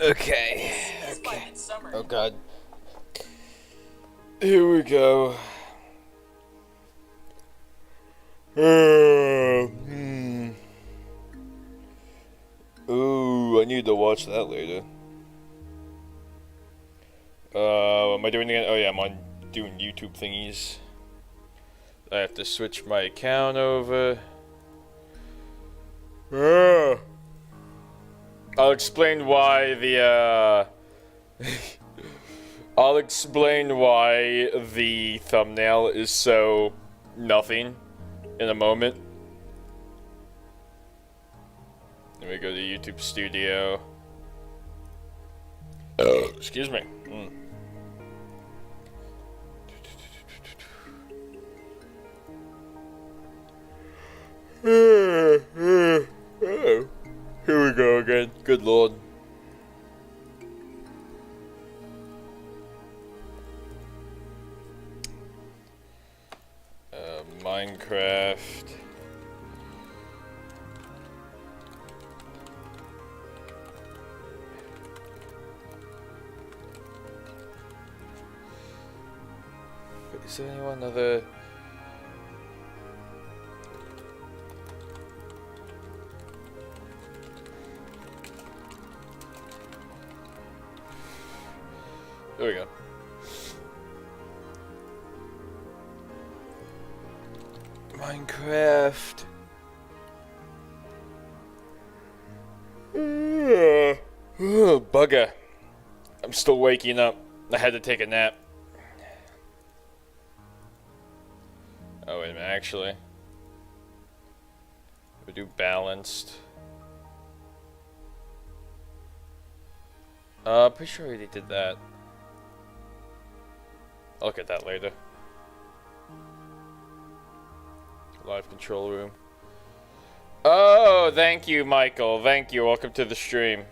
Okay. Oh god. Here we go. Ooh, I need to watch that later. Am I doing it again? Oh yeah, I'm doing YouTube thingies. I have to switch my account over. I'll explain why the I'll explain why the thumbnail is so nothing in a moment. Let me go to YouTube Studio. Oh, excuse me. Oh, here we go again. Good lord. Minecraft. Is there anyone other? There we go. Minecraft. Bugger. I'm still waking up. I had to take a nap. Oh, wait a minute, actually. We do balanced. Pretty sure I already did that. I'll look at that later. Live control room. Oh, thank you, Michael. Thank you. Welcome to the stream.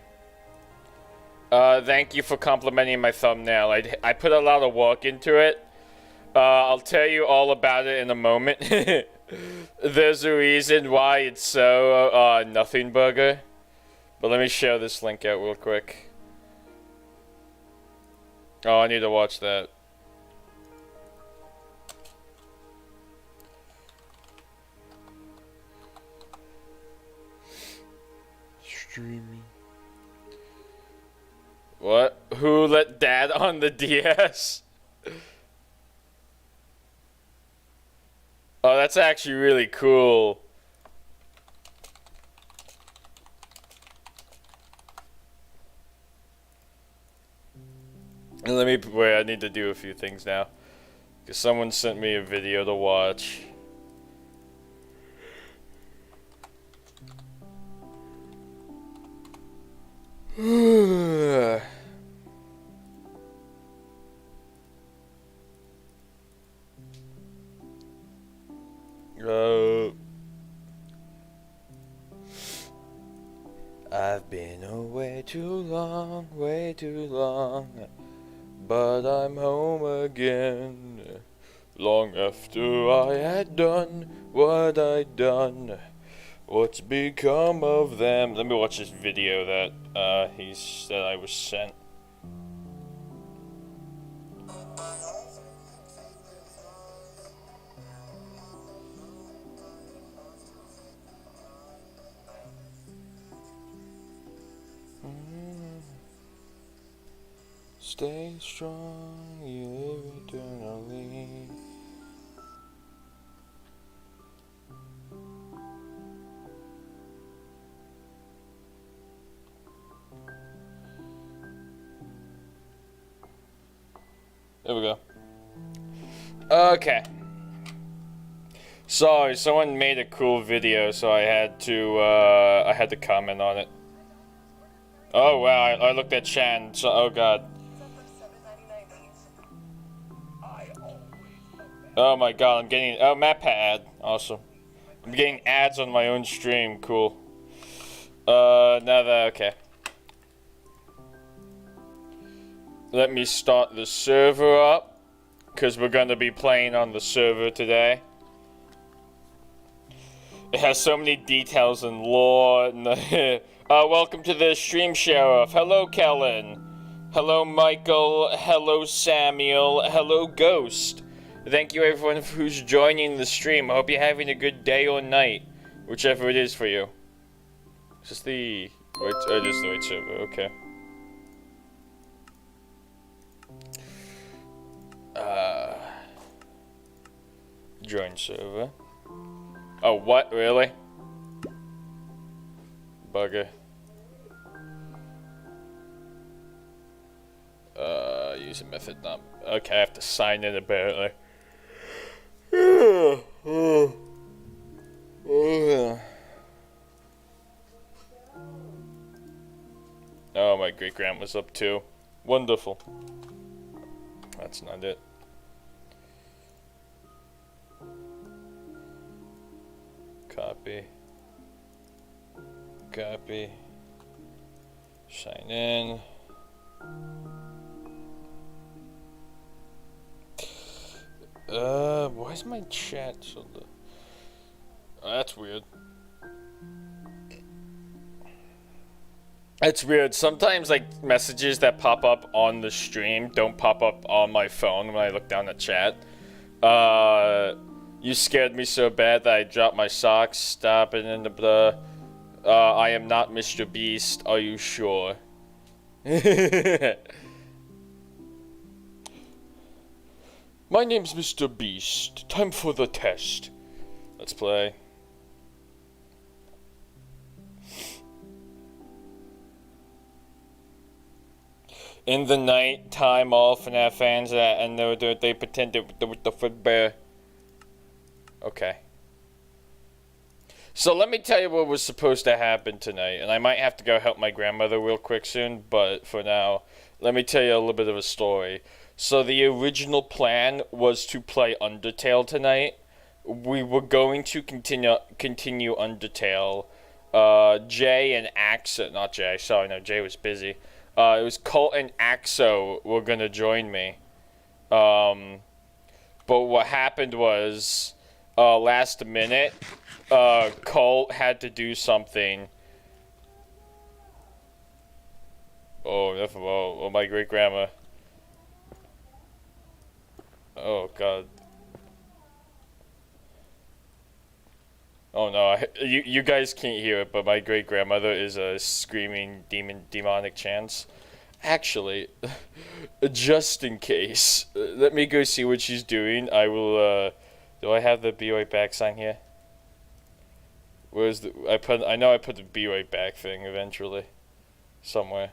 Thank you for complimenting my thumbnail. I put a lot of work into it. I'll tell you all about it in a moment. There's a reason why it's so, nothing burger. But let me share this link out real quick. Oh, I need to watch that. Streaming. What? Who let Dad on the DS? Oh, that's actually really cool. Let me wait. I need to do a few things now, because someone sent me a video to watch. I've been away too long, way too long, but I'm home again. Long after I had done what I'd done, what's become of them? Let me watch this video that he said I was sent. Stay strong, you live eternally. There we go. Okay. Sorry, someone made a cool video, so I had to comment on it. Oh wow, I looked at Chan, so oh god. Oh my god, I'm getting map ad. Awesome. I'm getting ads on my own stream, cool. Now that okay. Let me start the server up, because we're going to be playing on the server today. It has so many details and lore. Welcome to the stream, Sheriff. Hello, Kellen. Hello, Michael. Hello, Samuel. Hello, Ghost. Thank you, everyone who's joining the stream. I hope you're having a good day or night, whichever it is for you. Is this the right? Oh, it is the right server. Okay. Join server. Oh, what? Really? Bugger. Use a method not. Okay, I have to sign in apparently. Oh, my great grandma's up too. Wonderful. That's not it. Copy. Copy. Sign in. Why is my chat so low? Oh, that's weird. It's weird. Sometimes, like, messages that pop up on the stream don't pop up on my phone when I look down at chat. You scared me so bad that I dropped my socks. Stop it in the I am not Mr. Beast. Are you sure? My name's Mr. Beast. Time for the test. Let's play. In the night time, all FNAF fans and they pretended with the foot bear. Okay. So let me tell you what was supposed to happen tonight, and I might have to go help my grandmother real quick soon, but for now, let me tell you a little bit of a story. So the original plan was to play Undertale tonight. We were going to continue Undertale. Jay and Axo, not Jay, sorry, no, Jay was busy. It was Colt and Axo were gonna join me. But what happened was, last minute, Colt had to do something. Oh, my great grandma. Oh god. Oh no, you guys can't hear it, but my great grandmother is screaming demonic chants. Actually, just in case, let me go see what she's doing. I will. Do I have the "Be Right Back" sign here? Where's the? I know I put the "Be Right Back" thing eventually, somewhere.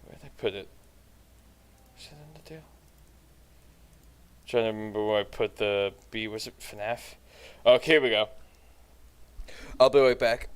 Where did I put it? Is it in the deal? Trying to remember where I put the B. Was it FNAF? Okay, here we go. I'll be right back.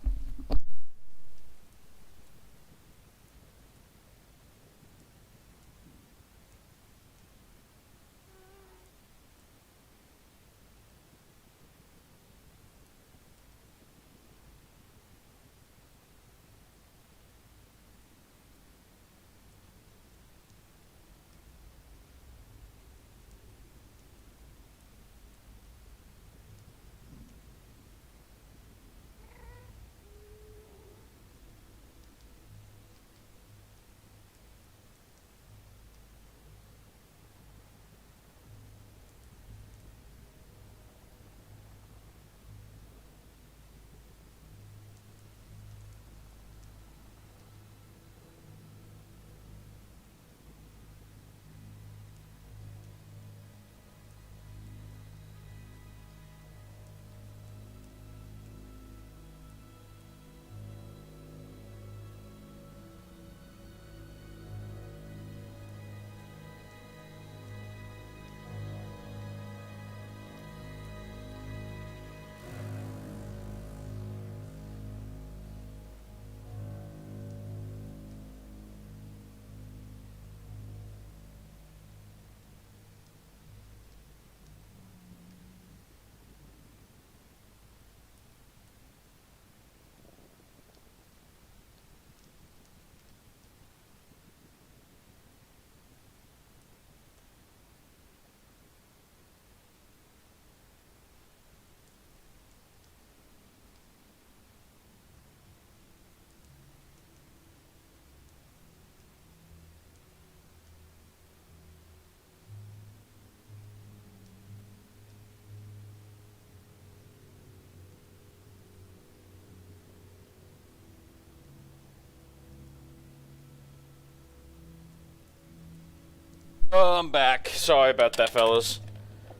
Oh, I'm back. Sorry about that, fellas.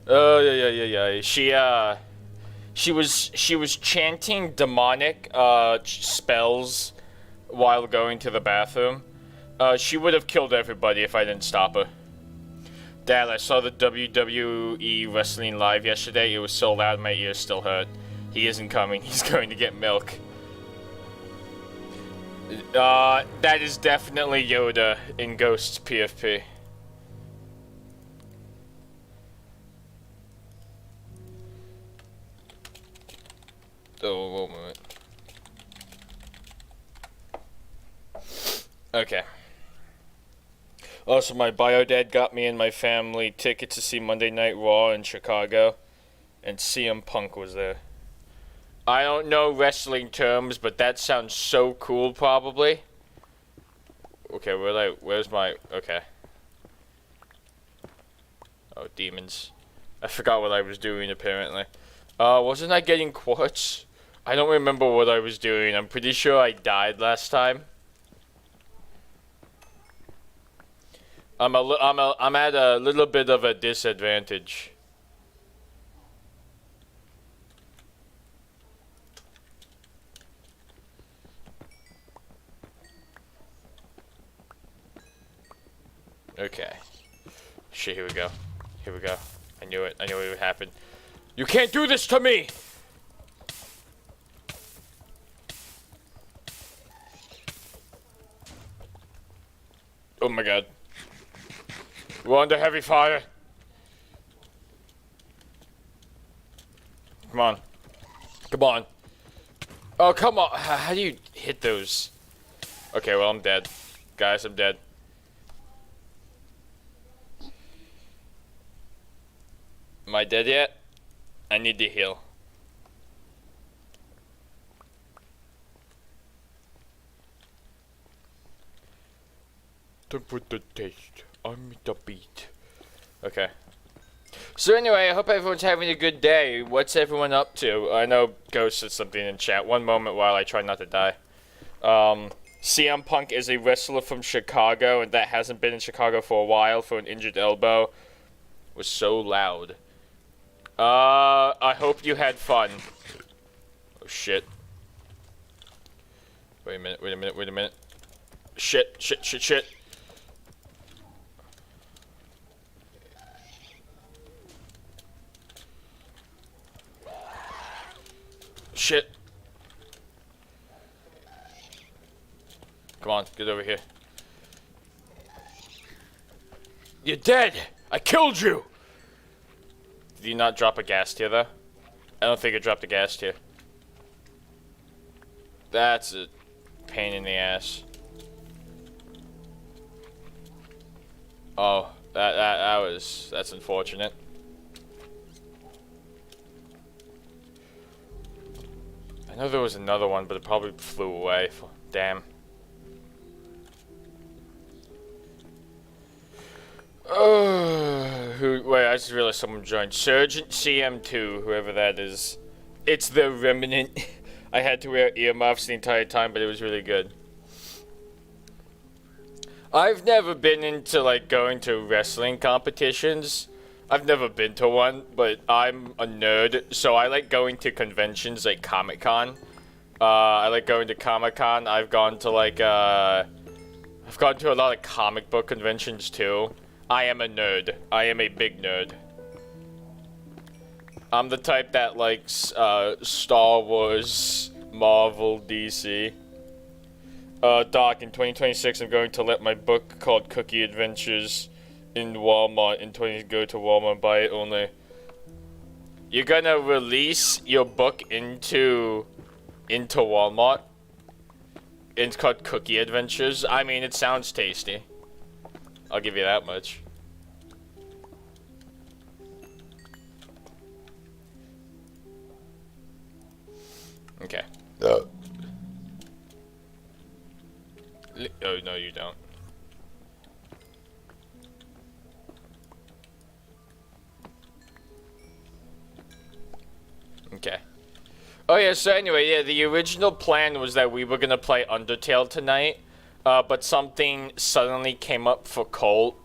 Oh, yeah. She was chanting demonic spells while going to the bathroom. She would have killed everybody if I didn't stop her. Dad, I saw the WWE wrestling live yesterday. It was so loud my ears still hurt. He isn't coming. He's going to get milk. That is definitely Yoda in Ghosts PFP. Oh, one moment. Okay. Also, my bio dad got me and my family tickets to see Monday Night Raw in Chicago, and CM Punk was there. I don't know wrestling terms, but that sounds so cool, probably. Okay, where's my, okay. Oh, demons. I forgot what I was doing, apparently. Wasn't I getting quartz? I don't remember what I was doing. I'm pretty sure I died last time. I'm at a little bit of a disadvantage. Okay. Shit, here we go. Here we go. I knew it. I knew it would happen. You can't do this to me! Oh my god. We're under heavy fire. Come on. Come on. Oh, come on. How do you hit those? Okay, well, I'm dead. Guys, I'm dead. Am I dead yet? I need to heal. Don't put the taste on the beat. Okay. So anyway, I hope everyone's having a good day. What's everyone up to? I know Ghost said something in chat. One moment while I try not to die. CM Punk is a wrestler from Chicago, and that hasn't been in Chicago for a while for an injured elbow. Was so loud. I hope you had fun. Oh, shit. Wait a minute. Shit. Shit. Come on, get over here. You're dead! I killed you! Did you not drop a gas tier, though? I don't think it dropped a gas tier. That's a pain in the ass. Oh, that's unfortunate. I know there was another one, but it probably flew away. Damn. Wait, I just realized someone joined. Sergeant CM2, whoever that is. It's the Remnant. I had to wear earmuffs the entire time, but it was really good. I've never been into, like, going to wrestling competitions. I've never been to one, but I'm a nerd, so I like going to conventions like Comic-Con. I like going to Comic-Con. I've gone to, like, I've gone to a lot of comic book conventions, too. I am a nerd. I am a big nerd. I'm the type that likes, Star Wars, Marvel, DC. Doc, in 2026, I'm going to let my book called Cookie Adventures in Walmart go to Walmart and buy it only. You're gonna release your book into Walmart? It's called Cookie Adventures. I mean, it sounds tasty. I'll give you that much. Okay. Oh, no, you don't. Okay. Oh yeah, so anyway, yeah, the original plan was that we were gonna play Undertale tonight, but something suddenly came up for Colt,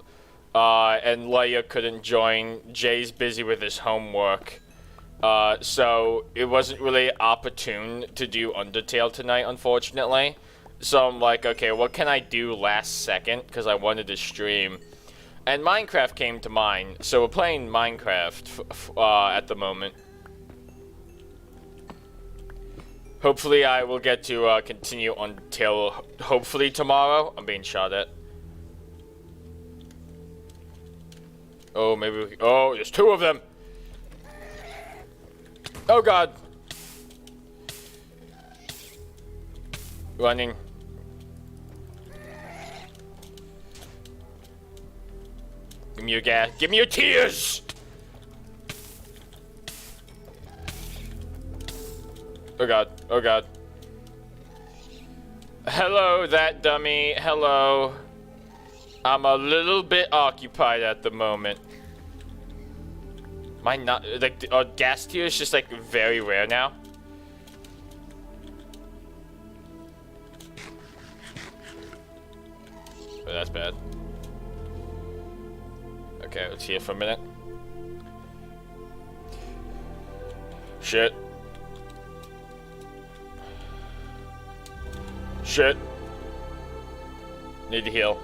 and Leia couldn't join. Jay's busy with his homework. So it wasn't really opportune to do Undertale tonight, unfortunately. So I'm like, okay, what can I do last second? Because I wanted to stream. And Minecraft came to mind. So we're playing Minecraft at the moment. Hopefully I will get to continue until hopefully tomorrow. I'm being shot at. Oh, maybe oh, there's 2 of them. Oh god. Running. Give me your gas. Give me your tears! Oh god. Oh god. Hello, that dummy. Hello. I'm a little bit occupied at the moment. My not like gas tier is just like very rare now. Oh, that's bad. Okay, let's heal for a minute. Shit. Shit. Need to heal.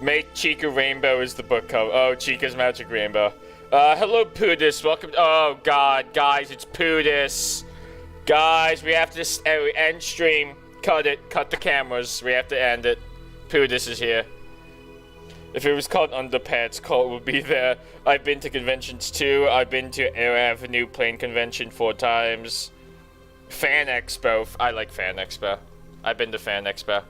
Make Chica Rainbow is the book cover. Oh, Chica's Magic Rainbow. Hello, Pudis. Welcome. Oh, God. Guys, it's Pudis. Guys, we have to end stream. Cut it. Cut the cameras. We have to end it. Pudis is here. If it was called Underpants, Colt would be there. I've been to conventions too. I've been to Air Avenue Plane Convention 4 times. Fan Expo. I like Fan Expo. I've been to Fan Expo.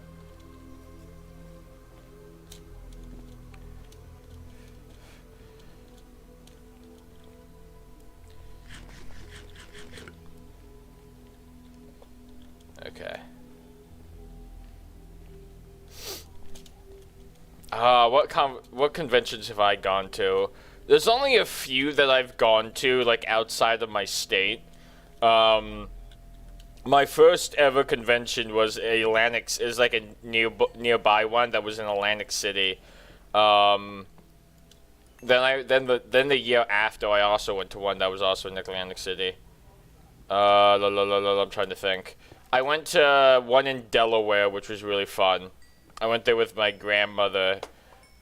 Okay. What conventions have I gone to? There's only a few that I've gone to, like, outside of my state. My first ever convention was is like a nearby one that was in Atlantic City. Then the year after, I also went to one that was also in Atlantic City. I'm trying to think. I went to one in Delaware, which was really fun. I went there with my grandmother.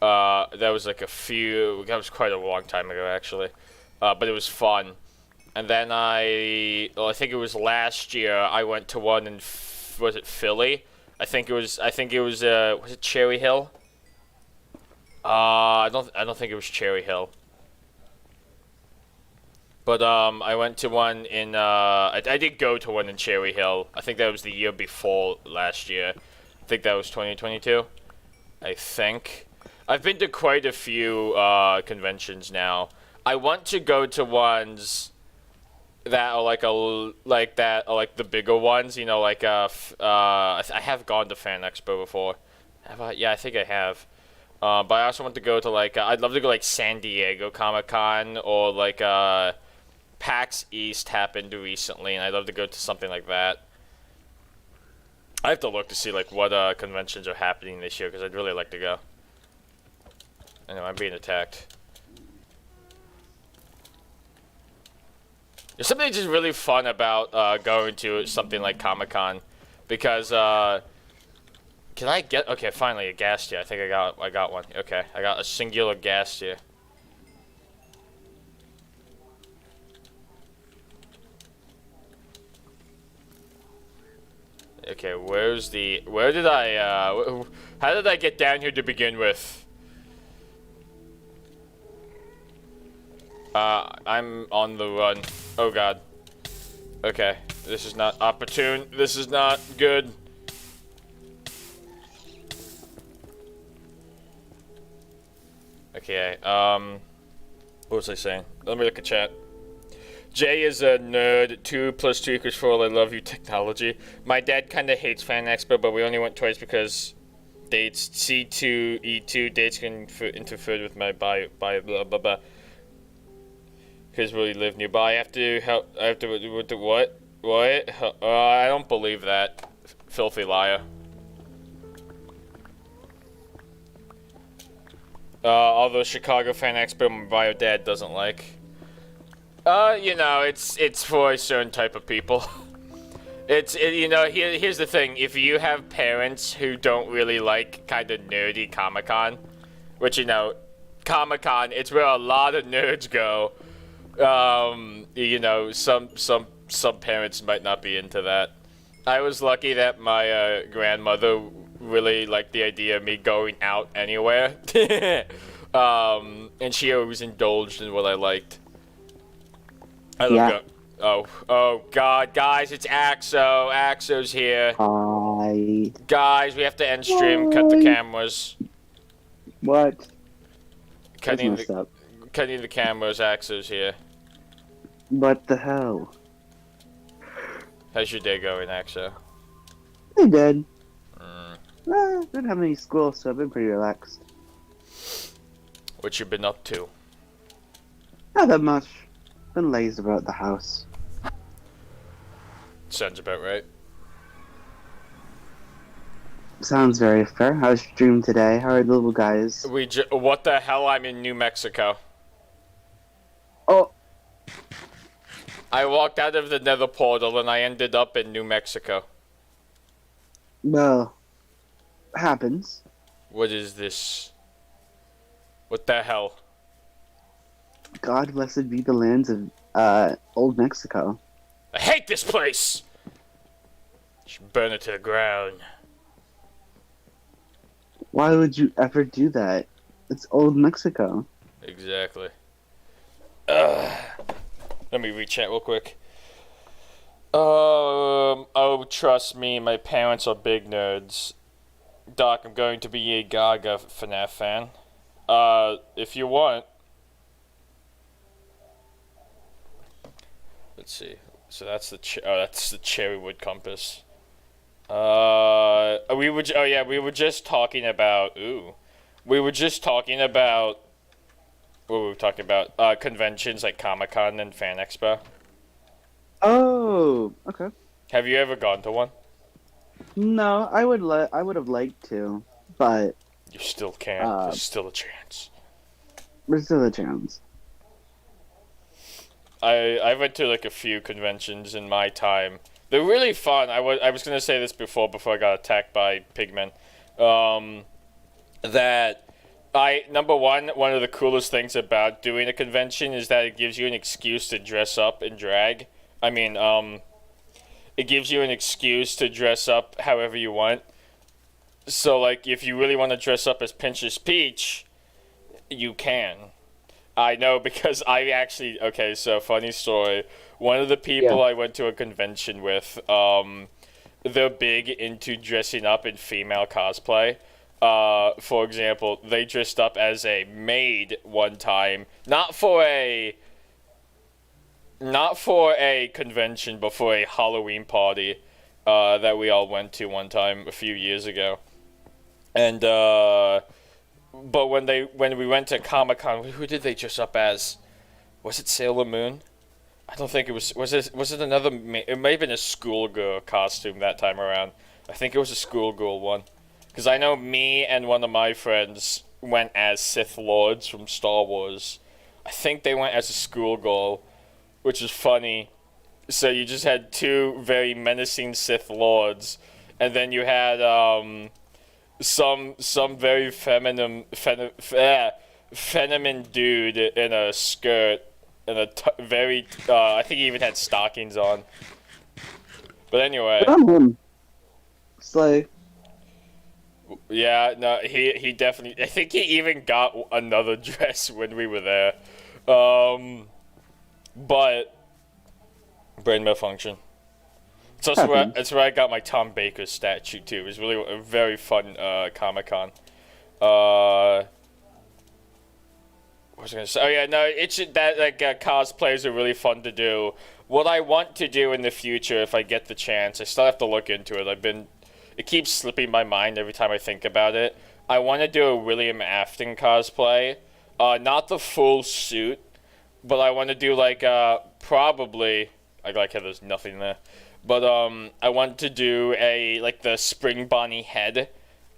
That was like that was quite a long time ago, actually. But it was fun. And then I think it was last year, I went to one in, was it Philly? I think it was it Cherry Hill? I don't think it was Cherry Hill. But, I went to one in, I did go to one in Cherry Hill. I think that was the year before last year. I think that was 2022. I think. I've been to quite a few, conventions now. I want to go to ones that are like the bigger ones, you know, like, I have gone to Fan Expo before. Have I? Yeah, I think I have. But I also want to go to, like, I'd love to go, like, San Diego Comic-Con, or, like, PAX East happened recently, and I'd love to go to something like that. I have to look to see, like, what, conventions are happening this year, because I'd really like to go. Anyway, I'm being attacked. There's something just really fun about, going to something like Comic-Con, because, can I get, okay, finally, a gas tier. I think I got one. Okay, I got a singular gas tier. Okay, where did I, how did I get down here to begin with? I'm on the run. Oh god. Okay, this is not opportune. This is not good. Okay, what was I saying? Let me look at chat. Jay is a nerd. 2 + 2 = 4. I love you, technology. My dad kinda hates Fan Expo, but we only went twice because dates C2, E2, dates can interfere with my blah blah blah. Because we live nearby. I have to what? What? I don't believe that. Filthy liar. Although Chicago Fan Expo, my dad doesn't like. You know, it's for a certain type of people. You know, here's the thing. If you have parents who don't really like kind of nerdy Comic-Con, which, you know, Comic-Con, it's where a lot of nerds go. You know, some parents might not be into that. I was lucky that my grandmother really liked the idea of me going out anywhere. And she always indulged in what I liked. I love Oh God, guys, it's Axo. Axo's here. Hi. Guys, we have to end stream. Cut the cameras. What? Cutting the cameras. Axo's here. What the hell? How's your day going, Axo? Pretty good. Didn't have any school, so I've been pretty relaxed. What you been up to? Not that much. Been lazy about the house. Sounds about right. Sounds very fair. How's your stream today? How are the little guys? What the hell? I'm in New Mexico. Oh. I walked out of the Nether portal and I ended up in New Mexico. Well, happens. What is this? What the hell? God blessed be the lands of old Mexico. I hate this place! Should burn it to the ground. Why would you ever do that? It's old Mexico. Exactly. Let me re-chat real quick. Oh, trust me, my parents are big nerds. Doc, I'm going to be a Gaga FNAF fan. If you want. Let's see. So that's the Cherrywood compass. We were just talking about. We were just talking about. What were we talking about? Conventions like Comic-Con and Fan Expo. Oh, okay. Have you ever gone to one? No, I would have liked to, but You still can't. There's still a chance. there's still a chance. I went to like a few conventions in my time. They're really fun. I was gonna say this before I got attacked by pigmen. Number one of the coolest things about doing a convention is that it gives you an excuse to dress up in drag. I mean, it gives you an excuse to dress up however you want. So like, if you really want to dress up as Princess Peach, you can. I know because okay, so funny story. One of the people I went to a convention with, they're big into dressing up in female cosplay. For example, they dressed up as a maid one time, not for a convention, but for a Halloween party, that we all went to one time a few years ago. And, but when we went to Comic-Con, who did they dress up as? Was it Sailor Moon? I don't think it was. Was it another? It may have been a schoolgirl costume that time around. I think it was a schoolgirl one, because I know me and one of my friends went as Sith Lords from Star Wars. I think they went as a schoolgirl, which is funny. So you just had two very menacing Sith Lords, and then you had some very feminine dude in a skirt and I think he even had stockings on. But anyway. Slay. Yeah, no, he definitely. I think he even got another dress when we were there. But brain malfunction. So that's where I got my Tom Baker statue too. It was really a very fun Comic-Con. What was I gonna say? Oh yeah, no, it's that like cosplays are really fun to do. What I want to do in the future, if I get the chance, I still have to look into it. It keeps slipping my mind every time I think about it. I want to do a William Afton cosplay, not the full suit, but I want to do like probably. I like how there's nothing there. But I want to do like the Spring Bonnie head,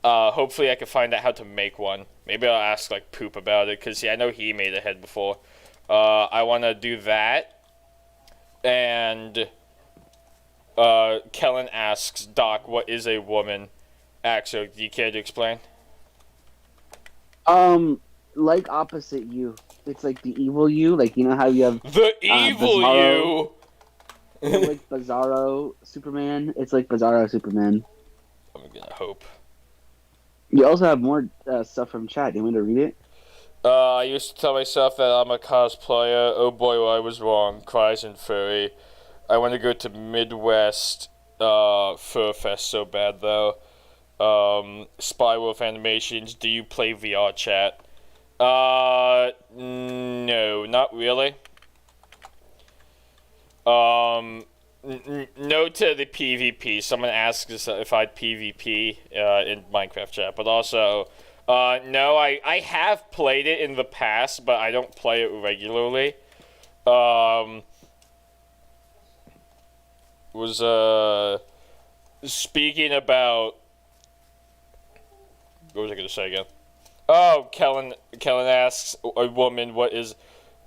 Hopefully I can find out how to make one. Maybe I'll ask like Poop about it, because I know he made a head before. I want to do that. And Kellen asks, Doc, what is a woman? Axel, do you care to explain? Like opposite you. It's like the evil you. Like, you know how you have The evil Bizarro, you. Like Bizarro Superman. It's like Bizarro Superman. I'm gonna hope. You also have more stuff from chat. Do you want me to read it? I used to tell myself that I'm a cosplayer. Oh boy, I was wrong. Cries and furry. I want to go to Midwest Fur Fest so bad though. Spy Wolf Animations. Do you play VR chat? No, not really. No to the PvP. Someone asked us if I'd PvP in Minecraft chat, but also, no, I have played it in the past, but I don't play it regularly. Speaking about, what was I gonna say again? Oh, Kellen asks a woman what is.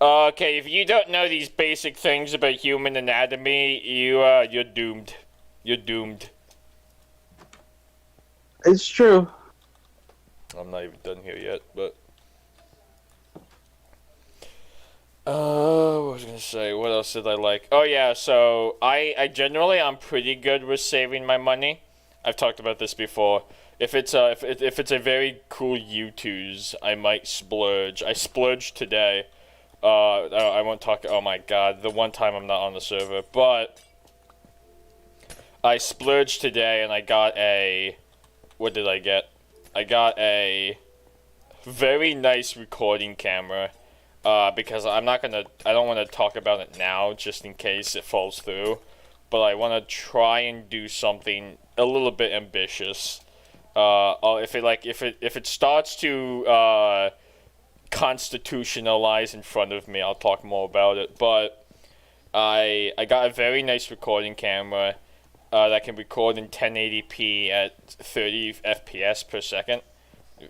Okay, if you don't know these basic things about human anatomy, you're doomed. You're doomed. It's true. I'm not even done here yet, but. What was I gonna say? What else did I like? Oh yeah, so I generally I'm pretty good with saving my money. I've talked about this before. If it's a very cool U2s, I might splurge. I splurged today. I won't talk. Oh my god, the one time I'm not on the server, but I splurged today and I got a. What did I get? I got a very nice recording camera. Because I don't want to talk about it now, just in case it falls through. But I want to try and do something a little bit ambitious. If it starts to constitutionalize in front of me, I'll talk more about it. But I got a very nice recording camera that can record in 1080p at 30 FPS per second.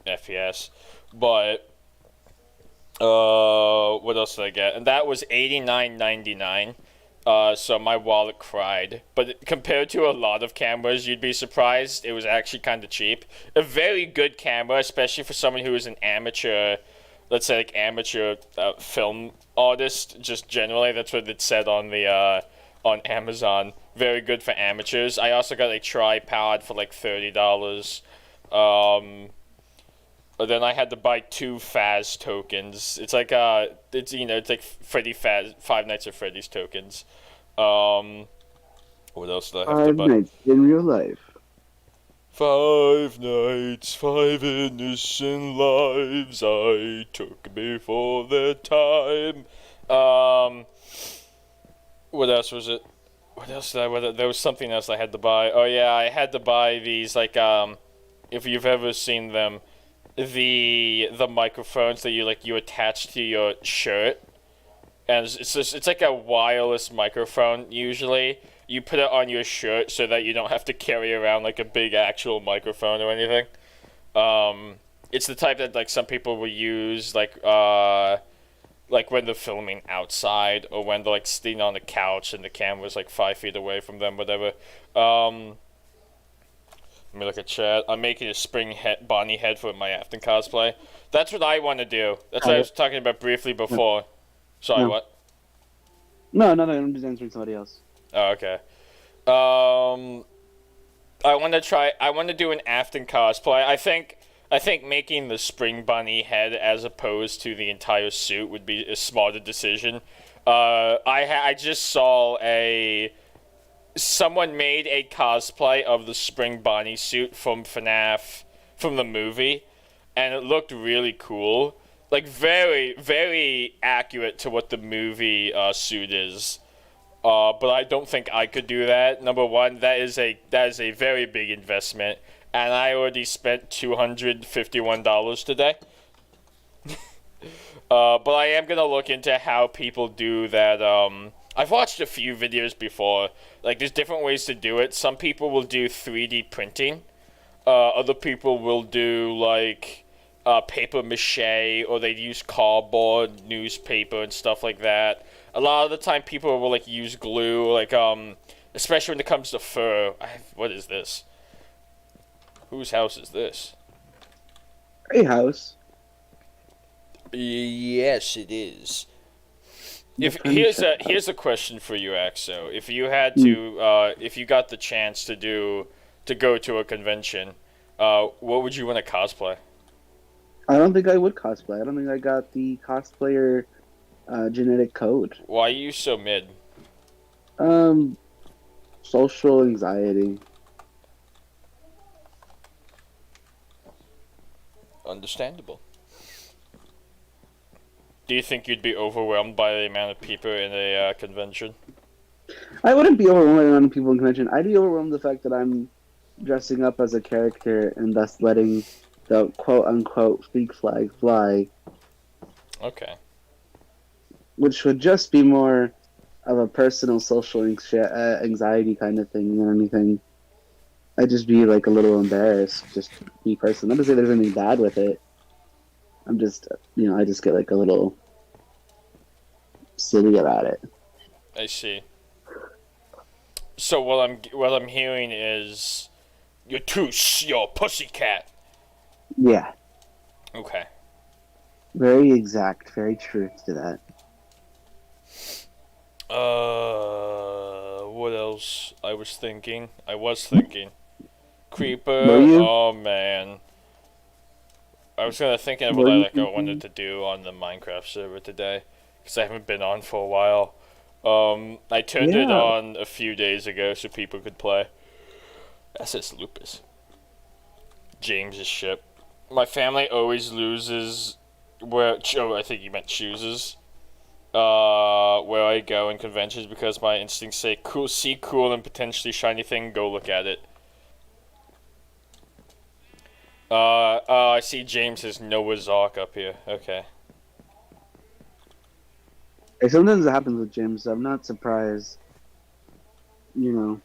FPS. But what else did I get? And that was $89.99. So my wallet cried. But compared to a lot of cameras, you'd be surprised. It was actually kind of cheap. A very good camera, especially for someone who is an amateur, let's say like amateur film artist. Just generally, that's what it said on the on Amazon. Very good for amateurs. I also got a tripod for like $30. But then I had to buy 2 Faz tokens. It's like it's like Freddy Faz, Five Nights at Freddy's tokens. What else did I have to buy? 5 nights in real life. 5 nights, 5 innocent lives I took before their time. What else was it? What else did I? There was something else I had to buy. Oh yeah, I had to buy these like if you've ever seen them. The microphones that you attach to your shirt, and it's like a wireless microphone. Usually, you put it on your shirt so that you don't have to carry around like a big actual microphone or anything. It's the type that like some people will use like when they're filming outside or when they're like sitting on the couch and the camera's like 5 feet away from them, whatever. Let me look at chat. I'm making a spring Bonnie head for my Afton cosplay. That's what I want to do. That's what I was talking about briefly before. No. Sorry, what? No, I'm just answering somebody else. Oh, okay. I want to do an Afton cosplay. I think making the spring bunny head as opposed to the entire suit would be a smarter decision. I just saw someone made a cosplay of the Spring Bonnie suit from FNAF, from the movie, and it looked really cool. Like, very, very accurate to what the movie suit is. But I don't think I could do that. Number one, that is a very big investment, and I already spent $251 today. But I am gonna look into how people do that. I've watched a few videos before. Like, there's different ways to do it. Some people will do 3D printing. Other people will do like paper mache, or they'd use cardboard, newspaper, and stuff like that. A lot of the time, people will like use glue, like especially when it comes to fur. What is this? Whose house is this? A house. Yes, it is. The If friendship here's a question for you, Axo. If you had to, if you got the chance to go to a convention, what would you want to cosplay? I don't think I would cosplay. I don't think I got the cosplayer genetic code. Why are you so mid? Um, Social anxiety. Understandable. Do you think you'd be overwhelmed by the amount of people in a convention? I wouldn't be overwhelmed by the amount of people in convention. I'd be overwhelmed the fact that I'm dressing up as a character and thus letting the quote unquote freak flag fly, Okay. which would just be more of a personal social anxiety kind of thing than anything. I'd just be like a little embarrassed, just me personally. Not to say there's anything bad with it. I'm just, I just get like a little silly about it. I see. So what I'm hearing is you're pussycat. Yeah, Okay. very exact, very true to that. What else? I was thinking. Creeper. Were you? Oh man. I was thinking of Were what you I thinking? wanted to do on the Minecraft server today, because I haven't been on for a while. I turned it Yeah. on a few days ago so people could play. That says Lupus. James's ship. My family always loses where. Oh, I think you meant chooses. Where I go in conventions because my instincts say cool, see cool and potentially shiny thing, go look at it. I see James has Noah's Ark up here. Okay. Hey, sometimes it happens with James, so I'm not surprised. You know.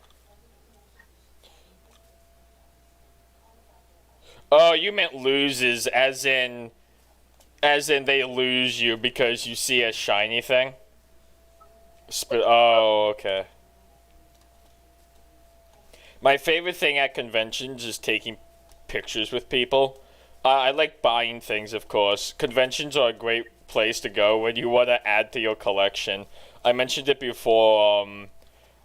Oh, you meant loses as in they lose you because you see a shiny thing? Oh, okay. My favorite thing at conventions is taking pictures with people. I like buying things, of course. Conventions are a great place to go when you want to add to your collection. I mentioned it before.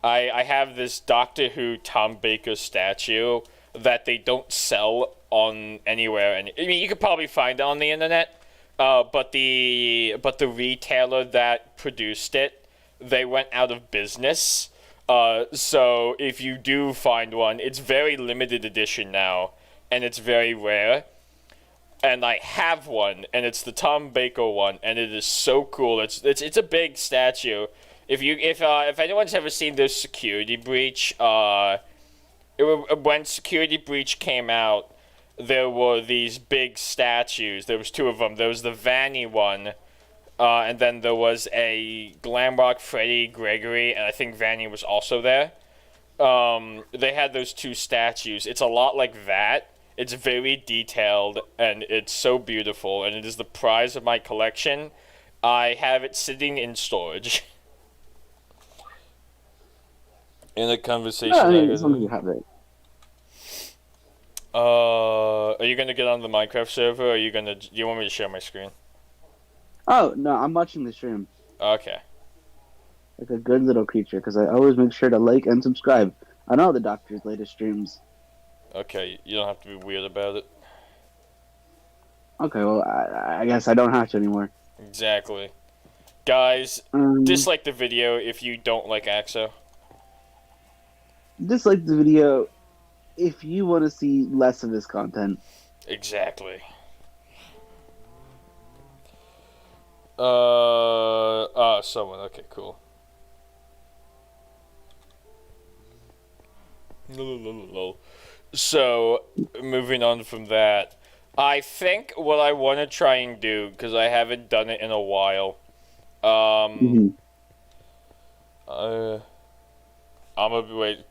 I have this Doctor Who Tom Baker statue that they don't sell on anywhere. And I mean, you could probably find it on the internet. But the retailer that produced it, they went out of business. So if you do find one, it's very limited edition now, and it's very rare. And I have one, and it's the Tom Baker one, and it is so cool. It's a big statue. If anyone's ever seen this Security Breach, when Security Breach came out, there were these big statues. There was two of them. There was the Vanny one, and then there was a Glamrock Freddy Gregory, and I think Vanny was also there. They had those two statues. It's a lot like that. It's very detailed, and it's so beautiful, and it is the prize of my collection. I have it sitting in storage. In a conversation. Yeah, I mean, as long as you have it. Are you gonna get on the Minecraft server, or are you gonna? Do you want me to share my screen? Oh, no, I'm watching the stream. Okay. Like a good little creature, because I always make sure to like and subscribe on all the Doctor's latest streams. Okay, you don't have to be weird about it. Okay, well, I guess I don't have to anymore. Exactly. Guys, dislike the video if you don't like Axo. Dislike the video if you want to see less of this content. Exactly. Someone. Okay, cool. So, moving on from that, I think what I want to try and do, because I haven't done it in a while,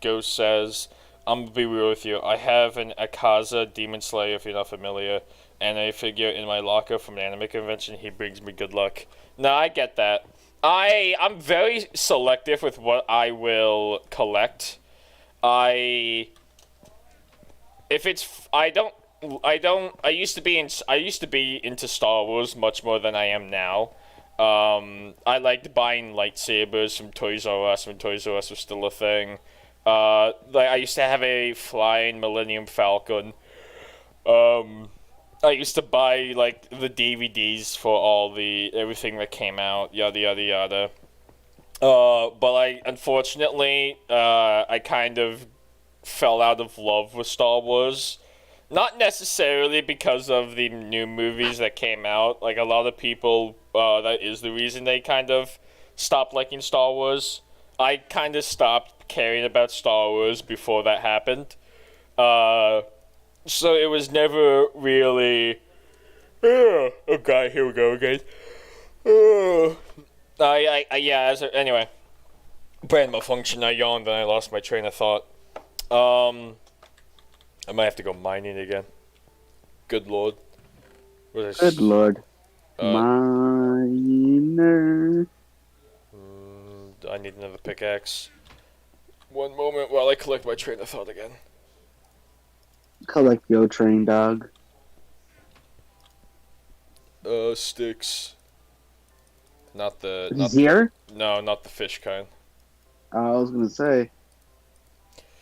Ghost says, I'm gonna be real with you. I have an Akaza Demon Slayer, if you're not familiar, and a figure in my locker from the anime convention. He brings me good luck. No, I get that. I'm very selective with what I will collect. I if it's I used to be into Star Wars much more than I am now. I liked buying lightsabers from Toys R Us when Toys R Us was still a thing. Like I used to have a flying Millennium Falcon. I used to buy like the DVDs for everything that came out, yada yada yada. But unfortunately, I kind of fell out of love with Star Wars. Not necessarily because of the new movies that came out. Like a lot of people, that is the reason they kind of stopped liking Star Wars. I kind of stopped caring about Star Wars before that happened. So it was never really. Oh god, here we go again. Yeah. Anyway, brain malfunction. I yawned and I lost my train of thought. I might have to go mining again. Good lord. Good lord. Miner. I need another pickaxe. One moment while I collect my train of thought again. Collect your train, dog. Sticks. Not the. Here? No, not the fish kind. I was gonna say.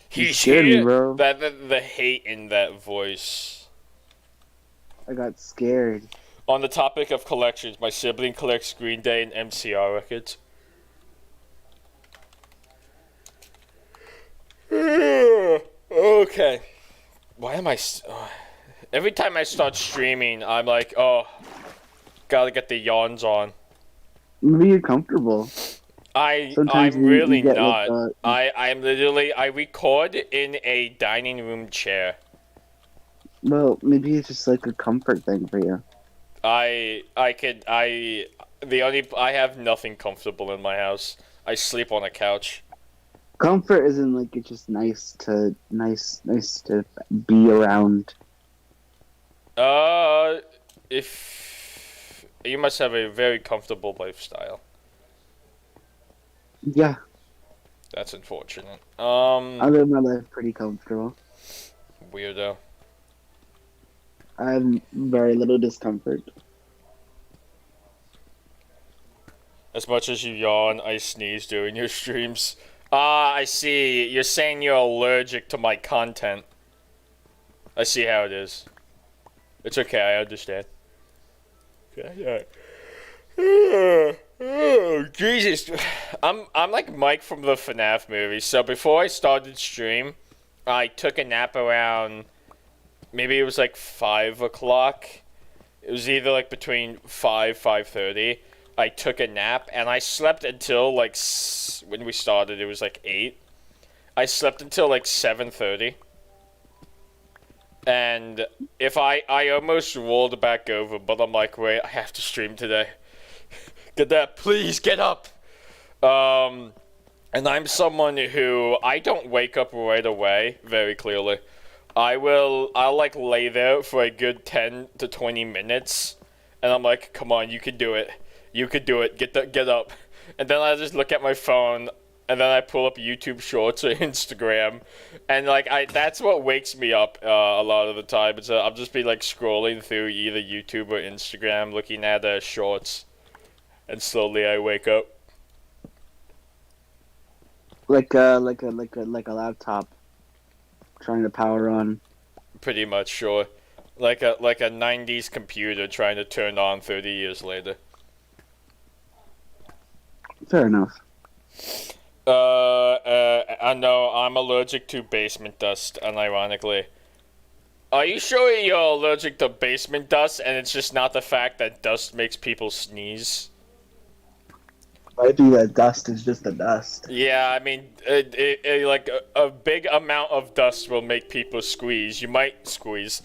He's scared here. me, bro. The hate in that voice. I got scared. On the topic of collections, my sibling collects Green Day and MCR records. Okay. Why am I... Every time I start streaming, I'm like, oh, gotta get the yawns on. Maybe you're comfortable. Sometimes I'm really not. Like I'm literally... I record in a dining room chair. Well, maybe it's just like a comfort thing for you. I have nothing comfortable in my house. I sleep on a couch. Comfort isn't like it's just nice to be around. If you must have a very comfortable lifestyle. Yeah. That's unfortunate. I live my life pretty comfortable. Weirdo. I have very little discomfort. As much as you yawn, I sneeze during your streams. Ah, I see. You're saying you're allergic to my content. I see how it is. It's okay, I understand. Okay, oh, Jesus. I'm like Mike from the FNAF movie. So before I started stream, I took a nap around... Maybe it was like 5 o'clock. It was either like between 5:30. I took a nap and I slept until like when we started it was like 8. I slept until like 7:30. And if I almost rolled back over, but I'm like, wait, I have to stream today. Get that, please get up. And I'm someone who I don't wake up right away, very clearly. I'll like lay there for a good 10 to 20 minutes, and I'm like, come on, you can do it. You could do it. Get up. And then I just look at my phone, and then I pull up YouTube Shorts or Instagram, and like that's what wakes me up a lot of the time. It's I'll just be like scrolling through either YouTube or Instagram, looking at Shorts, and slowly I wake up. Like a laptop trying to power on. Pretty much, sure. Like a 90s computer trying to turn on 30 years later. Fair enough. I know I'm allergic to basement dust, unironically. Are you sure you're allergic to basement dust and it's just not the fact that dust makes people sneeze? Might be that dust is just the dust. Yeah, I mean, like a big amount of dust will make people squeeze. You might sneeze.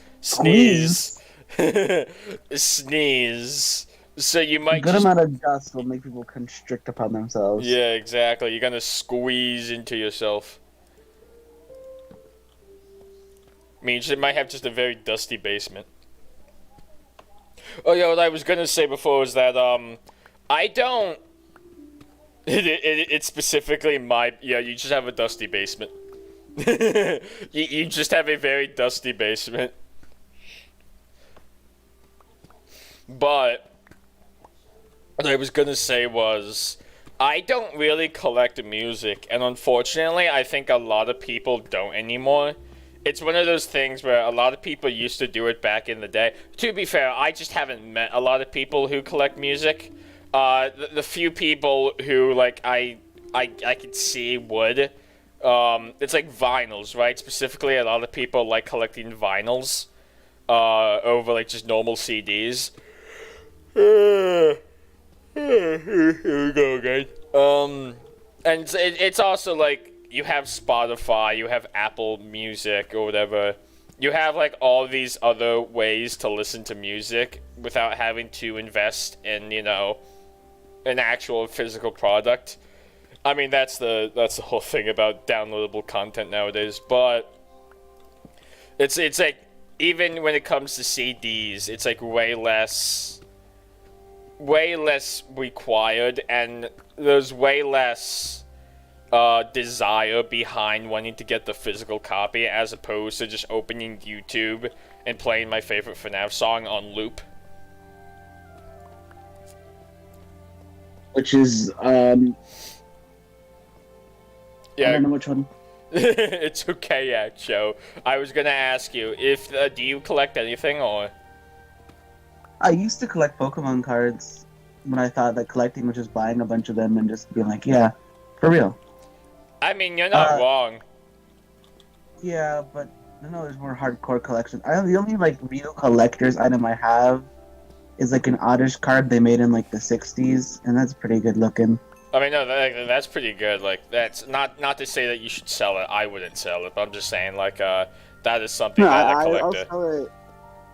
Sneeze. So you might a good amount of dust will make people constrict upon themselves. Yeah, exactly. You're gonna squeeze into yourself. means it might have just a very dusty basement. Oh yeah, what I was gonna say before was that I don't. It's specifically my you just have a dusty basement. you just have a very dusty basement. But what I was gonna say was, I don't really collect music, and unfortunately, I think a lot of people don't anymore. It's one of those things where a lot of people used to do it back in the day. To be fair, I just haven't met a lot of people who collect music. The few people who, like, I could see would. It's like vinyls, right? Specifically, a lot of people like collecting vinyls over, like, just normal CDs. Here we go again. And it's also like you have Spotify, you have Apple Music or whatever. You have like all these other ways to listen to music without having to invest in, you know, an actual physical product. I mean, that's the whole thing about downloadable content nowadays. But it's like, even when it comes to CDs, it's like way less required, and there's way less desire behind wanting to get the physical copy, as opposed to just opening YouTube and playing my favorite FNAF song on loop. Which is, yeah. I don't know which one. It's okay, Joe. I was gonna ask you, if do you collect anything, or? I used to collect Pokemon cards when I thought that collecting was just buying a bunch of them and just being like, yeah, for real. I mean, you're not wrong. Yeah, but I know there's more hardcore collection. The only like real collector's item I have is like an Oddish card they made in like the 60s, and that's pretty good looking. I mean, no, that's pretty good. Like, that's not to say that you should sell it. I wouldn't sell it, but I'm just saying, like, that is something that a collector. I'll sell it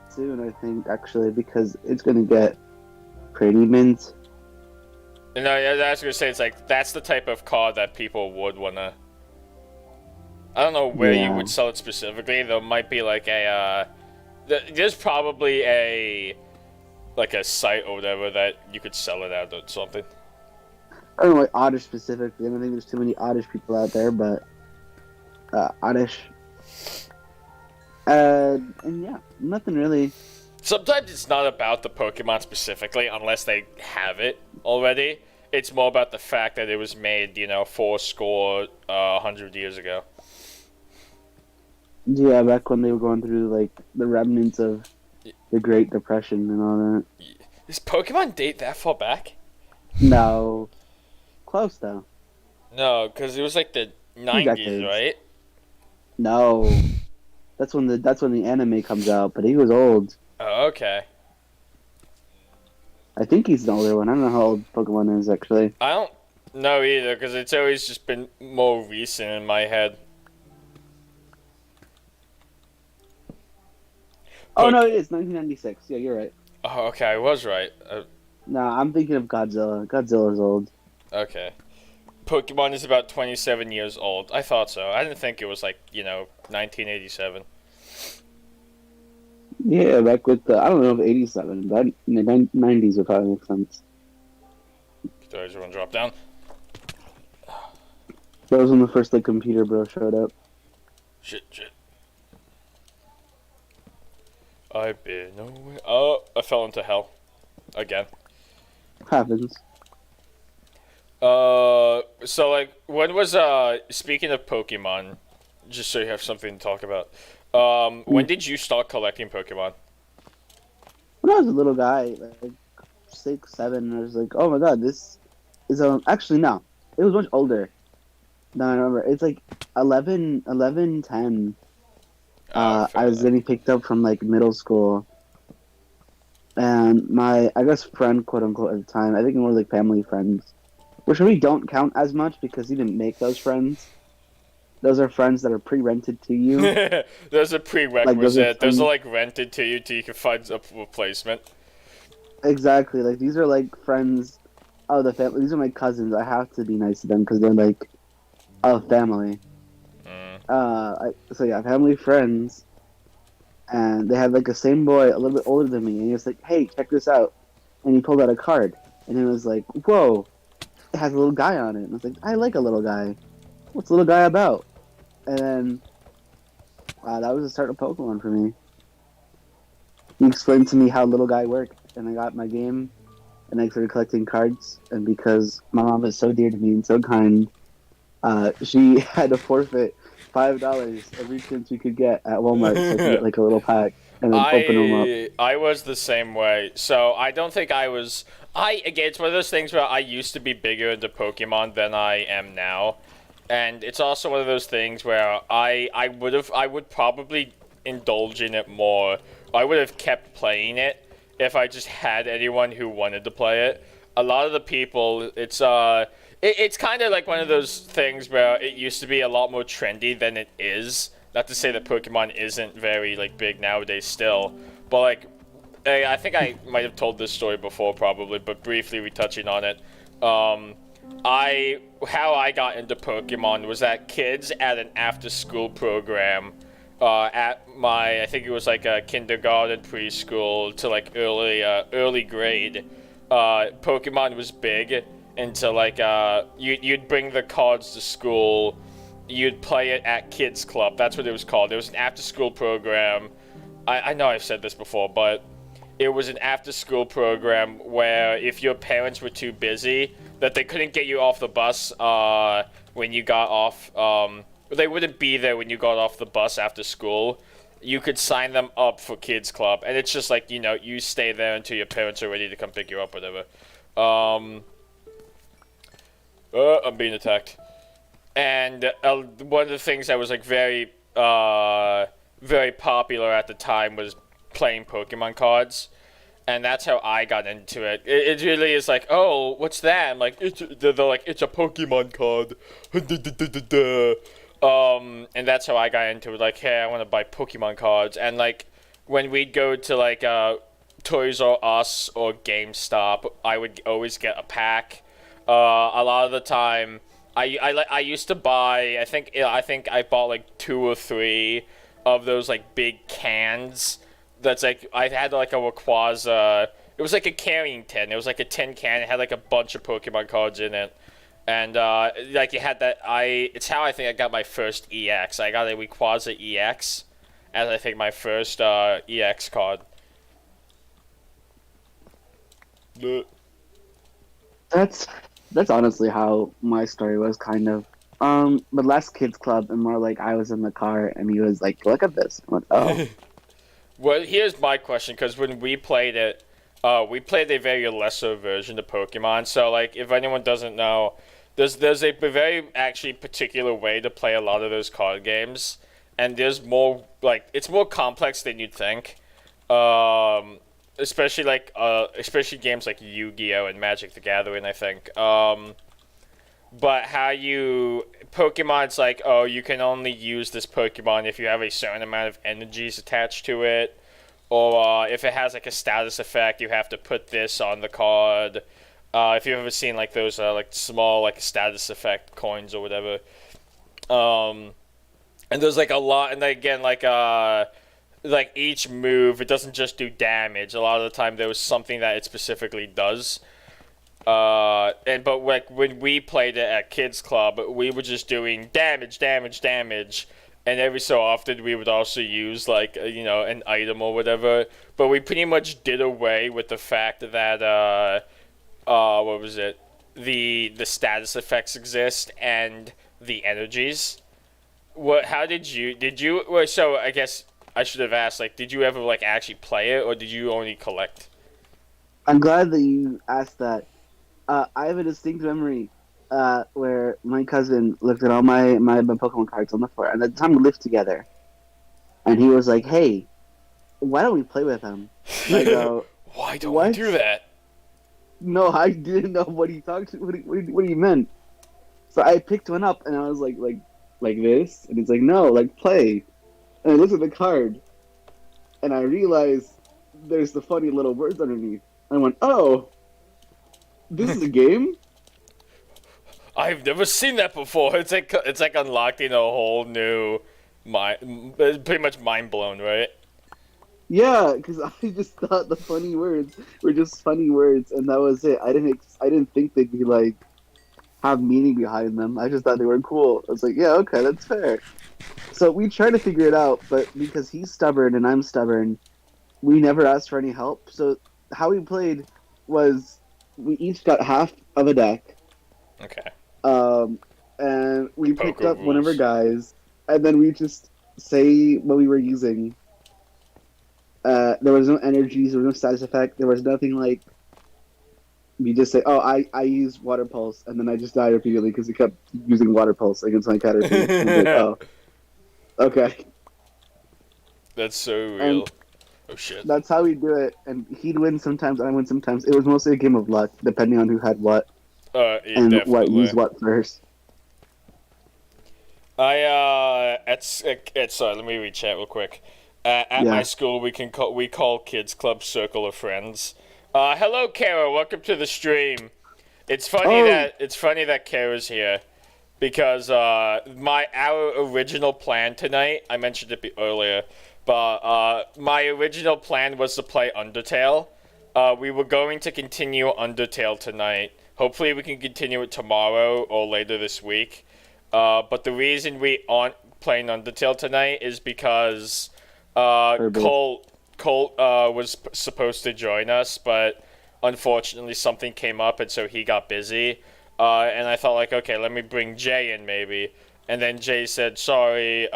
soon, I think, actually, because it's gonna get pretty mint. No, I was gonna say, it's like, that's the type of card that people would wanna. I don't know where you would sell it specifically. There might be like a there's probably a site or whatever that you could sell it at or something. I don't know, like Oddish specifically. I don't think there's too many Oddish people out there, but Oddish. And yeah, nothing really. Sometimes it's not about the Pokemon specifically, unless they have it already. It's more about the fact that it was made, you know, 100 years ago. Yeah, back when they were going through, like, the remnants of the Great Depression and all that. Does Pokemon date that far back? No. Close, though. No, because it was like the 90s, right? No. That's when the anime comes out, but he was old. Oh, okay. I think he's the older one. I don't know how old Pokemon is, actually. I don't know either, because it's always just been more recent in my head. Oh, no, it is 1996. Yeah, you're right. Oh, okay, I was right. Nah, I'm thinking of Godzilla. Godzilla's old. Okay. Pokemon is about 27 years old. I thought so. I didn't think it was like, you know, 1987. Yeah, back with the, I don't know if 87, but in the 90s would probably make sense. Does everyone drop down? That was when the first, like, computer bro showed up. Shit. I've been away. Oh, I fell into hell. Again. Happens. So, like, when was, speaking of Pokemon, just so you have something to talk about, when did you start collecting Pokemon? When I was a little guy, like 6, 7, I was like, oh my god, this is, actually, no. It was much older than I remember. It's like 11, 10. I was getting picked up from, like, middle school. And my, I guess, friend, quote-unquote, at the time, I think more like family friends, which really don't count as much because you didn't make those friends. Those are friends that are pre-rented to you. Those are prerequisite. Those are, like, rented to you till you can find a replacement. Exactly. Like, these are, like, friends of the family. These are my cousins. I have to be nice to them because they're, like, of family. So, yeah, family friends. and they had like a same boy a little bit older than me, and he was like, "Hey, check this out," and he pulled out a card, and it was like, "Whoa, it has a little guy on it," and I was like, "I like a little guy. What's a little guy about?" And then, wow, that was the start of Pokemon for me. He explained to me how little guy worked, and I got my game, and I started collecting cards, and because my mom is so dear to me and so kind, she had to forfeit $5 every chance we could get at Walmart so I could get like a little pack and then open them up. I was the same way. So I don't think I was. Again, it's one of those things where I used to be bigger into Pokemon than I am now, and it's also one of those things where I would probably indulge in it more. I would have kept playing it if I just had anyone who wanted to play it. A lot of the people, it's kind of like one of those things where it used to be a lot more trendy than it is. Not to say that Pokemon isn't very like big nowadays still, but like I think I might have told this story before probably, but briefly retouching on it. How I got into Pokemon was that kids at an after-school program at I think it was like a kindergarten, preschool to like early grade. Pokemon was big, and so like you'd bring the cards to school. You'd play it at Kids Club. That's what it was called. It was an after-school program. I know I've said this before, but it was an after-school program where if your parents were too busy that they couldn't get you off the bus when you got off, they wouldn't be there when you got off the bus after school, you could sign them up for Kids Club. And it's just like, you know, you stay there until your parents are ready to come pick you up, whatever. I'm being attacked. And one of the things that was like very popular at the time was playing Pokemon cards, and that's how I got into it. It really is like, oh, what's that? I'm like, they're like, it's a Pokemon card. And that's how I got into it. Like, hey, I want to buy Pokemon cards, and like when we'd go to like Toys R Us or GameStop, I would always get a pack. A lot of the time, I used to buy. I think I bought like 2 or 3 of those like big cans. That's like I had like a Rayquaza. It was like a carrying tin. It was like a tin can. It had like a bunch of Pokemon cards in it, and like you had that. It's how I think I got my first EX. I got a Rayquaza EX as I think my first EX card. That's honestly how my story was kind of. But less Kids Club and more like I was in the car and he was like, "Look at this." I went, "Oh." Well, here's my question, because when we played it, we played a very lesser version of Pokemon. So, like, if anyone doesn't know, there's a very actually particular way to play a lot of those card games, and there's more like it's more complex than you'd think. Especially especially games like Yu-Gi-Oh and Magic the Gathering, I think. But Pokemon's like, oh, you can only use this Pokemon if you have a certain amount of energies attached to it, or if it has like a status effect, you have to put this on the card. If you've ever seen like those like small like status effect coins or whatever, and there's like a lot, and again like each move, it doesn't just do damage. A lot of the time, there was something that it specifically does. But like when we played it at Kids Club, we were just doing damage, and every so often we would also use like an item or whatever. But we pretty much did away with the fact that what was it? The status effects exist and the energies. How did you? Well, so I guess I should have asked. Like, did you ever like actually play it, or did you only collect? I'm glad that you asked that. I have a distinct memory where my cousin looked at all my Pokemon cards on the floor, and at the time we lived together. And he was like, "Hey, why don't we play with them?" And I go, "Why don't we do that?" No, I didn't know what he talked. What he meant. So I picked one up, and I was like this, and he's like, "No, like play." And I looked at the card, and I realized there's the funny little words underneath. And I went, "Oh, this is a game?" I've never seen that before. It's like unlocking a whole new pretty much mind blown, right? Yeah, because I just thought the funny words were just funny words, and that was it. I didn't think they'd be like have meaning behind them. I just thought they were cool. I was like, yeah, okay, that's fair. So we tried to figure it out, but because he's stubborn and I'm stubborn, we never asked for any help. So how we played was we each got half of a deck, Okay. and we picked Poker up one of our rules. guys, and then we just say what we were using. There was no energies, there was no status effect, there was nothing like you just say, "Oh, I use water pulse," and then I just die repeatedly because he kept using water pulse against my Caterpie. And I was like, "Oh, okay." That's so And real. Oh shit. that's how we do it. And he'd win sometimes, I win sometimes. It was mostly a game of luck, depending on who had what Yeah, and what definitely. used what first. Sorry, let me read chat real quick. At my Yeah. school, we call kids club circle of friends. Hello, Kara. Welcome to the stream. Oh, It's funny that Kara's here because our original plan tonight. I mentioned it earlier, but my original plan was to play Undertale. We were going to continue Undertale tonight. Hopefully, we can continue it tomorrow or later this week. But the reason we aren't playing Undertale tonight is because Herbert. Colt was supposed to join us, but unfortunately something came up, and so he got busy. And I thought, like, okay, let me bring Jay in maybe. And then Jay said, sorry,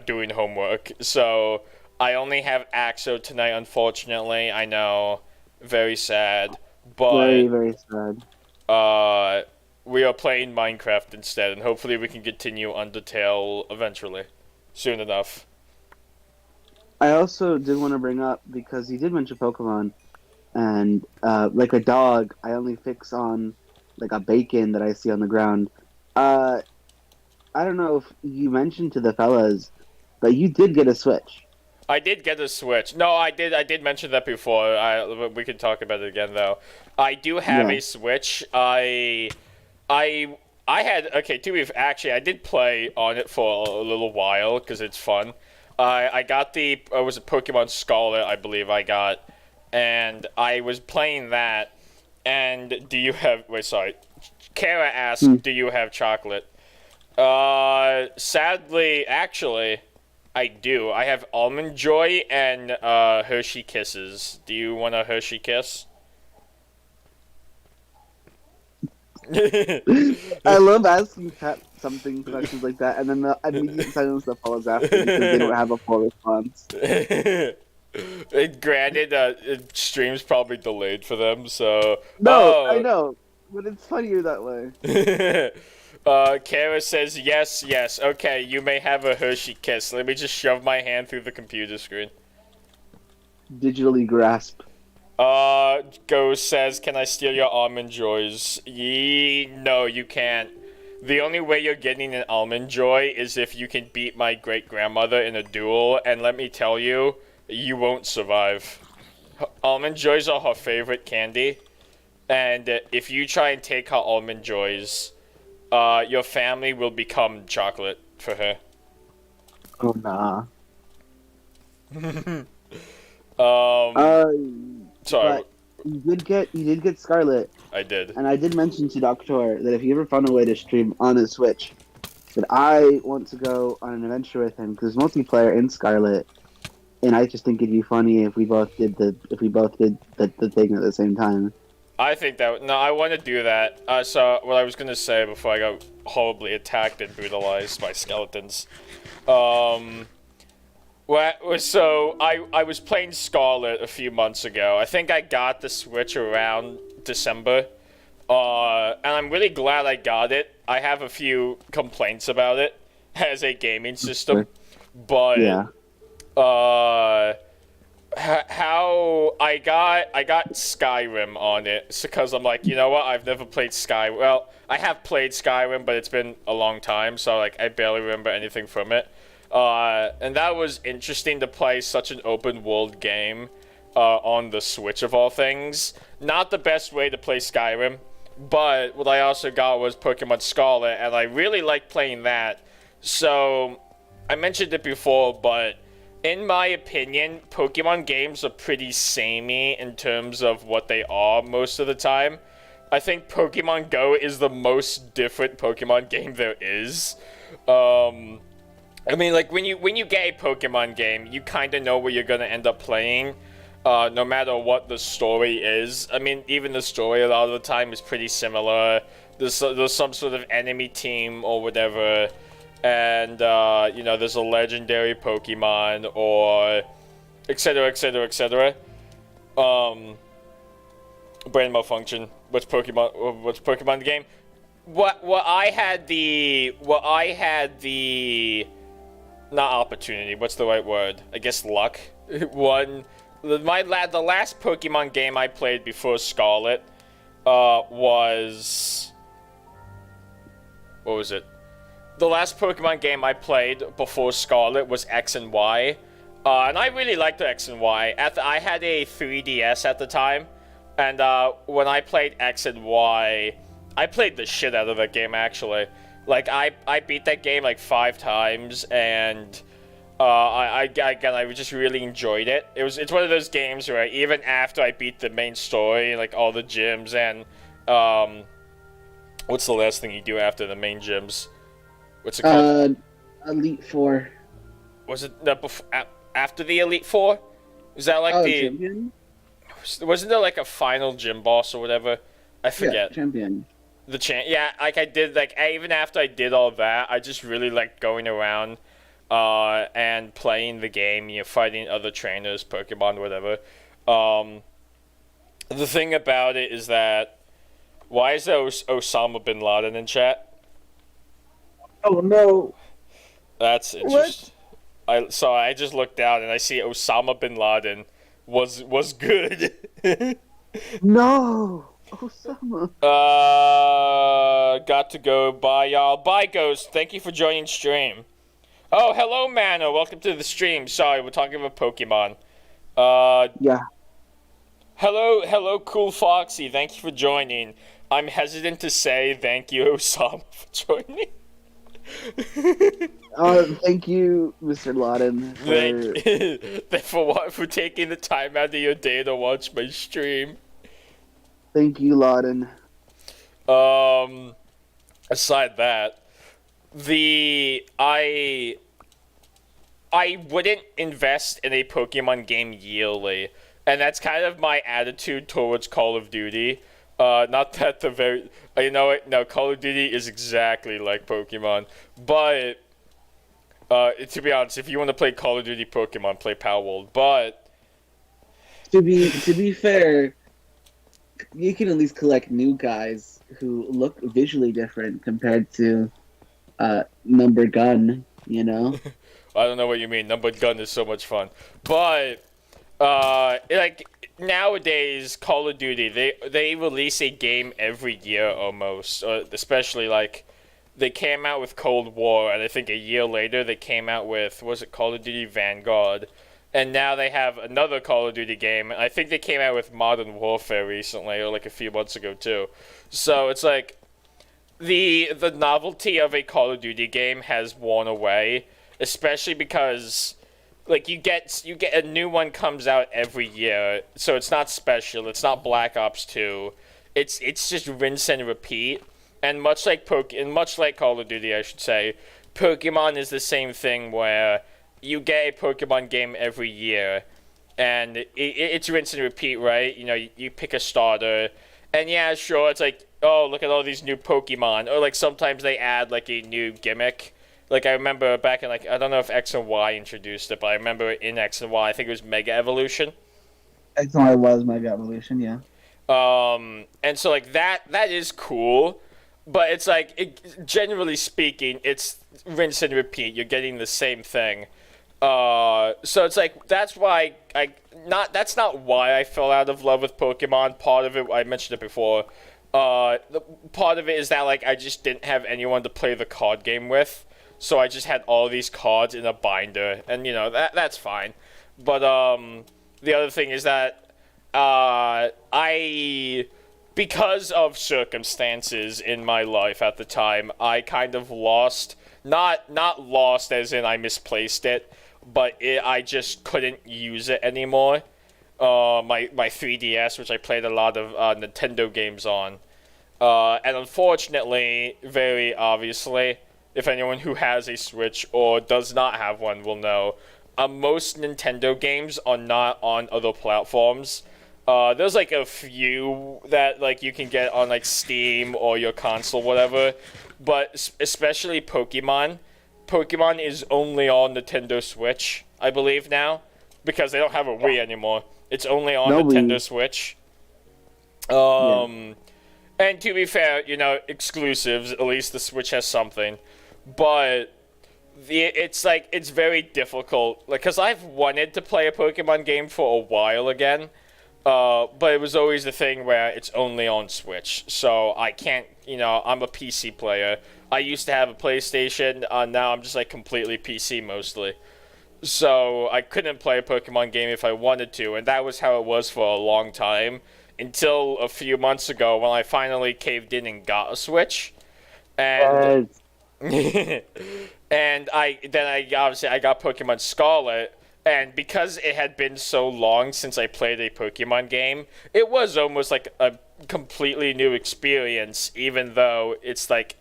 doing homework. So I only have Axo tonight, unfortunately. I know, very sad. Very, But very sad. uh, we are playing Minecraft instead, and hopefully we can continue Undertale eventually, soon enough. I also did want to bring up, because you did mention Pokemon, and like a dog, I only fix on like a bacon that I see on the ground. Uh, I don't know if you mentioned to the fellas, but you did get a Switch. I did get a Switch. No, I did. I did mention that before. We could talk about it again, though. I do have Yeah. a Switch. I had okay. Actually, I did play on it for a little while because it's fun. I got the it was a Pokemon Scarlet, I believe I got, and I was playing that. And do you have? Wait, sorry. Kara Hmm. asked, "Do you have chocolate?" Sadly, actually, I do. I have Almond Joy and Hershey Kisses. Do you want a Hershey Kiss? I love asking Cat something questions like that, and then the immediate silence that follows after because they don't have a full response. Granted, stream's probably delayed for them, so. No, I know, but it's funnier that way. Kara says, yes, yes. Okay, you may have a Hershey Kiss. Let me just shove my hand through the computer screen. Digitally grasp. Ghost says, can I steal your Almond Joys? No, you can't. The only way you're getting an Almond Joy is if you can beat my great-grandmother in a duel, and let me tell you, you won't survive. Almond Joys are her favorite candy, and if you try and take her Almond Joys, your family will become chocolate for her. Oh nah. Um, sorry, But you did get Scarlet, I did. and I did mention to Doctor that if he ever found a way to stream on his Switch, that I want to go on an adventure with him because multiplayer in Scarlet, and I just think it'd be funny if we both did the thing at the same time. I think that no, I want to do that. So what I was gonna say before I got horribly attacked and brutalized by skeletons. So I was playing Scarlet a few months ago. I think I got the Switch around December. And I'm really glad I got it. I have a few complaints about it as a gaming system, but Yeah. how I got Skyrim on it because I'm like, you know what? I've never played Skyrim. Well, I have played Skyrim, but it's been a long time, so like I barely remember anything from it. And that was interesting to play such an open world game on the Switch of all things. Not the best way to play Skyrim, but what I also got was Pokemon Scarlet, and I really liked playing that. So I mentioned it before, but in my opinion, Pokemon games are pretty samey in terms of what they are most of the time. I think Pokemon Go is the most different Pokemon game there is. I mean, like, when you get a Pokemon game, you kind of know what you're gonna end up playing, no matter what the story is. I mean, even the story a lot of the time is pretty similar. There's some sort of enemy team or whatever, and, you know, there's a legendary Pokemon, or etc, etc, etc. Brain malfunction. What's Pokemon the game? What I had the not opportunity, what's the right word? I guess luck. The last Pokemon game I played before Scarlet was, what was it? The last Pokemon game I played before Scarlet was X and Y. And I really liked X and Y. I had a 3DS at the time, and when I played X and Y, I played the shit out of that game, actually. Like, I beat that game like 5 times, and I just really enjoyed it. It's one of those games where even after I beat the main story, like all the gyms, and what's the last thing you do after the main gyms? What's it called? Elite Four. Was it after the Elite Four? Is that like the champion? Wasn't there like a final gym boss or whatever? I forget. Yeah, champion. Yeah, like I did, like even after I did all that, I just really liked going around and playing the game, you know, fighting other trainers, Pokemon, whatever. The thing about it is that, why is there Osama bin Laden in chat? Oh no. That's interesting. I just looked down and I see Osama bin Laden was good. No. Osama. Got to go. Bye, y'all. Bye, Ghost. Thank you for joining stream. Oh, hello, Mano. Welcome to the stream. Sorry, we're talking about Pokemon. Yeah. Hello, Cool Foxy. Thank you for joining. I'm hesitant to say thank you, Osama, for joining. Thank you, Mr. Laden, for taking the time out of your day to watch my stream. Thank you, Laden. Aside that, I wouldn't invest in a Pokemon game yearly, and that's kind of my attitude towards Call of Duty. Not that you know what? No, Call of Duty is exactly like Pokemon, but to be honest, if you want to play Call of Duty Pokemon, play Palworld. But to be fair, you can at least collect new guys who look visually different compared to Number Gun, you know? I don't know what you mean. Numbered Gun is so much fun. But like nowadays, Call of Duty, they release a game every year almost. Especially like they came out with Cold War, and I think a year later they came out with, was it Call of Duty Vanguard? And now they have another Call of Duty game. I think they came out with Modern Warfare recently, or like a few months ago too. So it's like the novelty of a Call of Duty game has worn away, especially because like you get a new one comes out every year. So it's not special. It's not Black Ops 2. It's just rinse and repeat. And much like Call of Duty, I should say, Pokemon is the same thing where you get a Pokemon game every year, and it's rinse and repeat, right? You know, you pick a starter, and yeah, sure, it's like, oh, look at all these new Pokemon, or like sometimes they add like a new gimmick. Like I remember back in like, I don't know if X and Y introduced it, but I remember in X and Y, I think it was Mega Evolution. X and Y was Mega Evolution, yeah. And so like that is cool. But it's like, generally speaking, it's rinse and repeat. You're getting the same thing. So it's like, that's why that's not why I fell out of love with Pokemon. Part of it, I mentioned it before. Part of it is that like I just didn't have anyone to play the card game with, so I just had all these cards in a binder, and you know that's fine. But the other thing is that because of circumstances in my life at the time, I kind of lost, not lost as in I misplaced it, but I just couldn't use it anymore. My 3DS, which I played a lot of Nintendo games on. And unfortunately, very obviously, if anyone who has a Switch or does not have one will know, most Nintendo games are not on other platforms. There's like a few that like you can get on like Steam or your console, whatever. But especially Pokemon. Pokemon is only on Nintendo Switch, I believe now, because they don't have a Wii anymore. It's only on No Nintendo Wii. Switch. Yeah. And to be fair, exclusives, at least the Switch has something. But it's like, it's very difficult. Like, because I've wanted to play a Pokemon game for a while again. But it was always the thing where it's only on Switch. So I can't, I'm a PC player. I used to have a PlayStation. Now I'm just like completely PC mostly. So I couldn't play a Pokemon game if I wanted to. And that was how it was for a long time. Until a few months ago when I finally caved in and got a Switch. And and I obviously I got Pokemon Scarlet, and because it had been so long since I played a Pokemon game, it was almost like a completely new experience, even though it's like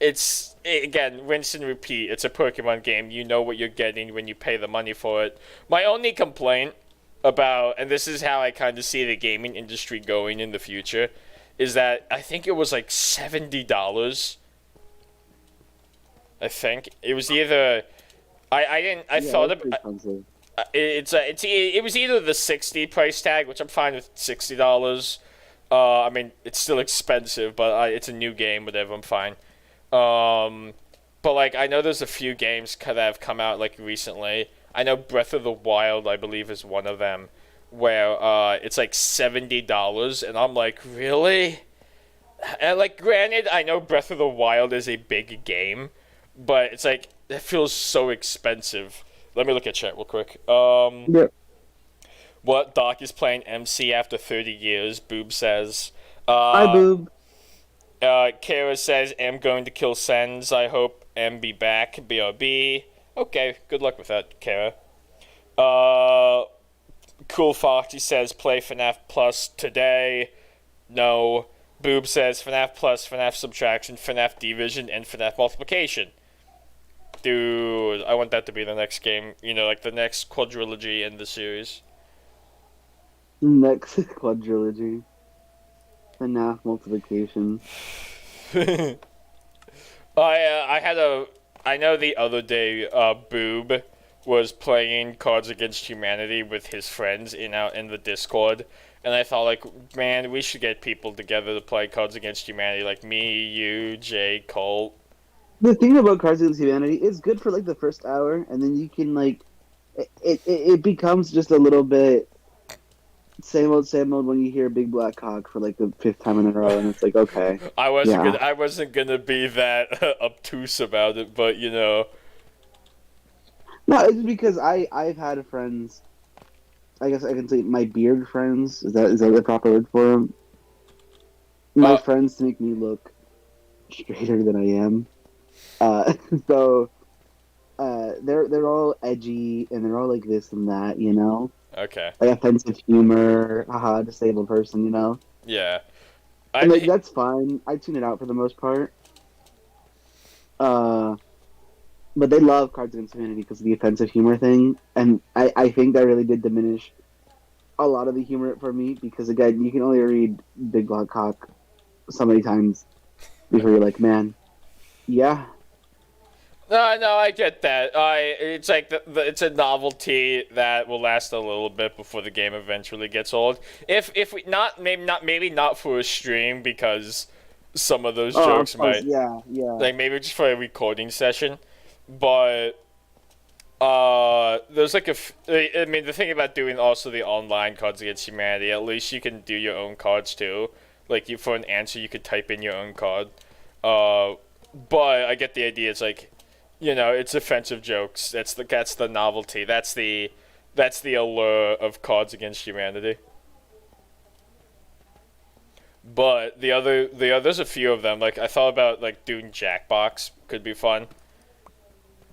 again, rinse and repeat. It's a Pokemon game. You know what you're getting when you pay the money for it. My only complaint about, and this is how I kind of see the gaming industry going in the future, is that I think it was like $70. I think it was either I didn't I thought That's about expensive. it was either the 60 price tag, which I'm fine with $60. I mean it's still expensive, but it's a new game, whatever. I'm fine. But like I know there's a few games that have come out like recently. I know Breath of the Wild, I believe, is one of them, where it's like $70, and I'm like, really? And like, granted, I know Breath of the Wild is a big game, but it's like it feels so expensive. Let me look at chat real quick. Yeah. What Doc is playing MC after 30 years? Boob says. Hi, Boob. Kara says, "I'm going to kill Sens. I hope M be back. BRB." Okay, good luck with that, Kara. Cool Foxy says, "Play FNAF Plus today." No. Boob says, "FNAF Plus, FNAF Subtraction, FNAF Division, and FNAF Multiplication." Dude, I want that to be the next game. Like the next quadrilogy in the series. Next quadrilogy. FNAF multiplication. I know the other day, Boob was playing Cards Against Humanity with his friends in the Discord, and I thought, like, man, we should get people together to play Cards Against Humanity, like me, you, Jay, Colt. The thing about Cards Against Humanity, it's good for like the first hour, and then you can like, it becomes just a little bit same old when you hear Big Black Cock for like the 5th time in a row, and it's like, okay. I wasn't gonna be that obtuse about it, but No, it's because I've had friends. I guess I can say my beard friends. Is that the proper word for them? My friends to make me look straighter than I am. So they're all edgy and they're all like this and that, Okay. Like offensive humor, haha, disabled person, Yeah. And like that's fine. I tune it out for the most part. But they love Cards Against Humanity because of the offensive humor thing, and I think that really did diminish a lot of the humor for me because again, you can only read Big Black Cock so many times before you're like, man, yeah. No, I get that. It's like it's a novelty that will last a little bit before the game eventually gets old. If we maybe not for a stream because some of those jokes might like maybe just for a recording session, but there's like I mean the thing about doing also the online Cards Against Humanity, at least you can do your own cards too. Like for an answer you could type in your own card. But I get the idea. It's like, it's offensive jokes. That's the novelty. That's the allure of Cards Against Humanity. But there's a few of them. Like I thought about like doing Jackbox could be fun.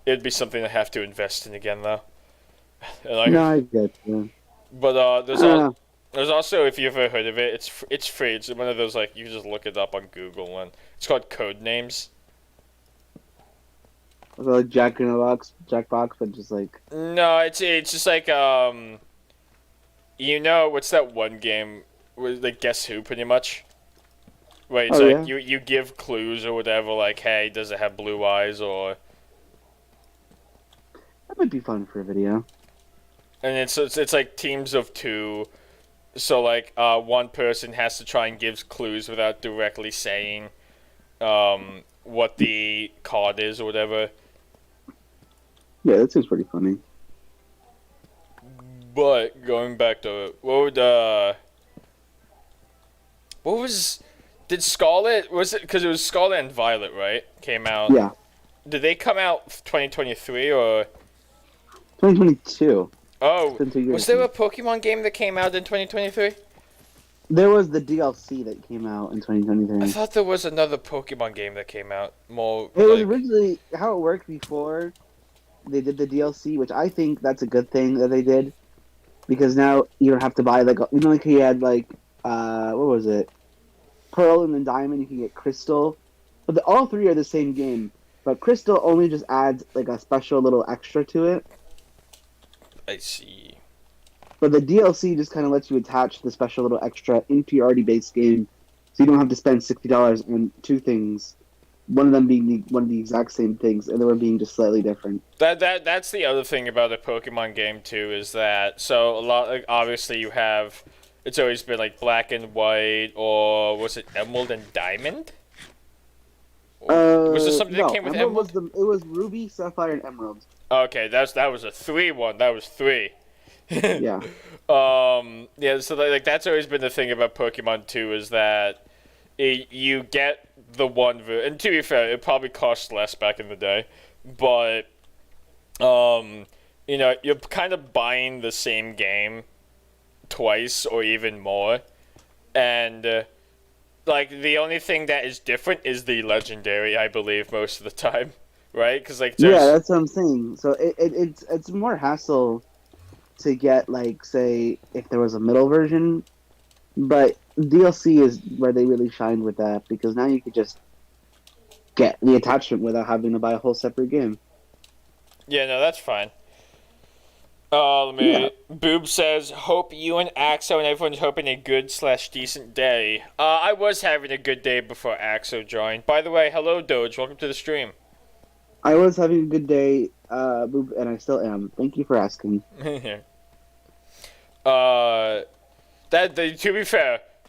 It'd be something I have to invest in again though. And like, No, I get you. but I don't know. there's also, if you've ever heard of it, it's free. It's one of those, like, you can just look it up on Google, and it's called Code Names. Like Jack in the Box, Jackbox, but just like, No, it's just like what's that one game with like Guess Who, pretty much. Where it's oh like yeah, you give clues or whatever, like, hey, does it have blue eyes, or that might be fun for a video. and it's like teams of two. So like one person has to try and give clues without directly saying what the card is or whatever. Yeah, that seems pretty funny. But going back to what was did Scarlet, was it because it was Scarlet and Violet, right? Came out. Yeah, Did they come out 2023 or? 2022. It's Oh, been 2 years. was there a Pokemon game that came out in 2023? There was the DLC that came out in I 2023. thought there was another Pokemon game that came out more. It was Like, originally how it worked before they did the DLC, which I think that's a good thing that they did, because now you don't have to buy like like he had like what was it, Pearl and then Diamond. You can get Crystal, but all three are the same game. But Crystal only just adds like a special little extra to it. I see. But the DLC just kind of lets you attach the special little extra into your already based game, so you don't have to spend $60 on two things. One of them being one of the exact same things, and the other one being just slightly different. That's the other thing about a Pokemon game too, is that so a lot, like, obviously you have, it's always been like Black and White, or was it Emerald and Diamond? Was there something No, that came with Emerald Emerald? it was Ruby, Sapphire, and Emerald. Okay, that was a 3-1. That was three. Yeah. Yeah, so like that's always been the thing about Pokemon 2, is that you get the one and to be fair, it probably cost less back in the day, but you're kind of buying the same game twice or even more, and like the only thing that is different is the legendary, I believe, most of the time, right? Because like Yeah, that's what I'm saying. So it's more hassle to get, like, say, if there was a middle version, but DLC is where they really shine with that, because now you could just get the attachment without having to buy a whole separate game. yeah, no, that's fine. Let Yeah. me. Boob says, "Hope you and Axo and everyone's hoping a good/decent day." I was having a good day before Axo joined. By the way, hello Doge, welcome to the stream. I was having a good day, and I still am. Thank you for asking.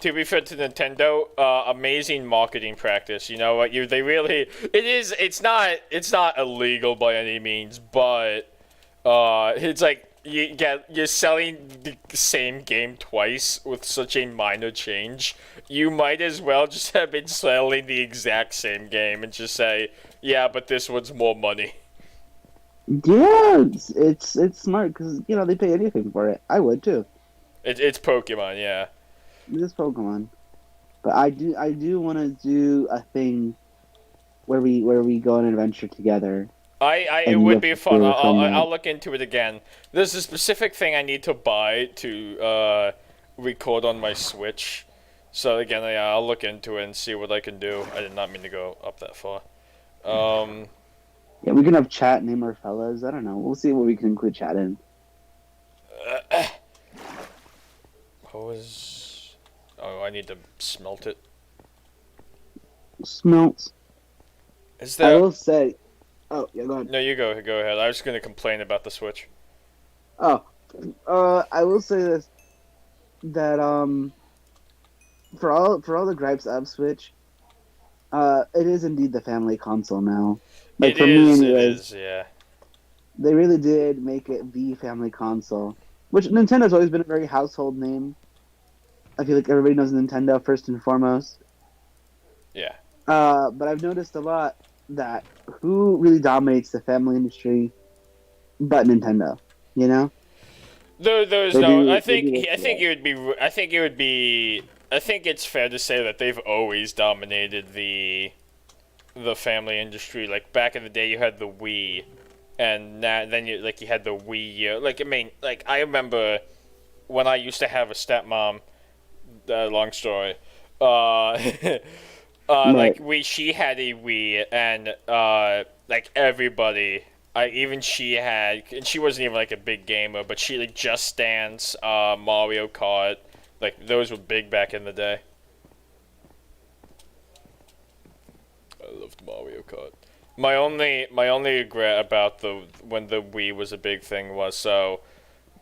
To be fair to Nintendo, amazing marketing practice. You know what? They really, it's not illegal by any means, but it's like you're selling the same game twice with such a minor change. You might as well just have been selling the exact same game and just say, yeah, but this one's more money. Yeah, it's smart, because they pay anything for it. I would too. It's Pokemon, yeah. This Pokemon, but I do want to do a thing where we go on an adventure together. It And you would have be to fun. do it from that. I'll look into it again. There's a specific thing I need to buy to record on my Switch. So again, yeah, I'll look into it and see what I can do. I did not mean to go up that far. Yeah, we can have chat, name our fellas. I don't know. We'll see what we can include chat in. What was? Oh, I need to smelt it. Smelts. Is I there? will say. Oh yeah, go ahead. No, you go. Go ahead. I was gonna complain about the Switch. Oh, I will say this, that for all the gripes of Switch, it is indeed the family console now. Like, It for me is. It anyways, is. Yeah. they really did make it the family console, which Nintendo's always been a very household name. I feel like everybody knows Nintendo first and foremost. Yeah. But I've noticed a lot that who really dominates the family industry but Nintendo, you know? There's They no. do- I they think. do I think it would be. I think it would be. I think it's fair to say that they've always dominated the family industry. Like back in the day, you had the Wii, and then you had the Wii U. Like I mean, like I remember when I used to have a stepmom. Long story. Uh, Right. she had a Wii, and like everybody, even she had, and she wasn't even like a big gamer, but she like Just Dance, Mario Kart, like those were big back in the day. I loved Mario Kart. My only regret about the when the Wii was a big thing was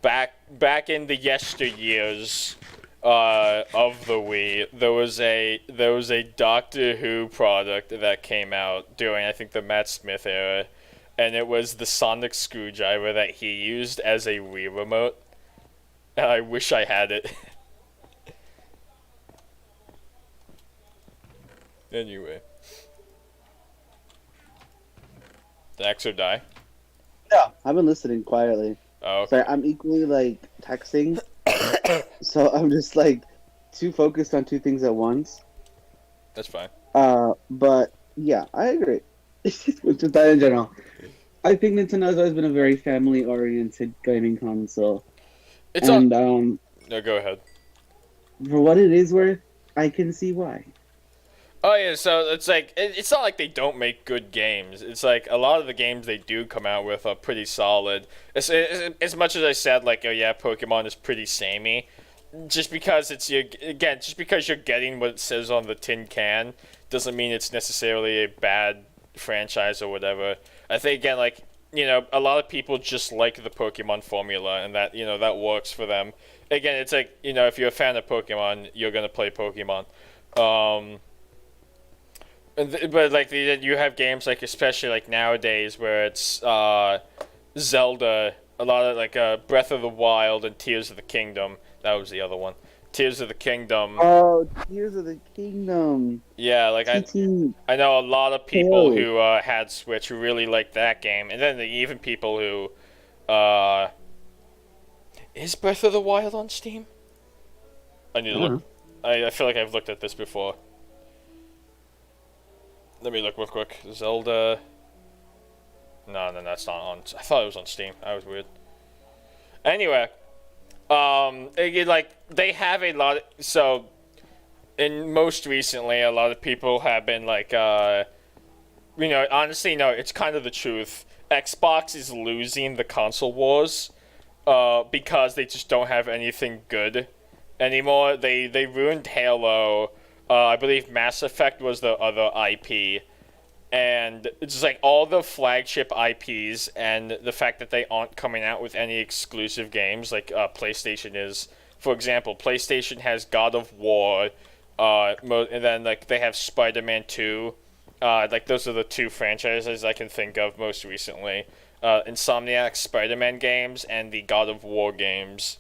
back in the yesteryears of the Wii, there was a Doctor Who product that came out during I think the Matt Smith era, and it was the sonic screwdriver that he used as a Wii remote. And I wish I had it. Anyway, did Axo die? Yeah. I've been listening quietly. Oh, Sorry, okay. I'm equally like texting, so I'm just like too focused on two things at once. That's fine. But yeah, I agree. Just that in general. I think Nintendo has always been a very family-oriented gaming console, It's on. and No, go ahead. for what it is worth, I can see why. Oh yeah, so it's like it's not like they don't make good games. It's like a lot of the games they do come out with are pretty solid. As much as I said, like, oh yeah, Pokemon is pretty samey. Just because you're getting what it says on the tin can doesn't mean it's necessarily a bad franchise or whatever. I think again, like, a lot of people just like the Pokemon formula, and that that works for them. Again, it's like, if you're a fan of Pokemon, you're gonna play Pokemon. Um, but like you have games like, especially like nowadays, where it's Zelda, a lot of like Breath of the Wild and Tears of the Kingdom. That was the other one. Tears of the Kingdom. Oh, Tears of the Kingdom. Yeah, like TT. I know a lot of people who had Switch who really liked that game, and then even people who is Breath of the Wild on Steam? I need to look. I feel like I've looked at this before. Let me look real quick. Zelda. No, that's not on. I thought it was on Steam. I was weird. Anyway, they have a lot. So, in most recently, a lot of people have been like, honestly, no, it's kind of the truth. Xbox is losing the console wars, because they just don't have anything good anymore. They ruined Halo. I believe Mass Effect was the other IP. And it's just like all the flagship IPs and the fact that they aren't coming out with any exclusive games like PlayStation is. For example, PlayStation has God of War, and then like they have Spider-Man 2. Like those are the two franchises I can think of most recently. Insomniac's Spider-Man games and the God of War games.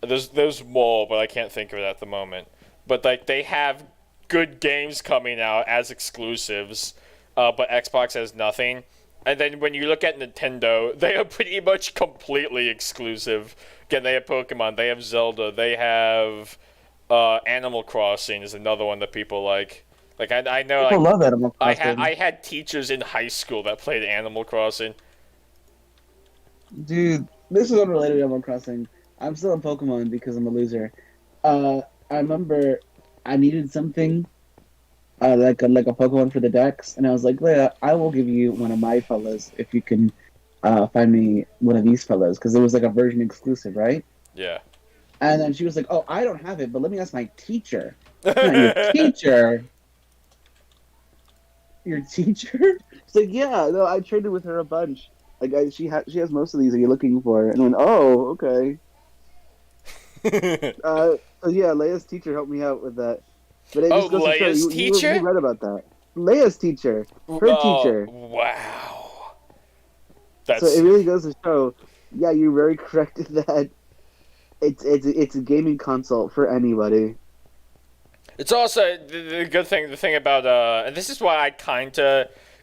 There's more, but I can't think of it at the moment. But like they have good games coming out as exclusives, but Xbox has nothing. And then when you look at Nintendo, they are pretty much completely exclusive. Again, they have Pokemon, they have Zelda, they have Animal Crossing is another one that people like. Like I know, People like love Animal Crossing. I had teachers in high school that played Animal Crossing. Dude, this is unrelated to Animal Crossing. I'm still in Pokemon because I'm a loser. I remember I needed something, like a Pokemon for the Dex, and I was like, Leia, I will give you one of my fellas if you can find me one of these fellas, because it was like a version exclusive, right? Yeah. And then she was like, oh, I don't have it, but let me ask my teacher. Not your teacher. Your teacher? She's like, yeah, no, I traded with her a bunch. Like, she has most of these that you're looking for. And I went, oh, okay. So yeah, Leia's teacher helped me out with that. But it just goes to show Leia's teacher? you read about that. Leia's teacher, her teacher. Wow. So it really goes to show. Yeah, you're very correct in that. It's a gaming console for anybody. It's also the good thing. The thing about and this is why I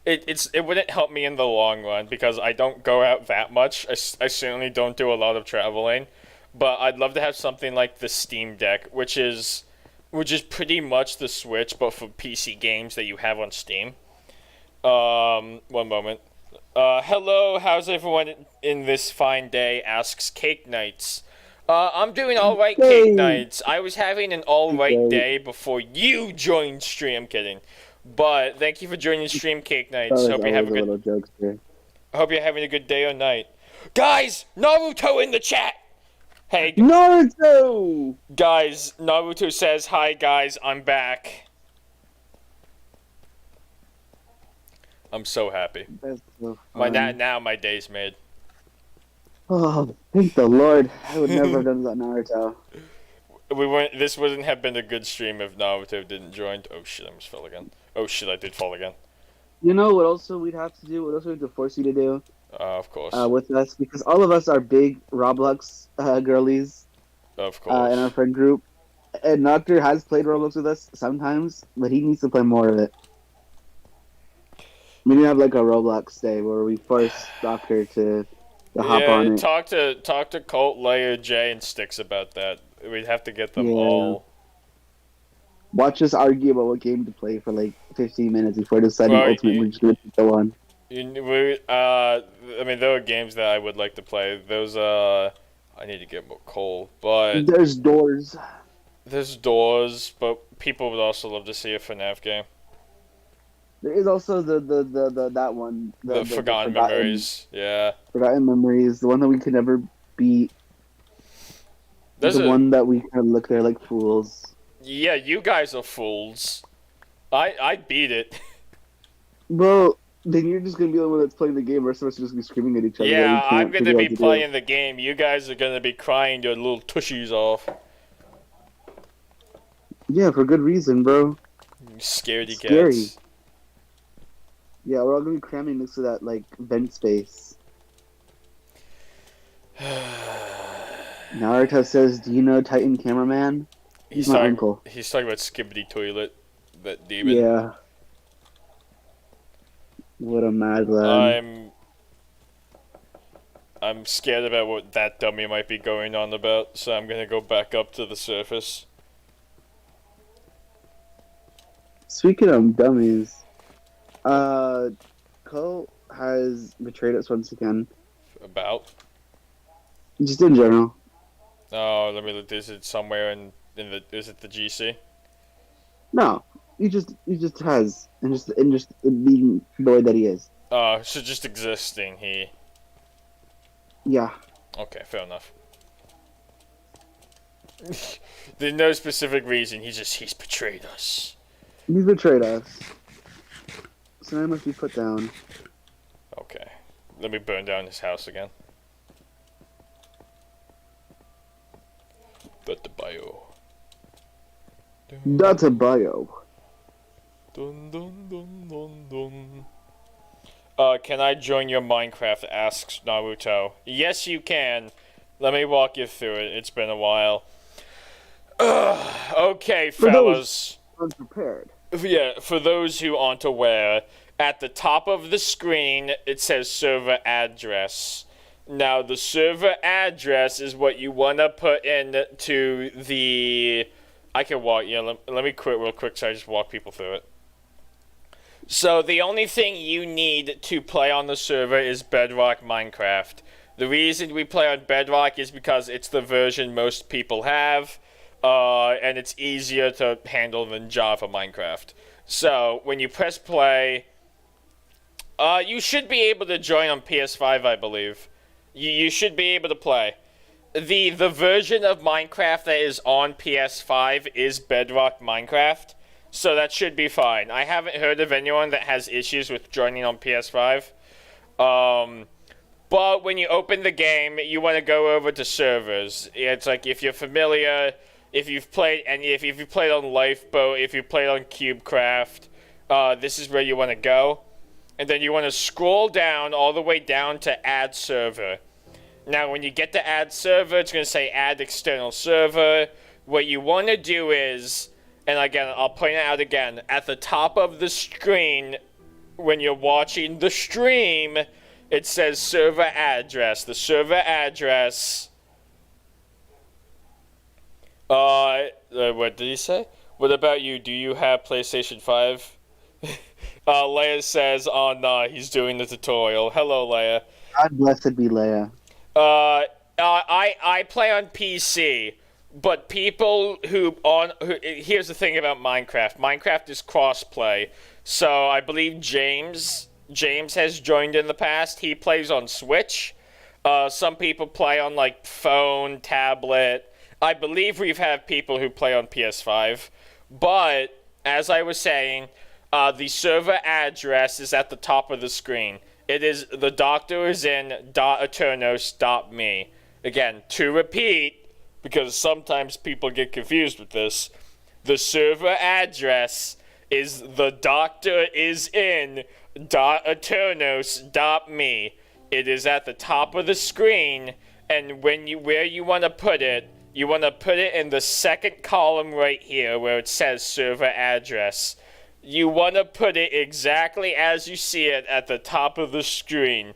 it wouldn't help me in the long run because I don't go out that much. I certainly don't do a lot of traveling, but I'd love to have something like the Steam Deck, which is pretty much the Switch but for PC games that you have on Steam. One moment. Hello, how's everyone in this fine day? Asks Cake Knights. I'm doing alright, Cake Hey, Knights. I was having an alright great. day before you joined stream. I'm kidding. But thank you for joining stream, Cake Knights. There's always a little jokes here. Hope you're having a good day or night. Guys, Naruto in the chat! Hey, Naruto! guys, Naruto says, hi guys, I'm back. I'm so happy. That's so fun. Now my day's made. Oh, thank the Lord. I would never have done that Naruto. This wouldn't have been a good stream if Naruto didn't join. Oh shit, I almost fell again. Oh shit, I did fall again. You know what also we'd have to do? What else we'd have to force you to do? Of course. With us, because all of us are big Roblox girlies Of course. in our friend group. And Doctor has played Roblox with us sometimes, but he needs to play more of it. We need to have like a Roblox day where we force Doctor to hop on it. Talk to Colt, Leia, Jay, and Styx about that. We'd have to get them all. Watch us argue about what game to play for like 15 minutes before deciding ultimately we're just going to pick the one. I mean, there are games that I would like to play. Those, I need to get more coal, but... There's Doors. There's Doors, but people would also love to see a FNAF game. There is also the that one. The Forgotten Memories, yeah. Forgotten Memories, the one that we could never beat. One that we kind of look there like fools. Yeah, you guys are fools. I beat it. Bro, then you're just gonna be the one that's playing the game. The rest of us are just gonna be screaming at each other. Yeah, I'm gonna be playing the game. You guys are gonna be crying your little tushies off. Yeah, for good reason, bro. Scaredy cats. Yeah, we're all gonna be cramming next to that like vent space. Naruto says, "Do you know Titan Cameraman?" He's my uncle. He's talking about Skibbity Toilet, that demon. Yeah. What a mad lad. I'm scared about what that dummy might be going on about, so I'm gonna go back up to the surface. Speaking of dummies, Cole has betrayed us once again. About? Just in general. Oh, let me look. Is it somewhere is it the GC? No, he just has, and just being the way that he is. So just existing, he. Yeah. Okay, fair enough. There's no specific reason. He's betrayed us. He's betrayed us. So now he must be put down. Okay, let me burn down his house again. Data bio. Data bio. Dun dun dun dun dun. Can I join your Minecraft? Asks Naruto. Yes, you can. Let me walk you through it. It's been a while. Okay, fellas. Unprepared. Yeah, for those who aren't aware, at the top of the screen it says server address. Now, the server address is what you want to put into the... I can walk, let me quit real quick so I just walk people through it. So, the only thing you need to play on the server is Bedrock Minecraft. The reason we play on Bedrock is because it's the version most people have, and it's easier to handle than Java Minecraft. So, when you press play, you should be able to join on PS5, I believe. You should be able to play. The version of Minecraft that is on PS5 is Bedrock Minecraft, so that should be fine. I haven't heard of anyone that has issues with joining on PS5. But when you open the game, you want to go over to servers. It's like if you're familiar, if you've played on Lifeboat, if you played on CubeCraft, this is where you want to go. And then you want to scroll down all the way down to Add Server. Now, when you get to Add Server, it's going to say Add External Server. What you want to do is, and again, I'll point it out again, at the top of the screen, when you're watching the stream, it says Server Address. The server address... what did he say? What about you? Do you have PlayStation 5? Leia says, "Oh no, he's doing the tutorial." Hello, Leia. God blessed be Leia. I play on PC, but people here's the thing about Minecraft. Minecraft is crossplay, so I believe James has joined in the past. He plays on Switch. Some people play on like phone, tablet. I believe we've had people who play on PS5, but as I was saying, the server address is at the top of the screen. It is the doctor is in .aternos.me. Again, to repeat, because sometimes people get confused with this, the server address is the doctor is in .aternos.me. It is at the top of the screen, and where you want to put it, you want to put it in the second column right here where it says server address. You want to put it exactly as you see it at the top of the screen.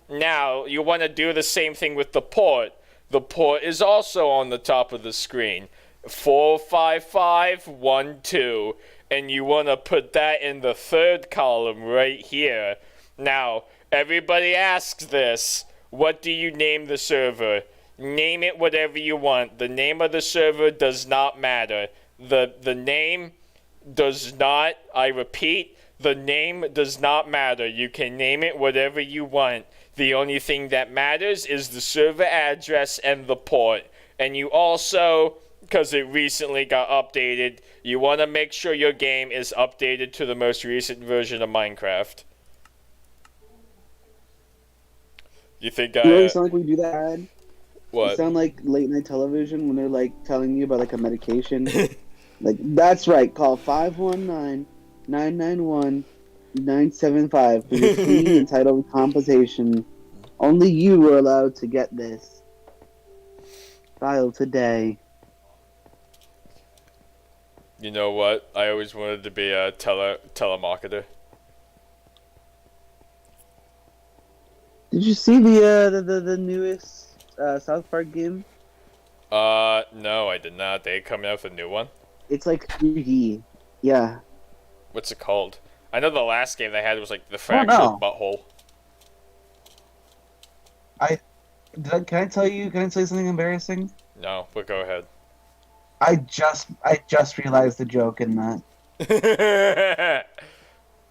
Now, you want to do the same thing with the port. The port is also on the top of the screen. 45512. And you want to put that in the third column right here. Now, everybody asks this. What do you name the server? Name it whatever you want. The name of the server does not matter. The name does not, I repeat, the name does not matter. You can name it whatever you want. The only thing that matters is the server address and the port. And you also, because it recently got updated, you want to make sure your game is updated to the most recent version of Minecraft. You think You always sound like we do that ad? What? You sound like late night television when they're like telling you about like a medication. Like, that's right, call 519-991-975 for your free entitled compensation. Only you are allowed to get this. Dial today. You know what? I always wanted to be a telemarketer. Did you see the newest South Park game? No, I did not. They coming out with a new one? It's like 3D. Yeah. What's it called? I know the last game they had was like the Fractured Butthole. Can I tell you something embarrassing? No, but go ahead. I just realized the joke in that.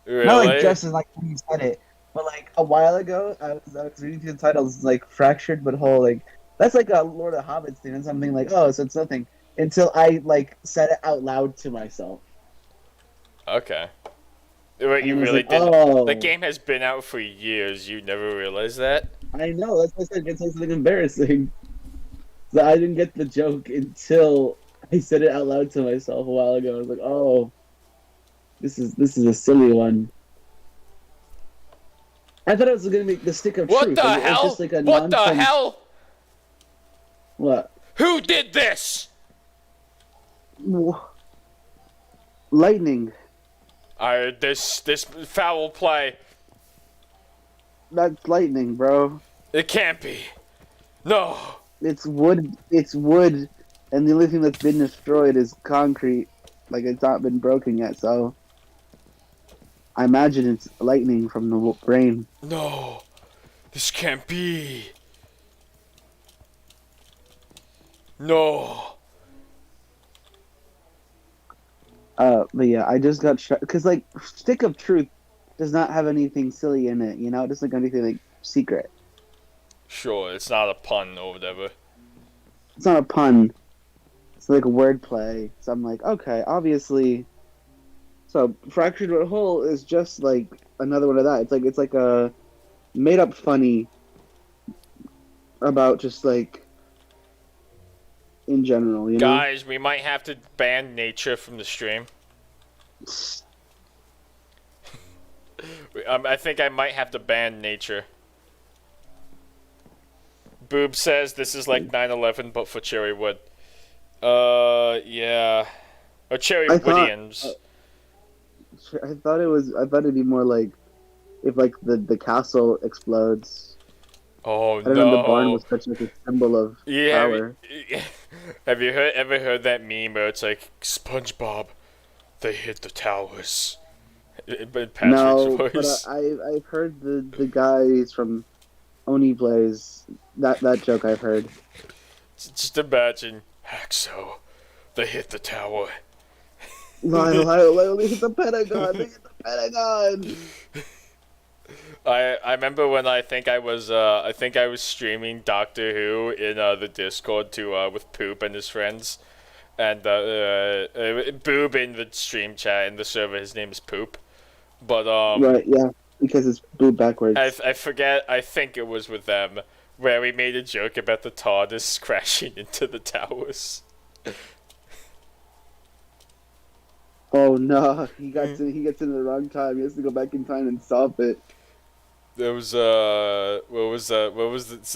Really? Not like just as like when you said it, but like a while ago, I was reading through the titles like Fractured but Whole. Like that's like a Lord of the Hobbits thing, and something like, oh, so it's nothing, until I like said it out loud to myself. Okay. Wait, you really like, didn't? oh. The game has been out for years. You never realized that? I know. That's why I said I can say something embarrassing. So I didn't get the joke until I said it out loud to myself a while ago. I was like, oh, this is a silly one. I thought it was going to be the stick of What truth. the hell? Just like a What the hell? What? Who did this? Lightning. This foul play. That's lightning, bro. It can't be. No. It's wood. It's wood, and the only thing that's been destroyed is concrete. Like, it's not been broken yet, so I imagine it's lightning from the brain. No. This can't be. No. But yeah, I just got shot because like stick of truth does not have anything silly in it. You know, it doesn't have anything like secret. Sure, it's not a pun or whatever. It's not a pun. It's like a wordplay. So I'm like, okay, obviously. So Fractured but Whole is just like another one of that. It's like a made up funny about just like in general, you know. Guys, we might have to ban nature from the stream. I think I might have to ban nature. Boob says this is like 9/11 but for cherry wood. Yeah. Or cherry woodians. I thought it'd be more like if like the castle explodes. Oh I don't know, the barn was such like a symbol of power. Have you ever heard that meme where it's like SpongeBob, they hit the towers. But Patrick's No, but voice. I've heard the guys from Oni Blaze that joke I've heard. Just imagine Haxo. They hit the tower. Lyle, they hit the Pentagon. They hit the Pentagon. I remember when I think I was streaming Doctor Who in the Discord to with Poop and his friends, and Boob in the stream chat in the server. His name is Poop, but Right, yeah, because it's booed backwards. I forget. I think it was with them where we made a joke about the TARDIS crashing into the towers. Oh no, he gets in the wrong time. He has to go back in time and stop it. There was so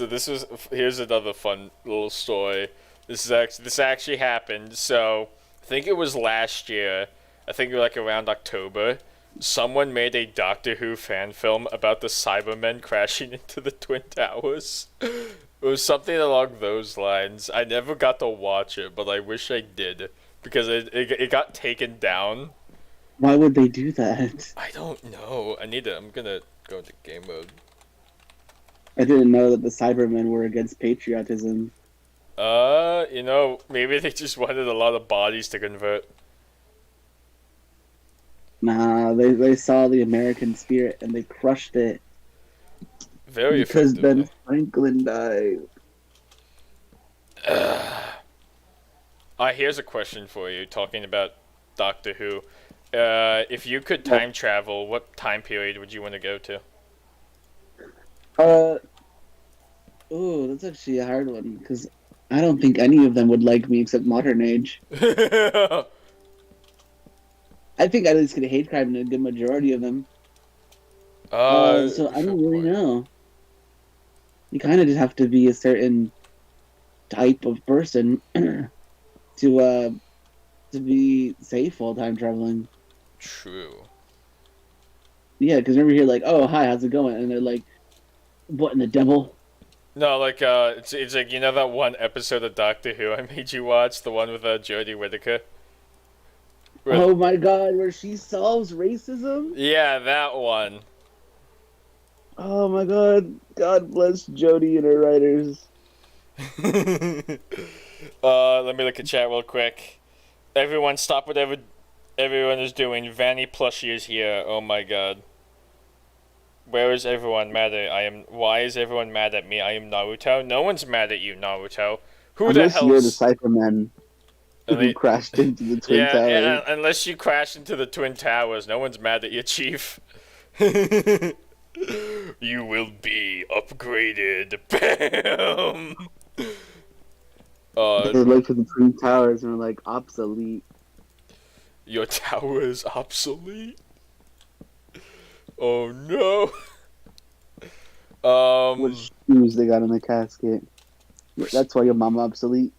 this was here's another fun little story. This actually happened. So I think it was last year. I think like around October. Someone made a Doctor Who fan film about the Cybermen crashing into the Twin Towers. It was something along those lines. I never got to watch it, but I wish I did because it got taken down. Why would they do that? I don't know. I'm gonna go into game mode. I didn't know that the Cybermen were against patriotism. Maybe they just wanted a lot of bodies to convert. Nah, they saw the American spirit and they crushed it. Very because effectively. Ben Franklin died. Here's a question for you, talking about Doctor Who. If you could time travel, what time period would you want to go to? Oh, that's actually a hard one because I don't think any of them would like me except modern age. I think I just could hate crime in a good majority of them. So I don't really know. You kind of just have to be a certain type of person to be safe while time traveling. True. Yeah, because remember here, like, oh hi, how's it going? And they're like, what in the devil? No, like it's like that one episode of Doctor Who I made you watch, the one with Jodie Whittaker. Oh my god, where she solves racism? Yeah, that one. Oh my god, God bless Jodie and her writers. Let me look at chat real quick. Everyone, stop whatever everyone is doing. Vanny Plushie is here. Oh my god. Where is everyone mad at? Why is everyone mad at me? I am Naruto. No one's mad at you, Naruto. Who the hell? You're the Cybermen who crashed into the Twin Towers. Yeah, unless you crashed into the Twin Towers, no one's mad at you, Chief. You will be upgraded. Bam! They looked at the Twin Towers and were like, obsolete. Your tower is obsolete? Oh no. What shoes they got in the casket? That's why your mama obsolete.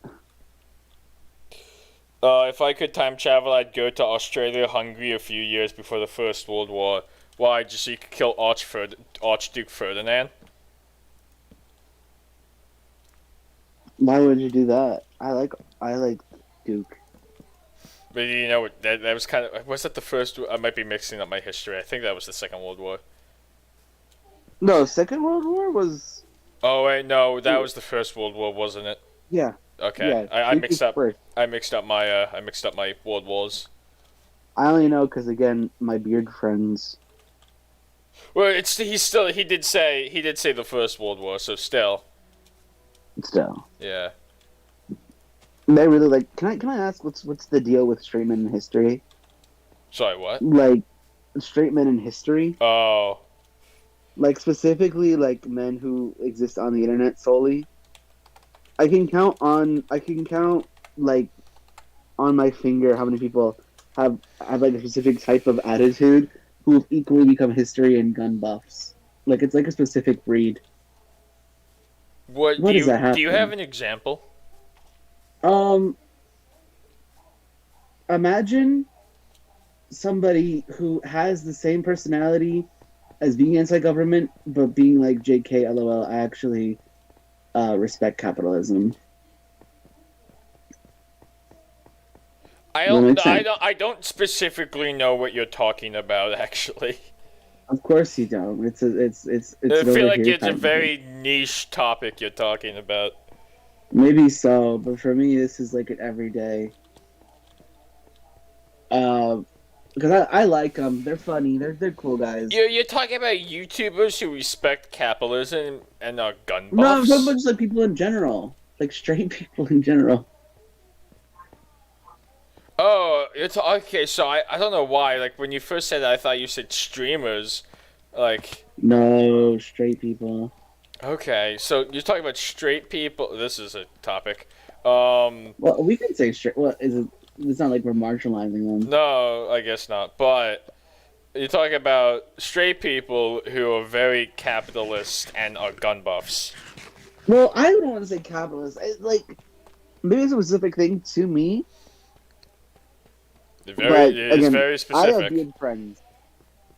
If I could time travel, I'd go to Australia, Hungary a few years before the First World War. Why? Just so you could kill Archduke Ferdinand? Why would you do that? I like Duke. But that was kind of... Was that the first... I might be mixing up my history. I think that was the Second World War. No, Second World War was... Oh, wait, no. That was the First World War, wasn't it? Yeah. Okay. Yeah, I mixed up... I mixed up my World Wars. I only know because, again, my beard friends... Well, he did say the First World War, so still. Still. Yeah. They really like. Can I ask what's the deal with straight men in history? Sorry, what? Like, straight men in history. Oh. Like specifically, like men who exist on the internet solely. I can count like on my finger how many people have like a specific type of attitude who have equally become history and gun buffs. Like it's like a specific breed. What do you have an example? Imagine somebody who has the same personality as being anti-government, but being like, JK, LOL, I actually respect capitalism. I Does that make don't, I sense? don't, I don't specifically know what you're talking about. Actually, Of course you don't. It's I an feel over like here it's a kind of thing. very niche topic you're talking about. Maybe so, but for me, this is like an everyday. Uh, because I like them. They're funny. They're cool guys. You're talking about YouTubers who respect capitalism and are gun No, I'm talking about buffs? just like people in general, like straight people in general. Oh, it's okay. So I don't know why. Like when you first said that, I thought you said streamers. Like, No, straight people. okay, so you're talking about straight people. This is a topic. Um, Well, we can say straight. Well, is it? It's not like we're marginalizing them. no, I guess not. But you're talking about straight people who are very capitalist and are gun buffs. Well, I don't want to say capitalist. Like maybe it's a specific thing to me, but It is again, very I have specific. good friends,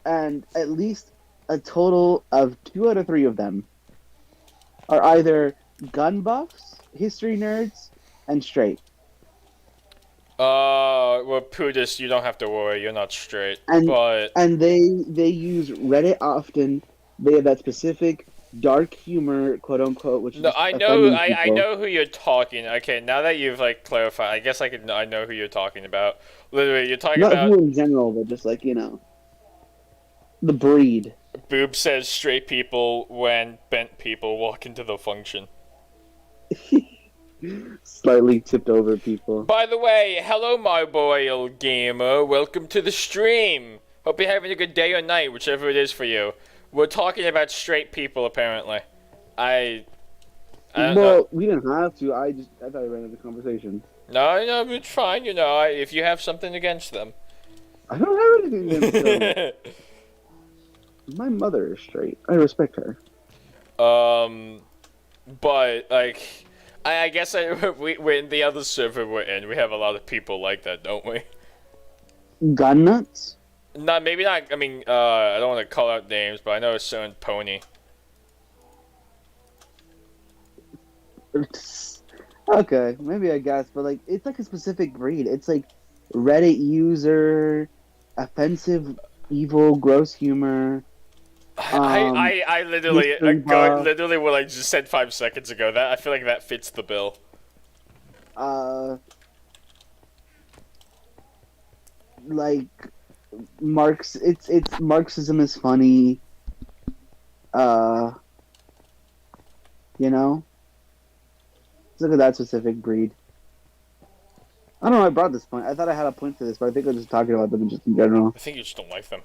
and at least a total of 2 out of 3 of them are either gun buffs, history nerds, and straight. Well, Pudis, you don't have to worry. You're not straight. And But they use Reddit often. They have that specific dark humor, quote unquote, which is no, just offending I people. know who you're talking. Okay, now that you've like clarified, I guess I know who you're talking about. Literally, you're talking Not who about in general, but just like the breed. Boob says straight people when bent people walk into the function. Slightly tipped over people. By the way, hello, my boy, old gamer. Welcome to the stream. Hope you're having a good day or night, whichever it is for you. We're talking about straight people, apparently. I don't know. Well, we didn't have to. I thought I ran into the conversation. No, it's fine. You know, if you have something against them. I don't have anything against them. My mother is straight. I respect her. But like, I guess we in the other server we're in, we have a lot of people like that, don't we? Gun nuts? Not maybe not. I mean, I don't want to call out names, but I know a certain pony. Okay, maybe I guess, but like it's like a specific breed. It's like Reddit user, offensive, evil, gross humor. I literally, Mystery buff. literally what I just said 5 seconds ago. That I feel like that fits the bill. Like it's Marxism is funny. Uh, you know, let's look at that specific breed. I don't know. I brought this point. I thought I had a point for this, but I think I was just talking about them just in general. I think you just don't like them.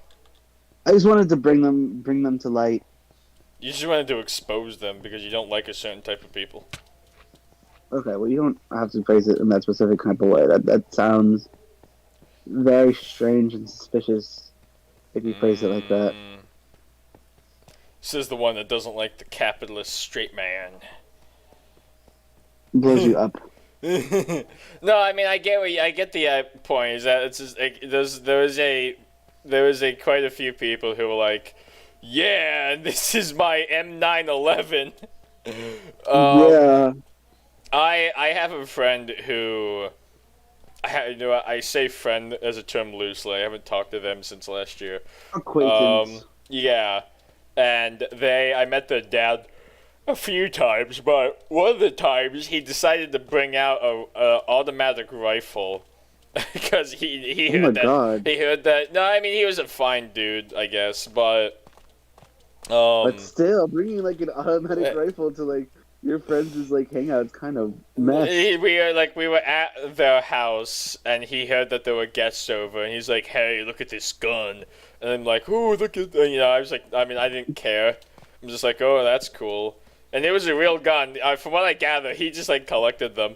I just wanted to bring them to light. You just wanted to expose them because you don't like a certain type of people. Okay, well, you don't have to phrase it in that specific kind of way. That sounds very strange and suspicious if you phrase it like that. This is the one that doesn't like the capitalist straight man. Blows you up. No, I mean I get the point. Is that it's just like there is a quite a few people who were like, yeah, this is my M911. Yeah. I have a friend who I say friend as a term loosely. I haven't talked to them since last year. Acquaintance. Yeah, and I met their dad a few times, but one of the times he decided to bring out a automatic rifle because he Oh my heard that God. he heard that. No, I mean he was a fine dude, I guess, but But still, bringing like an automatic uh, rifle to like your friends' like hangout is kind of mess. we were at their house and he heard that there were guests over and he's like, "Hey, look at this gun," and I'm like, "Oh, look at," I was like, I mean, I didn't care. I'm just like, "Oh, that's cool." And it was a real gun. From what I gather, he just like collected them.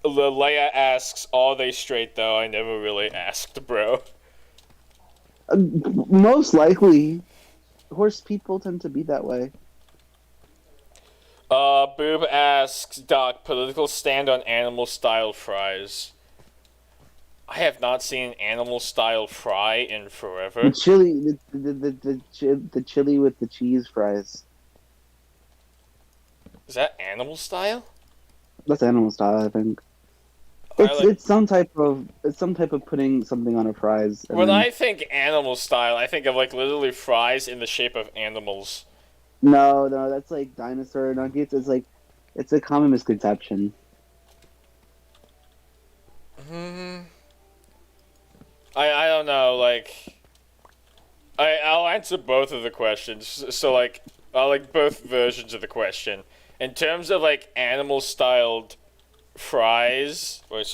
Leia asks, "Are they straight though?" I never really asked, bro. Most likely, horse people tend to be that way. Boob asks, Doc, political stand on animal style fries. I have not seen animal style fry in forever. The chili, the chili with the cheese fries. Is that animal style? That's animal style, I think. I like It's some type of putting something on a fries and when then I think animal style, I think of like literally fries in the shape of animals. no, that's like dinosaur nuggets. It's a common misconception. Hmm. I don't know. Like I'll answer both of the questions. So like I like both versions of the question. In terms of like animal styled fries. Wait.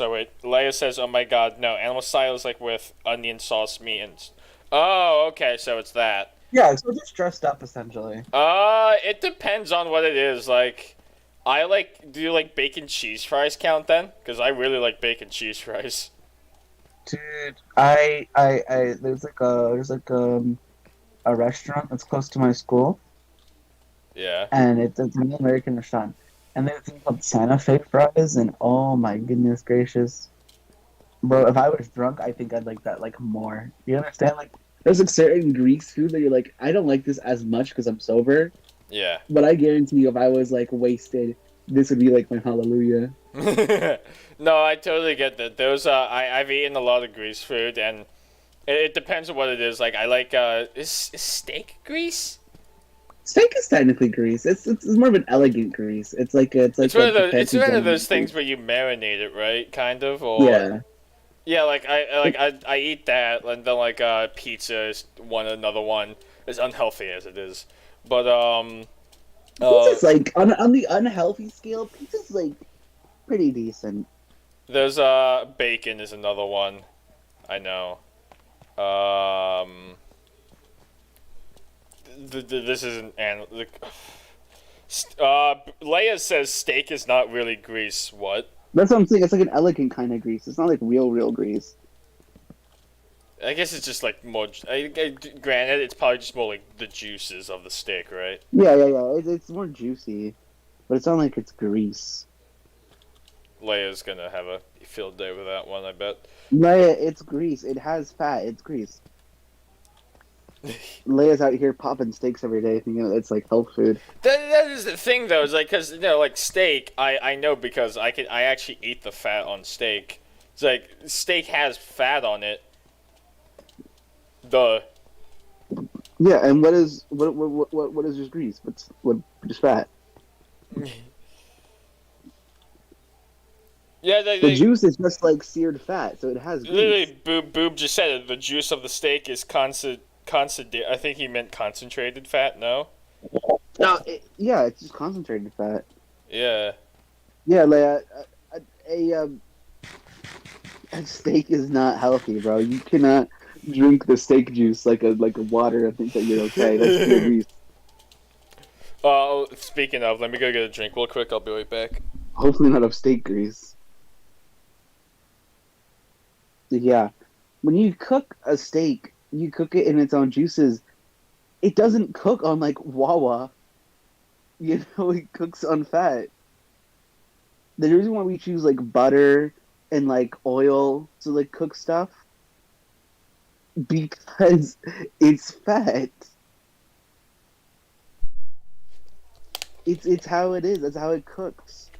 Leia says, "Oh my god, no! Animal style is like with onion sauce, meat, and." Oh, okay, so it's that. Yeah, so just dressed up essentially. It depends on what it is. Like, I like. Do you like bacon cheese fries count then? Because I really like bacon cheese fries. Dude, there's like a restaurant that's close to my school, Yeah. and it's an American restaurant, and there's thing called Santa Fe fries, and oh my goodness gracious, bro! If I was drunk, I think I'd like that like more. You understand? Like, there's like certain Greek food that you're like, I don't like this as much because I'm sober, Yeah. but I guarantee you, if I was like wasted, this would be like my hallelujah. No, I totally get that. Those I've eaten a lot of grease food, and it depends on what it is. Like I like is steak grease? Steak is technically grease. It's more of an elegant grease. It's It's one a of those. prepared It's to one of gentleman those things grease. where you marinate it, right? Kind of, or Yeah. yeah, I eat that, and then like pizza is another one as unhealthy as it is, but Pizza's like on the unhealthy scale, pizza's like pretty decent. there's bacon is another one. I know. Um, this isn't Leia says steak is not really grease. What? That's what I'm saying. It's like an elegant kind of grease. It's not like real grease. I guess it's just like more. Granted, it's probably just more like the juices of the steak, right? Yeah. It's more juicy, but it's not like it's grease. Leia's gonna have a field day with that one, I bet. Leia, it's grease. It has fat. It's grease. Leia's out here popping steaks every day, thinking it's like health food. That is the thing though, is like because like steak, I know because I actually eat the fat on steak. It's like steak has fat on it. Duh. Yeah, and what is just grease? What just fat? Yeah, The juice is just like seared fat, so it has grease. literally Boob just said it. The juice of the steak is I think he meant concentrated fat. No. No, yeah, it's just concentrated fat. Yeah. Yeah, like a steak is not healthy, bro. You cannot drink the steak juice like a water and think that you're okay. That's pure grease. Speaking of, let me go get a drink real quick. I'll be right back. Hopefully not of steak grease. Yeah, when you cook a steak, you cook it in its own juices. It doesn't cook on like Wawa. You know, it cooks on fat. The reason why we choose like butter and like oil to like cook stuff because it's fat. It's how it is. That's how it cooks.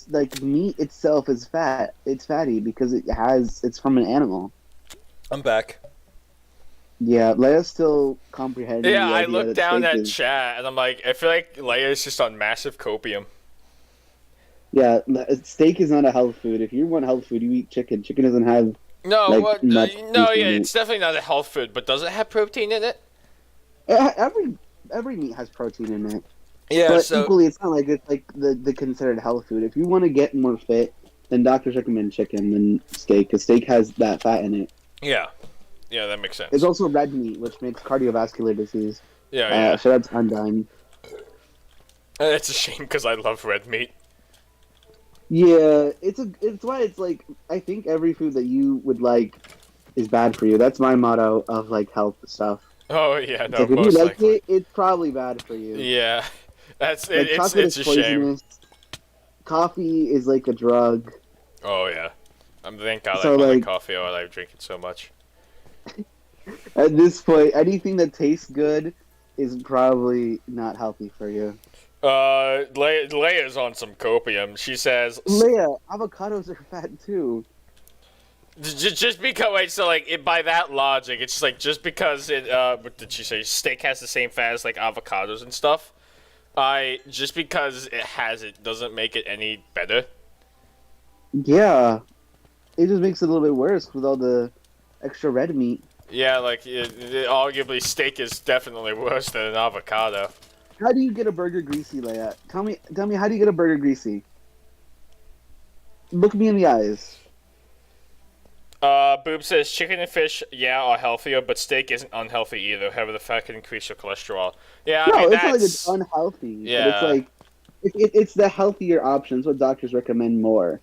Like meat itself is fat. It's fatty because it's from an animal. I'm back. Yeah, Leia's still comprehending. Yeah, the I idea looked that down steak at is, chat and I'm like, I feel like Leia's just on massive copium. Yeah, steak is not a health food. If you want health food, you eat chicken. Chicken doesn't have No, like what? much. No, yeah, in it. it's definitely not a health food, but does it have protein in it? Every meat has protein in it. Yeah, But so equally, it's not like it's like the considered health food. If you want to get more fit, then doctors recommend chicken than steak, because steak has that fat in it. yeah, that makes sense. It's also red meat, which makes cardiovascular disease. Yeah. So that's undying. It's a shame because I love red meat. Yeah, it's why it's like I think every food that you would like is bad for you. That's my motto of like health stuff. Oh yeah, no, Like if you most like likely. it, it's probably bad for you. Yeah, that's Like chocolate it's is a shame. poisonous. Coffee is like a drug. Oh yeah, thank God So, I love like- coffee. Oh, I drink it so much. At this point, anything that tastes good is probably not healthy for you. Leia's on some copium. She says, Leia, avocados are fat too. just because, wait, so, like, by that logic, it's like, just because what did she say? Steak has the same fat as, like, avocados and stuff. Just because it has it doesn't make it any better. Yeah, it just makes it a little bit worse with all the extra red meat. Yeah, like, arguably, steak is definitely worse than an avocado. How do you get a burger greasy, Leia? Tell me, how do you get a burger greasy? Look me in the eyes. Boob says chicken and fish, yeah, are healthier, but steak isn't unhealthy either. However, the fat can increase your cholesterol. Yeah, I mean, it's that's... not like it's unhealthy. Yeah. But it's like, it's the healthier options, what doctors recommend more.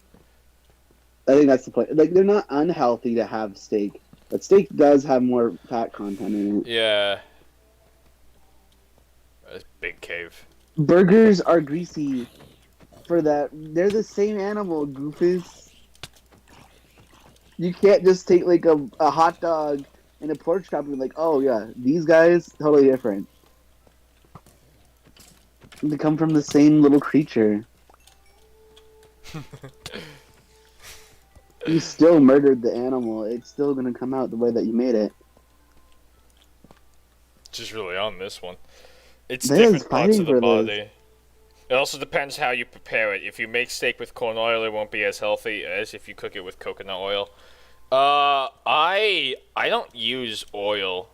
I think that's the point. Like, they're not unhealthy to have steak, but steak does have more fat content in it. Yeah. That's big cave. Burgers are greasy for that. They're the same animal, Goofus. You can't just take, like, a hot dog and a pork chop and be like, oh, yeah, these guys, totally different. They come from the same little creature. You still murdered the animal. It's still going to come out the way that you made it. Just really on this one. It's That is different parts of the fighting for body. It also depends how you prepare it. If you make steak with corn oil, it won't be as healthy as if you cook it with coconut oil. I don't use oil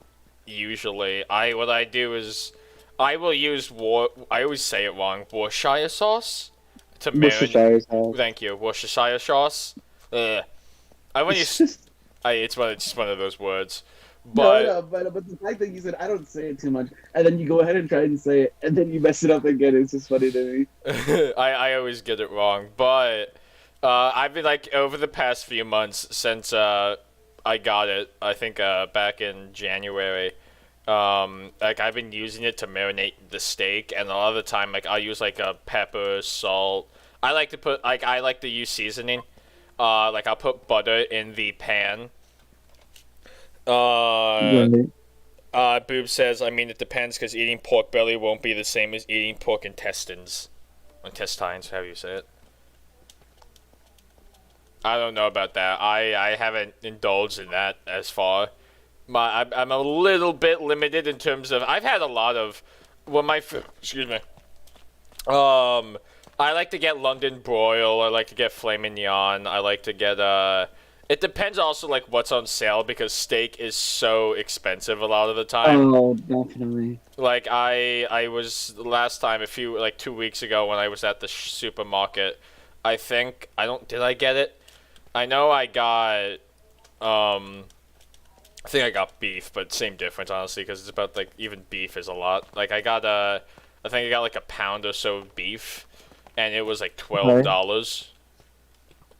usually. What I do is I will use I always say it wrong. Worcestershire sauce to Worcestershire marinate. sauce. Thank you, Worcestershire sauce. I when you it's just one of those words. But No, but the fact that you said I don't say it too much, and then you go ahead and try and say it, and then you mess it up again, it's just funny to me. I always get it wrong, but I've been like over the past few months since I got it. I think back in January. Like I've been using it to marinate the steak, and a lot of the time, like I'll use like a pepper, salt. I like to use seasoning. Like I'll put butter in the pan. Boob says, I mean, it depends because eating pork belly won't be the same as eating pork intestines. Intestines, however you say it. I don't know about that. I haven't indulged in that as far. I'm a little bit limited in terms of... I've had a lot of... excuse me. I like to get London broil. I like to get filet mignon. I like to get... It depends also, like, what's on sale, because steak is so expensive a lot of the time. Oh, definitely. Like, I was, last time, 2 weeks ago, when I was at the supermarket, did I get it? I know I got, I think I got beef, but same difference, honestly, because it's about, like, even beef is a lot. Like, I think I got, like, a pound or so of beef, and it was, like, $12.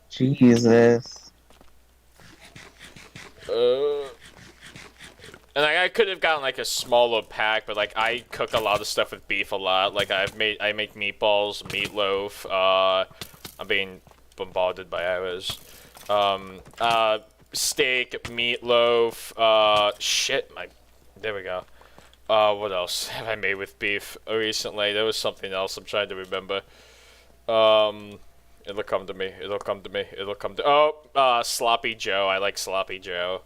Jesus. And I could have gotten like a smaller pack, but like I cook a lot of stuff with beef a lot. Like I make meatballs, meatloaf. I'm being bombarded by arrows. Steak, meatloaf. There we go. What else have I made with beef recently? There was something else I'm trying to remember. It'll come to me. Oh, Sloppy Joe. I like Sloppy Joe.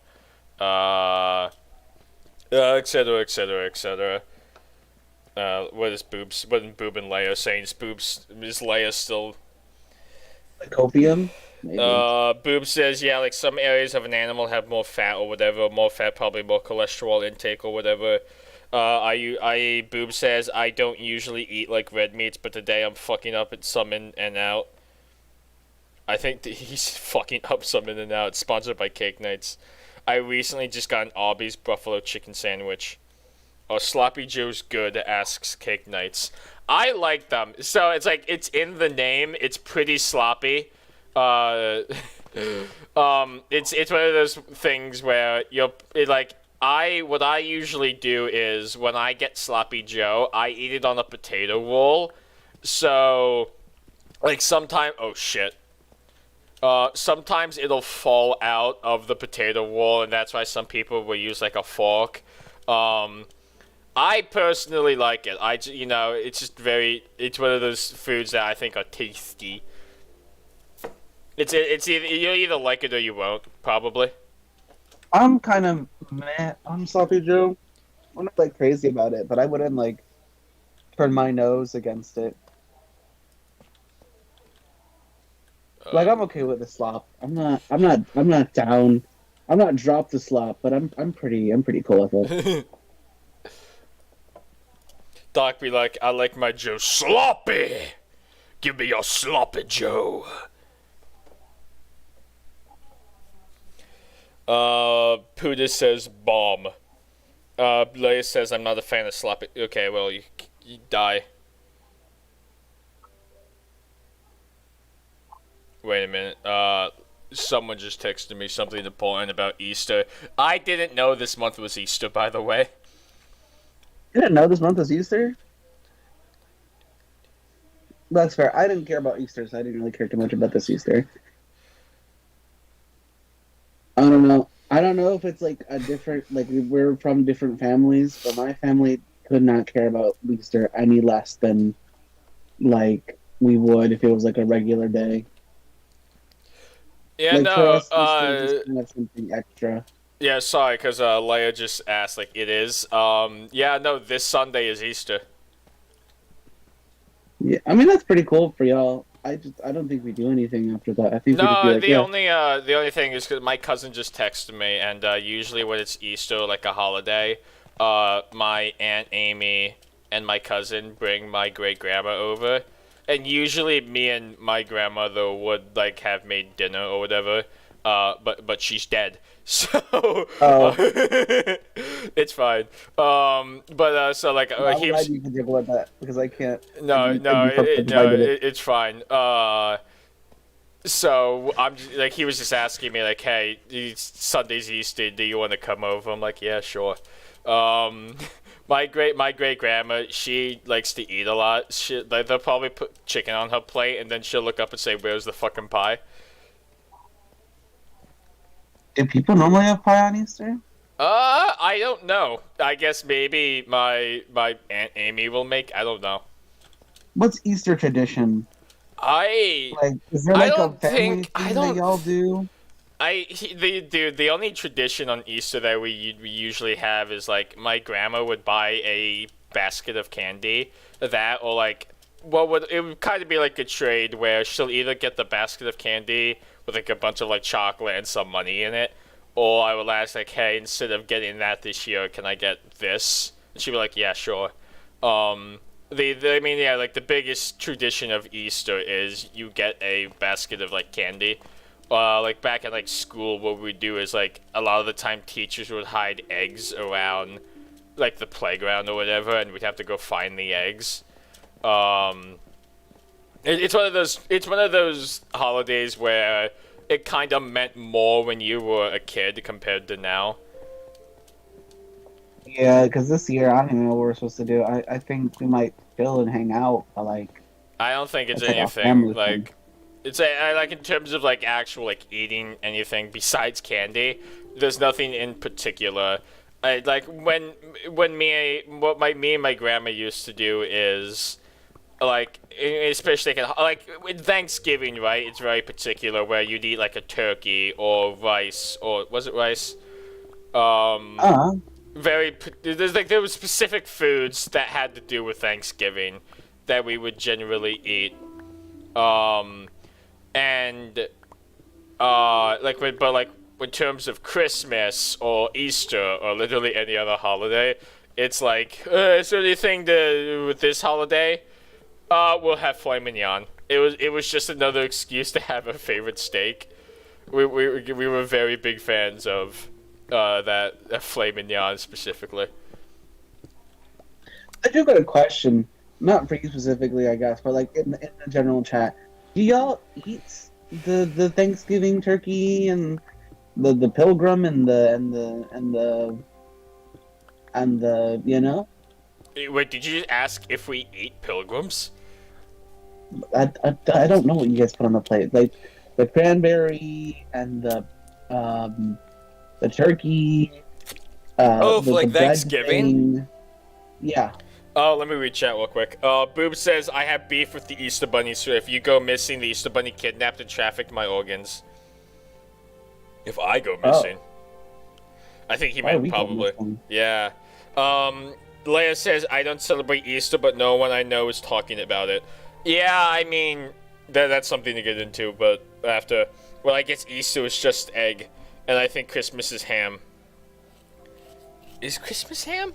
Etc. What is Boobs? What is Boob and Leia saying? Is Leia still... Copium? Maybe. Boob says, yeah, like some areas of an animal have more fat or whatever. More fat, probably more cholesterol intake or whatever. Boob says, I don't usually eat like red meats, but today I'm fucking up at some in and out. I think that he's fucking up some in and out. It's sponsored by Cake Nights. I recently just got an Arby's buffalo chicken sandwich. Oh, Sloppy Joe's good, asks Cake Nights. I like them. So it's like, it's in the name. It's pretty sloppy. It's one of those things where what I usually do is when I get Sloppy Joe, I eat it on a potato roll. So, like sometimes, oh shit. Sometimes it'll fall out of the potato roll, and that's why some people will use like a fork. I personally like it. It's just it's one of those foods that I think are tasty. It's either you either like it or you won't, probably. I'm kind of meh on sloppy Joe. I'm not like crazy about it, but I wouldn't like turn my nose against it. Like I'm okay with the slop. I'm not down. I'm not drop the slop, but I'm pretty cool with it. Doc be like, I like my Joe sloppy. Give me your sloppy Joe. Puda says bomb. Leia says I'm not a fan of sloppy. Okay, well you die. Wait a minute. Someone just texted me something important about Easter. I didn't know this month was Easter, by the way. You didn't know this month was Easter? That's fair. I didn't care about Easter, so I didn't really care too much about this Easter. I don't know. I don't know if it's like a different, like we're from different families, but my family could not care about Easter any less than like we would if it was like a regular day. Yeah, like, no, for us, Easter is just kind of something extra. Yeah, sorry, because Leia just asked, like, it is. Yeah, no, this Sunday is Easter. Yeah, I mean, that's pretty cool for y'all. I don't think we do anything after that. I think we just be like, the only thing is because my cousin just texted me, and usually when it's Easter, like a holiday, my Aunt Amy and my cousin bring my great-grandma over, and usually me and my grandmother would, like, have made dinner or whatever, but she's dead. So it's fine. So like he was. You can think about that because I can't. It's fine. So I'm just, like, he was just asking me like, hey, Sunday's Easter, do you want to come over? I'm like, yeah, sure. My great grandma, she likes to eat a lot. They'll probably put chicken on her plate, and then she'll look up and say, where's the fucking pie? Do people normally have pie on Easter? I don't know. I guess maybe my Aunt Amy will make. I don't know. What's Easter tradition? Is there like a family thing that y'all do? The only tradition on Easter that we usually have is like my grandma would buy a basket of candy. That or like it would kind of be like a trade where she'll either get the basket of candy with like a bunch of like chocolate and some money in it, or I would ask like, hey, instead of getting that this year, can I get this? And she'd be like, yeah, sure. Like the biggest tradition of Easter is you get a basket of like candy. Like back at like school, what we do is like a lot of the time teachers would hide eggs around like the playground or whatever, and we'd have to go find the eggs. It's one of those holidays where it kind of meant more when you were a kid compared to now. Yeah, because this year I don't even know what we're supposed to do. I think we might chill and hang out, but like I don't think it's anything like it's like in terms of like actual like eating anything besides candy. There's nothing in particular. Like when me and my grandma used to do is like, especially like with Thanksgiving, right? It's very particular where you'd eat like a turkey or rice, or was it rice? There were specific foods that had to do with Thanksgiving that we would generally eat. In terms of Christmas or Easter or literally any other holiday, it's like, is there anything to do with this holiday? We'll have filet mignon. It was just another excuse to have a favorite steak. We were very big fans of that filet mignon specifically. I do got a question, not for you specifically, I guess, but like in the general chat, do y'all eat the Thanksgiving turkey and the pilgrim and the you know? Wait, did you just ask if we eat pilgrims? I don't know what you guys put on the plate. Like the cranberry and the turkey. For like Thanksgiving? Yeah. Oh, let me read chat real quick. Boob says, I have beef with the Easter Bunny, so if you go missing, the Easter Bunny kidnapped and trafficked my organs. If I go Oh, missing. I think he why are meant we going probably. this one? Yeah. Leia says, I don't celebrate Easter, but no one I know is talking about it. Yeah, I mean, that's something to get into, but after. Well, I guess Easter is just egg, and I think Christmas is ham. Is Christmas ham?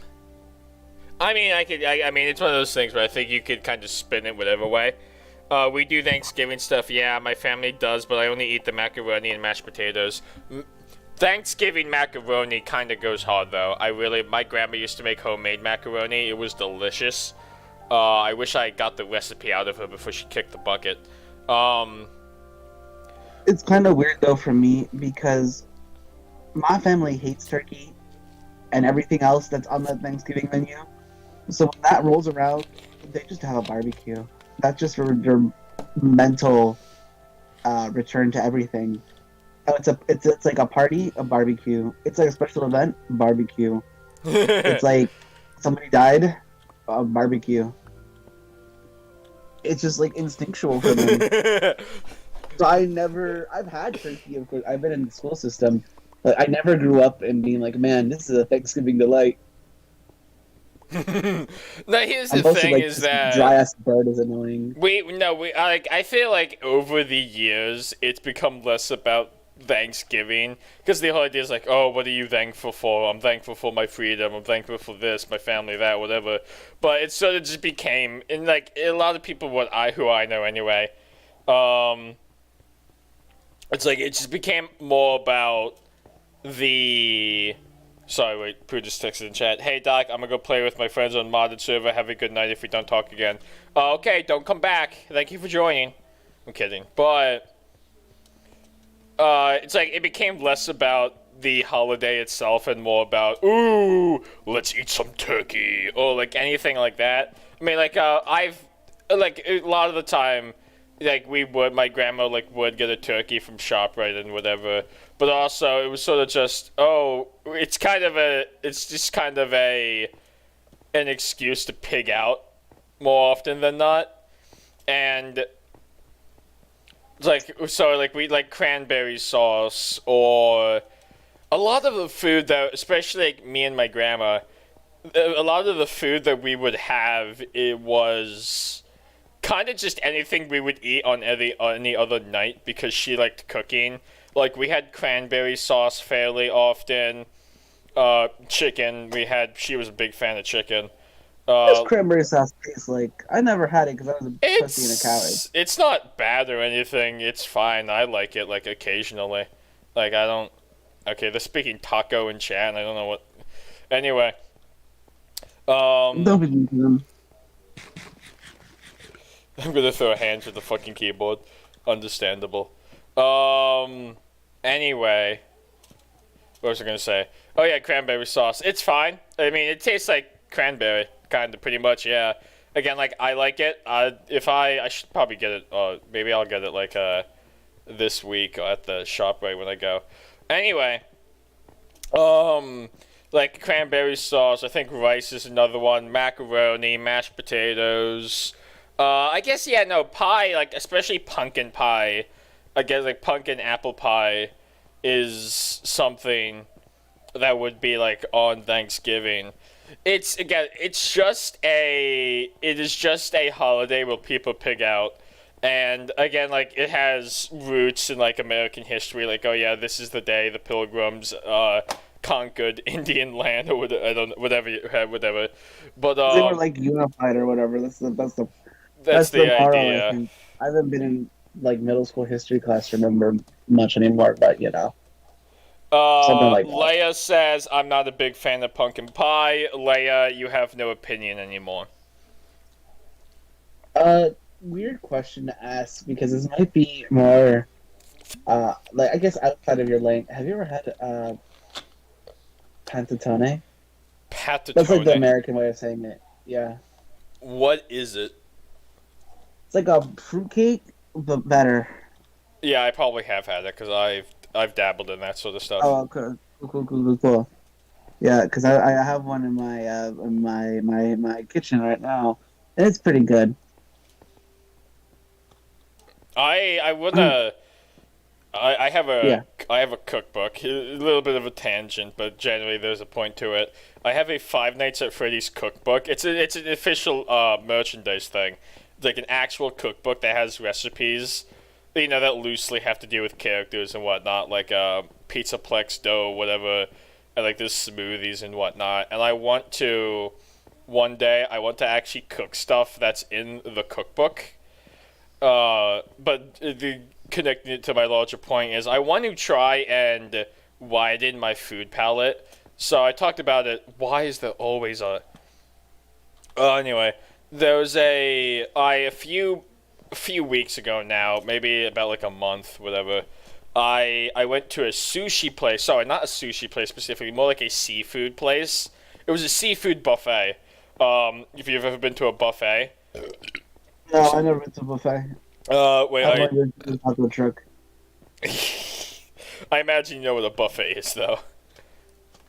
I mean, I mean, it's one of those things where I think you could kind of spin it whatever way. We do Thanksgiving stuff. Yeah, my family does, but I only eat the macaroni and mashed potatoes. Thanksgiving macaroni kind of goes hard, though. My grandma used to make homemade macaroni. It was delicious. I wish I got the recipe out of her before she kicked the bucket. It's kind of weird though for me because my family hates turkey and everything else that's on the Thanksgiving menu. So when that rolls around, they just have a barbecue. That's just their mental return to everything. Oh, it's like a party, a barbecue. It's like a special event, barbecue. It's like somebody died, a barbecue. It's just like instinctual for them. So I've had turkey, of course. I've been in the school system, but I never grew up and being like, man, this is a Thanksgiving delight. Now here's I'm the mostly thing like, is this that dry ass bird is annoying. I feel like over the years it's become less about Thanksgiving because the whole idea is like, oh, what are you thankful for? I'm thankful for my freedom. I'm thankful for this, my family, that, whatever. But it sort of just became, and like a lot of people, who I know anyway, it's like it just became more about the. Sorry, wait, Pooh just texted in chat. Hey, Doc, I'm gonna go play with my friends on modded server. Have a good night if we don't talk again. Okay, don't come back. Thank you for joining. I'm kidding. But, it's like, it became less about the holiday itself and more about, ooh, let's eat some turkey. Or, like, anything like that. I mean, like, like, a lot of the time, like, my grandma, like, would get a turkey from ShopRite and whatever. But also, it was sort of just, it's just kind of an excuse to pig out more often than not. And, we like cranberry sauce or a lot of the food that, especially like me and my grandma, a lot of the food that we would have, it was kind of just anything we would eat on any other night because she liked cooking. Like, we had cranberry sauce fairly often. Chicken. She was a big fan of chicken. This cranberry sauce tastes like? I never had it because I was a pussy and a coward. It's not bad or anything. It's fine. I like it, like, occasionally. Like, I don't... Okay, they're speaking taco in chat, and I don't know what... Anyway. Don't be mean to them. I'm gonna throw hands at the fucking keyboard. Understandable. Anyway. What was I gonna say? Oh yeah, cranberry sauce. It's fine. I mean, it tastes like cranberry. Kinda, pretty much, yeah. Again, like, I like it. I should probably get it, maybe I'll get it, like, this week at the shop right when I go. Anyway. Like, cranberry sauce. I think rice is another one. Macaroni, mashed potatoes. I guess, yeah, no, pie, like, especially pumpkin pie, I guess, like, pumpkin apple pie is something that would be, like, on Thanksgiving. It is just a holiday where people pig out. And, again, like, it has roots in, like, American history. Like, oh, yeah, this is the day the Pilgrims, conquered Indian land, or whatever. But, They were, like, unified or whatever. That's the That's the moral, idea. I think. I haven't been in like middle school history class to remember much anymore, but you know. Something like that. Leia says, I'm not a big fan of pumpkin pie. Leia, you have no opinion anymore. Weird question to ask because this might be more like I guess outside of your lane. Have you ever had panettone? Panettone? That's like the American way of saying it. Yeah. What is it? It's like a fruitcake, but better. Yeah, I probably have had it because I've dabbled in that sort of stuff. Oh, okay. Cool. Yeah, because I have one in my kitchen right now, and it's pretty good. I wanna. I have a Yeah. I have a cookbook. A little bit of a tangent, but generally there's a point to it. I have a Five Nights at Freddy's cookbook. It's an official merchandise thing. It's like an actual cookbook that has recipes, you know, that loosely have to do with characters and whatnot, like pizza plex dough, whatever, and like there's smoothies and whatnot. And I want to one day I want to actually cook stuff that's in the cookbook. But the connecting it to my larger point is I want to try and widen my food palette. So I talked about it. Why is there always a? Anyway, there was a few weeks ago now, maybe about like a month, whatever. I went to a sushi place. Sorry, not a sushi place specifically, more like a seafood place. It was a seafood buffet. If you've ever been to a buffet. No, I never been to a buffet. Wait, I've only been to a taco truck. I imagine you know what a buffet is, though.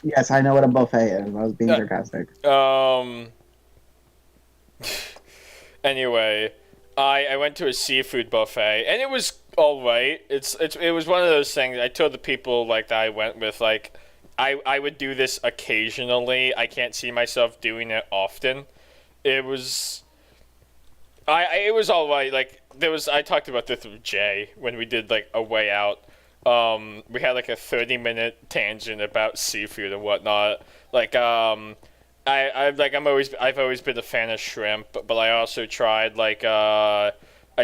Yes, I know what a buffet is. I was being sarcastic. Anyway, I went to a seafood buffet, and it was all right. It was one of those things. I told the people like that I went with like, I would do this occasionally. I can't see myself doing it often. It was. It was all right. Like I talked about this with Jay when we did like a way out. We had like a 30-minute tangent about seafood and whatnot. Like I've always been a fan of shrimp, but I also tried like I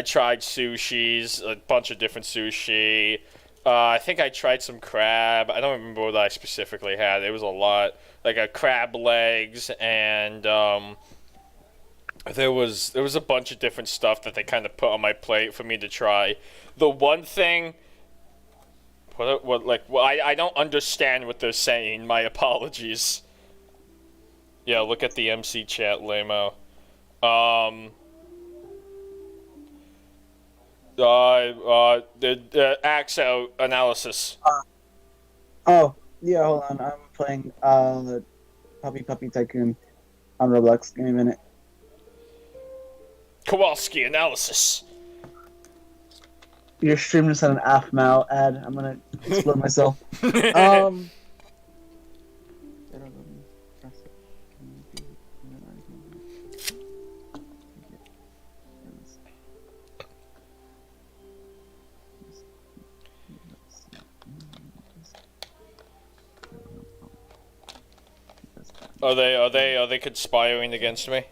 tried sushis, a bunch of different sushi. I think I tried some crab. I don't remember what I specifically had. It was a lot. Like a crab legs and there was a bunch of different stuff that they kind of put on my plate for me to try. The one thing, I don't understand what they're saying. My apologies. Yeah, look at the MC chat, Lamo. The Axo analysis. Oh, yeah, hold on. I'm playing Puppy Tycoon on Roblox. Give me a minute. Kowalski analysis. Your stream just had an AFMAO ad. I'm gonna explode myself. Are they conspiring against me?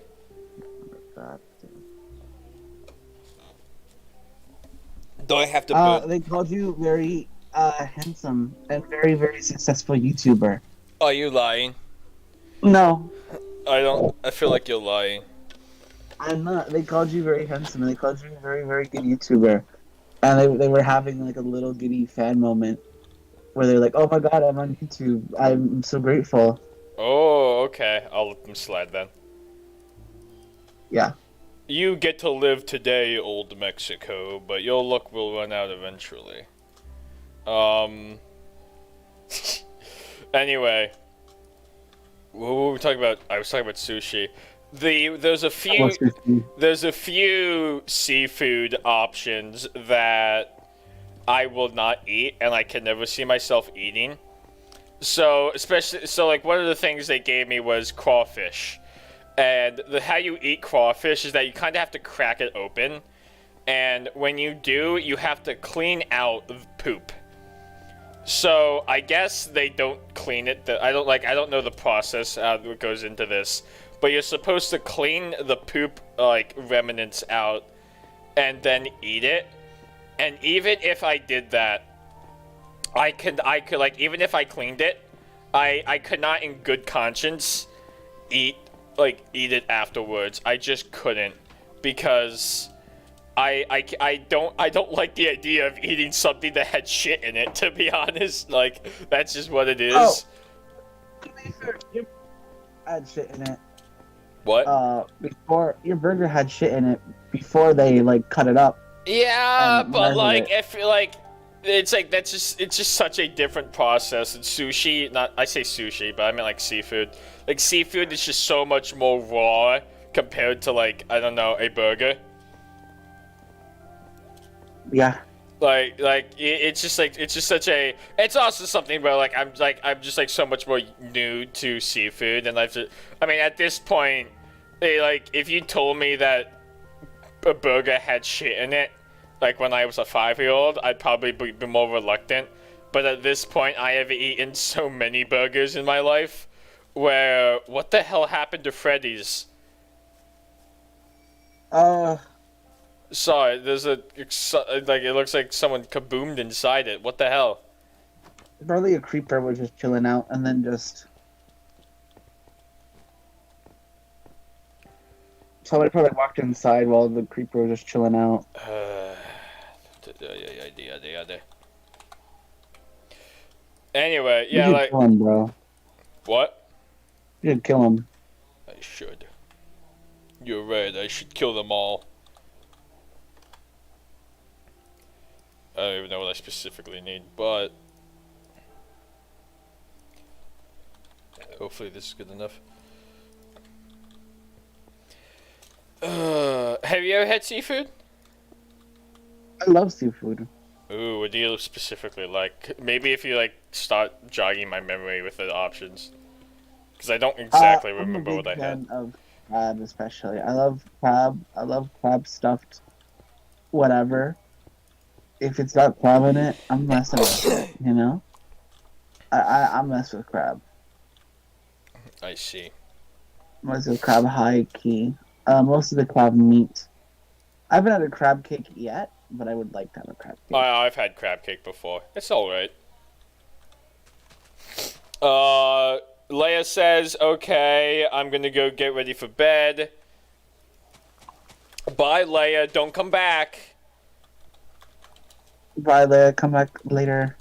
Do I have to? They called you very handsome and very, very successful YouTuber. Are you lying? No, I don't. I feel like you're lying. I'm not. They called you very handsome and they called you a very, very good YouTuber. And they were having like a little giddy fan moment where they're like, "Oh my God, I'm on YouTube. I'm so grateful." Oh, okay. I'll let them slide then. Yeah. You get to live today, old Mexico, but your luck will run out eventually. Anyway, what were we talking about? I was talking about sushi. There's a few seafood options that I will not eat, and I can never see myself eating. So like one of the things they gave me was crawfish. And how you eat crawfish is that you kind of have to crack it open. And when you do, you have to clean out the poop. So I guess they don't clean it. I don't know the process that goes into this. But you're supposed to clean the poop like remnants out and then eat it. And even if I did that, I could like, even if I cleaned it, I could not in good conscience eat it afterwards. I just couldn't, because I don't like the idea of eating something that had shit in it, to be honest. Like, that's just what it is. Oh. Your had shit in it. What? Before your burger had shit in it before they like cut it up. Yeah, but like, it. if like, it's like it's just such a different process. And sushi, not I say sushi, but I mean like seafood. Like seafood is just so much more raw compared to like I don't know a burger. Yeah. It's just like it's just such a. It's also something where I'm just like so much more new to seafood, and I mean at this point, if you told me that a burger had shit in it, like when I was a 5-year-old, I'd probably be more reluctant. But at this point, I have eaten so many burgers in my life, where what the hell happened to Freddy's? Sorry, there's like it looks like someone kaboomed inside it. What the hell? Probably a creeper was just chilling out and then just. Somebody probably walked inside while the creeper was just chilling out. Anyway, You yeah, should like kill him, bro. what? You should kill him. I should. You're right. I should kill them all. I don't even know what I specifically need, but hopefully this is good enough. Have you ever had seafood? I love seafood. Ooh, what do you specifically like? Maybe if you like start jogging my memory with the options, because I don't exactly remember what I had. I'm a big fan of crab, especially. I love crab. I love crab stuffed whatever. If it's got crab in it, I'm messing with it, you know? I mess with crab. I see. I mess with crab high key. Most of the crab meat. I haven't had a crab cake yet, but I would like to have a crab cake. I've had crab cake before. It's alright. Leia says, okay, I'm gonna go get ready for bed. Bye, Leia. Don't come back. Bye, Leia. Come back later.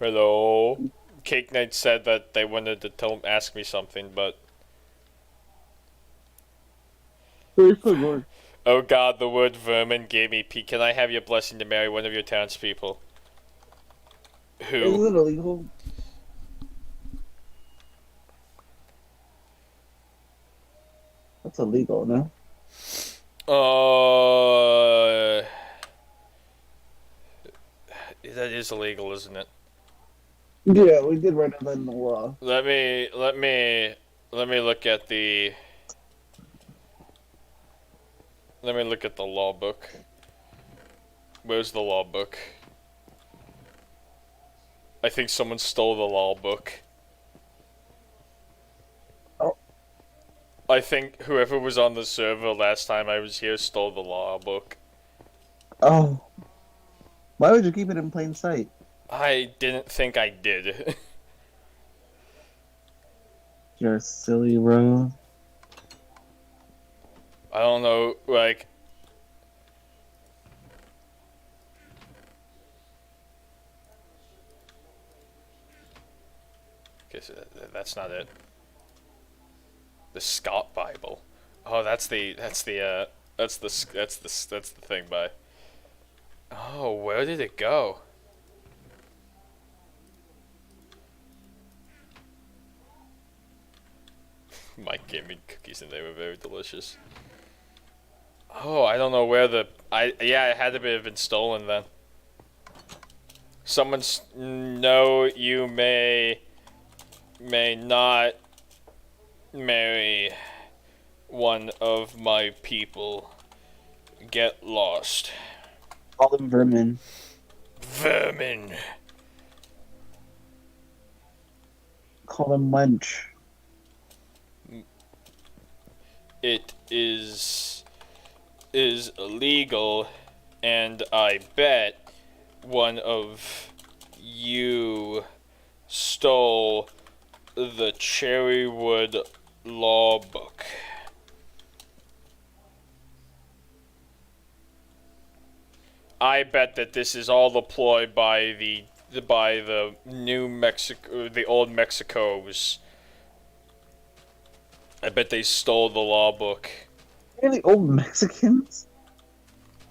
Hello. Cake Knight said that they wanted to ask me something, but oh god, the word vermin gave me pee. Can I have your blessing to marry one of your townspeople? Who? Is it illegal? That's illegal, no? That is illegal, isn't it? Yeah, we did write that in the law. Let me look at the. Let me look at the law book. Where's the law book? I think someone stole the law book. Oh. I think whoever was on the server last time I was here stole the law book. Oh. Why would you keep it in plain sight? I didn't think I did. You're silly, bro. I don't know, like... Okay, so that's not it. The Scott Bible. Oh, that's the thing by... Oh, where did it go? Mike gave me cookies and they were very delicious. Oh, I don't know where the... yeah, it had to have been stolen then. Someone's... No, you may not marry one of my people. Get lost. Call them vermin. Vermin. Call them wench. It is illegal, and I bet one of you stole the Cherrywood law book. I bet that this is all the ploy by the by the new Mexico, the old Mexicos. I bet they stole the law book. Really old Mexicans?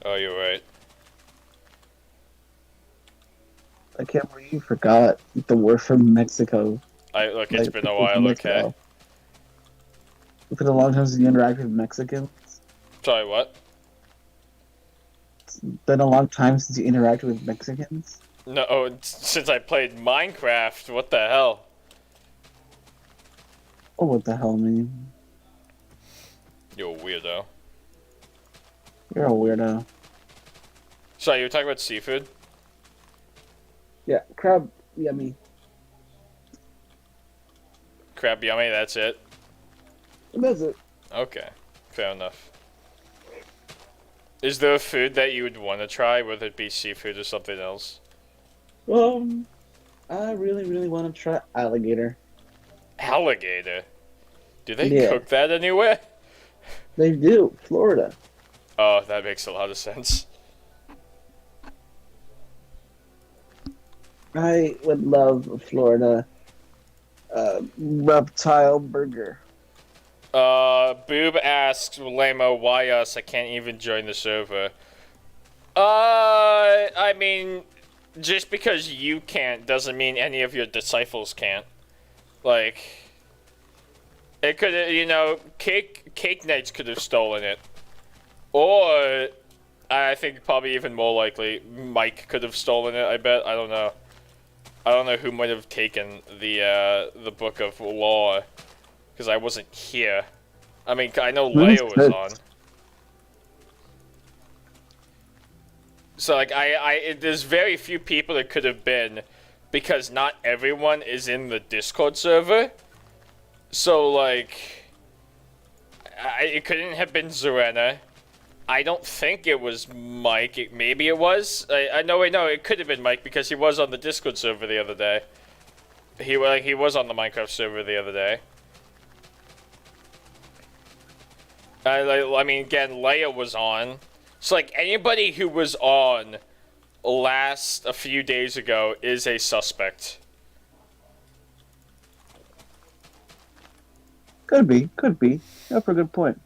Oh, you're right. I can't believe you forgot the word from Mexico. Look, it's Like, been a people from while, okay? Mexico. It's been a long time since you interacted with Mexicans. Sorry, what? It's been a long time since you interacted with Mexicans. No, since I played Minecraft, what the hell? Oh, what the hell, man? You're a weirdo. You're a weirdo. Sorry, you were talking about seafood? Yeah, crab, yummy. Crab yummy, that's it? That's it. Okay, fair enough. Is there a food that you would want to try, whether it be seafood or something else? I really, really want to try alligator. Alligator? Do they Yeah. cook that anywhere? They do, Florida. Oh, that makes a lot of sense. I would love a Florida reptile burger. Boob asks Lamo, why us? I can't even join the server. I mean, just because you can't doesn't mean any of your disciples can't. Like, it could, you know, Cake Knights could have stolen it. Or, I think probably even more likely, Mike could have stolen it, I bet. I don't know. I don't know who might have taken the Book of Law, because I wasn't here. I mean, I know Leia was on. So, like, there's very few people it could have been, because not everyone is in the Discord server. So, like, it couldn't have been Zarena. I don't think it was Mike. Maybe it was. No, it could have been Mike because he was on the Discord server the other day. He was on the Minecraft server the other day. I mean, again, Leia was on. So, like, anybody who was on a few days ago is a suspect. Could be. That's a good point.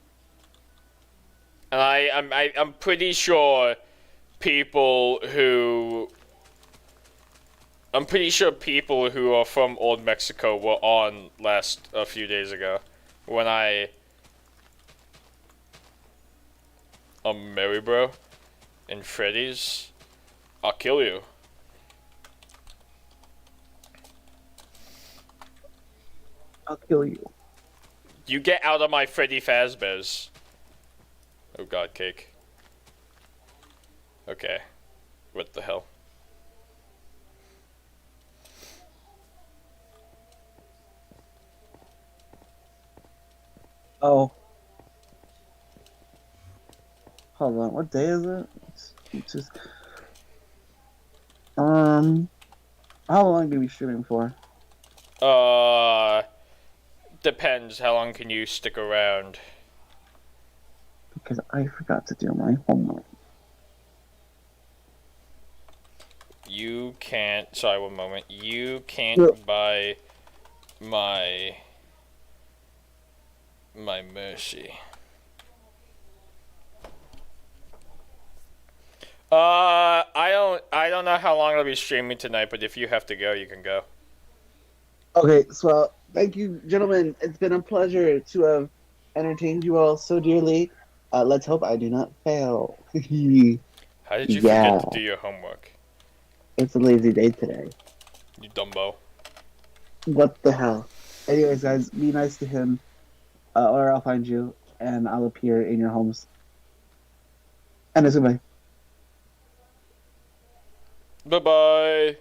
And I'm pretty sure people who are from Old Mexico were on a few days ago when Mary bro and Freddy's. I'll kill you. I'll kill you. You get out of my Freddy Fazbear's. Oh god, Cake. Okay. What the hell? Oh. Hold on, what day is it? It's just... How long are we streaming for? Depends. How long can you stick around? Because I forgot to do my homework. You can't. Sorry, one moment. You can't buy my mercy. I don't know how long I'll be streaming tonight, but if you have to go, you can go. Okay, so thank you, gentlemen. It's been a pleasure to have entertained you all so dearly. Let's hope I do not fail. How did you forget to do your homework? It's a lazy day today. You dumbo. What the hell? Anyways, guys, be nice to him, or I'll find you, and I'll appear in your homes. And it's goodbye. Bye-bye.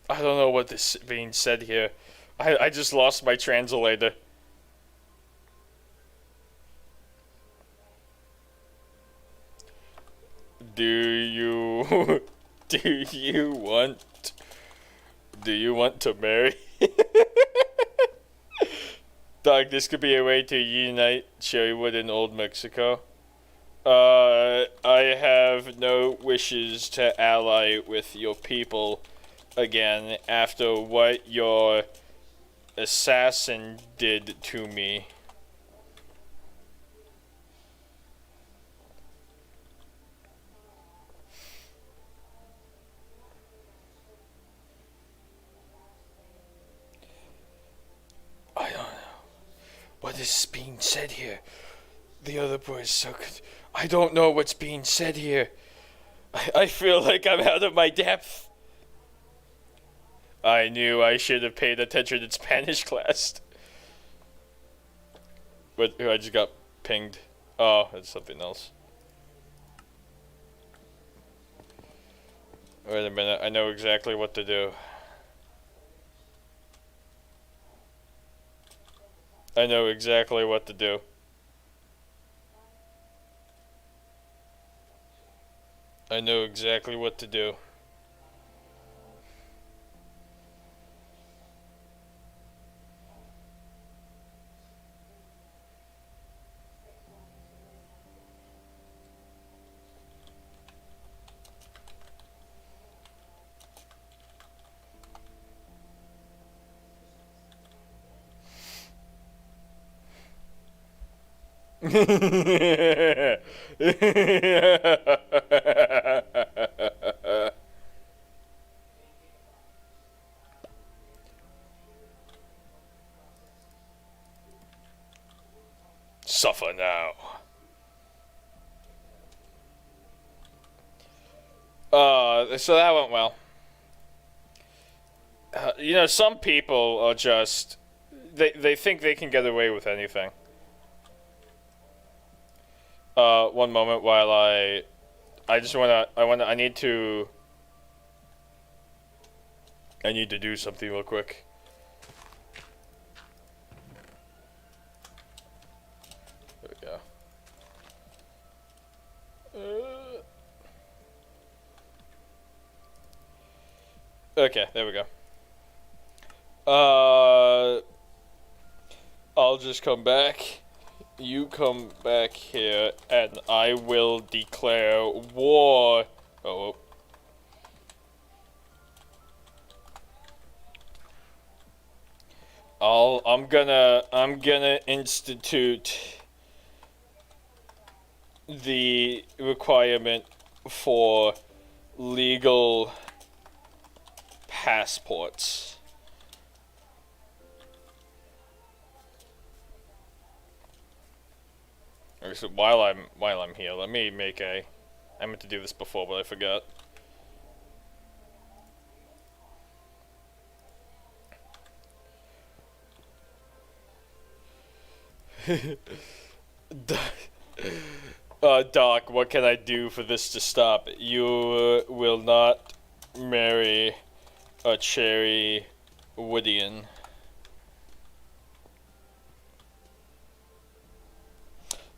I don't know what is being said here. I just lost my translator. Do you do you want to marry? Doc, this could be a way to unite Cherrywood and Old Mexico. I have no wishes to ally with your people again after what your assassin did to me. I don't know. What is being said here? The other boy is so good. I don't know what's being said here. I feel like I'm out of my depth. I knew I should have paid attention in Spanish class. But I just got pinged. Oh, that's something else. Wait a minute, I know exactly what to do. I know exactly what to do. I know exactly what to do. Suffer now. So that went well. You know, some people are just they think they can get away with anything. One moment while I just I need to do something real quick. There we go. Okay, there we go. I'll just come back. You come back here, and I will declare war. Oh. I'm gonna institute the requirement for legal passports. Okay, so while I'm here, let me make a. I meant to do this before, but I forgot. Doc, what can I do for this to stop? You will not marry a Cherry Woodian.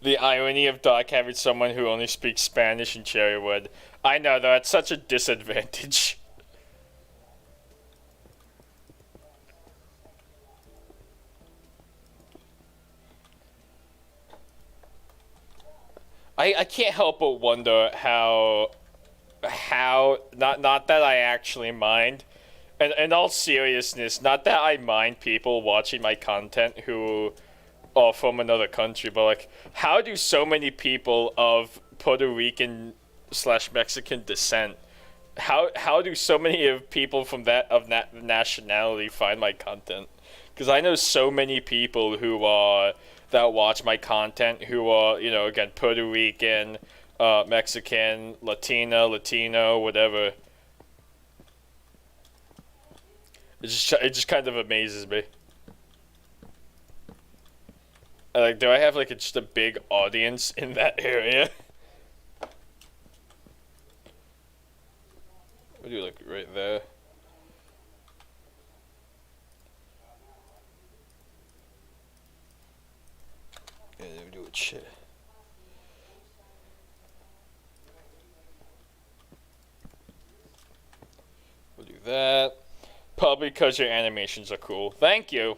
The irony of Doc having someone who only speaks Spanish in Cherrywood. I know, though, it's such a disadvantage. I can't help but wonder how not that I actually mind, and in all seriousness, not that I mind people watching my content who are from another country, but like, how do so many people of Puerto Rican / Mexican descent, how do so many of people from that nationality find my content? Because I know so many people who that watch my content who are, you know, again, Puerto Rican, Mexican, Latino, whatever. It just kind of amazes me. Like, do I have like just a big audience in that area? What do you like right there? Yeah, let me do it. Shit. Well, because your animations are cool. Thank you.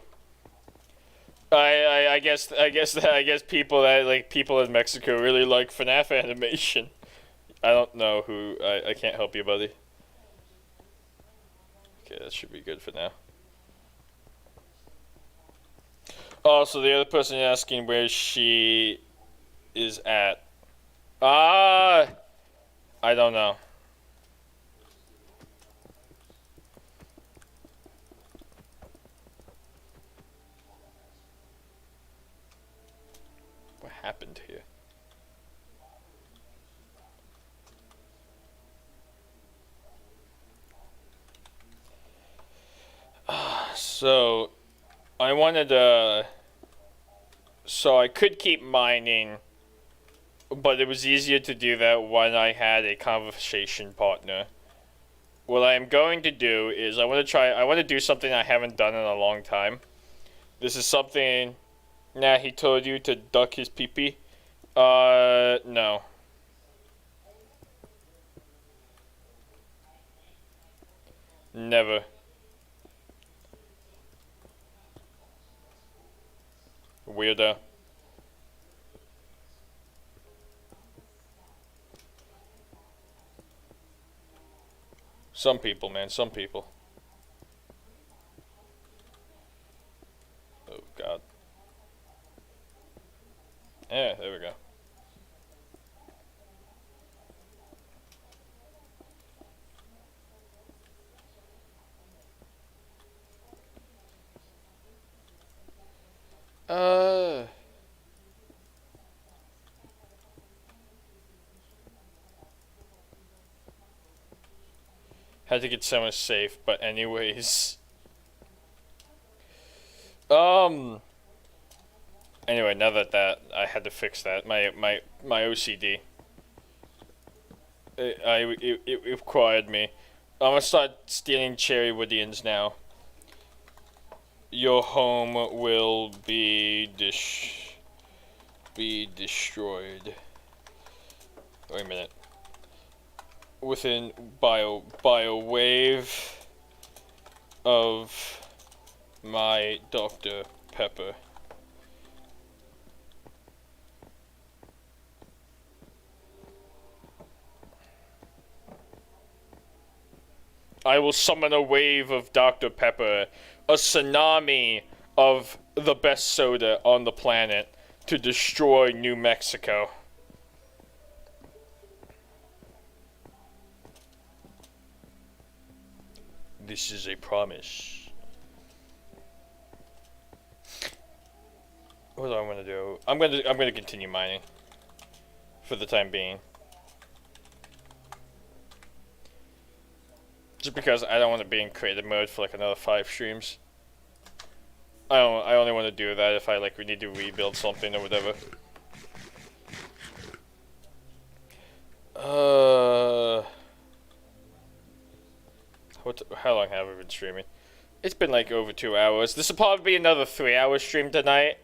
I guess people in Mexico really like FNAF animation. I don't know who. I can't help you, buddy. Okay, that should be good for now. Oh, so the other person asking where she is at. I don't know. What happened here? So, I wanted so I could keep mining, but it was easier to do that when I had a conversation partner. What I am going to do is I want to do something I haven't done in a long time. This is something. Nah, he told you to duck his pee-pee. No. Never. Weirdo. Some people, man, some people. Oh, God. Yeah, there we go. Had to get someone safe, but anyways. Anyway, now that I had to fix that. My OCD. It required me. I'm gonna start stealing Cherry Woodians now. Your home will be destroyed. Wait a minute. Within by a wave of my Dr. Pepper. I will summon a wave of Dr. Pepper, a tsunami of the best soda on the planet to destroy New Mexico. This is a promise. What do I want to do? I'm gonna continue mining for the time being. Just because I don't want to be in creative mode for like another 5 streams. I only want to do that if I we need to rebuild something or whatever. How long have I been streaming? It's been like over 2 hours. This will probably be another 3-hour stream tonight.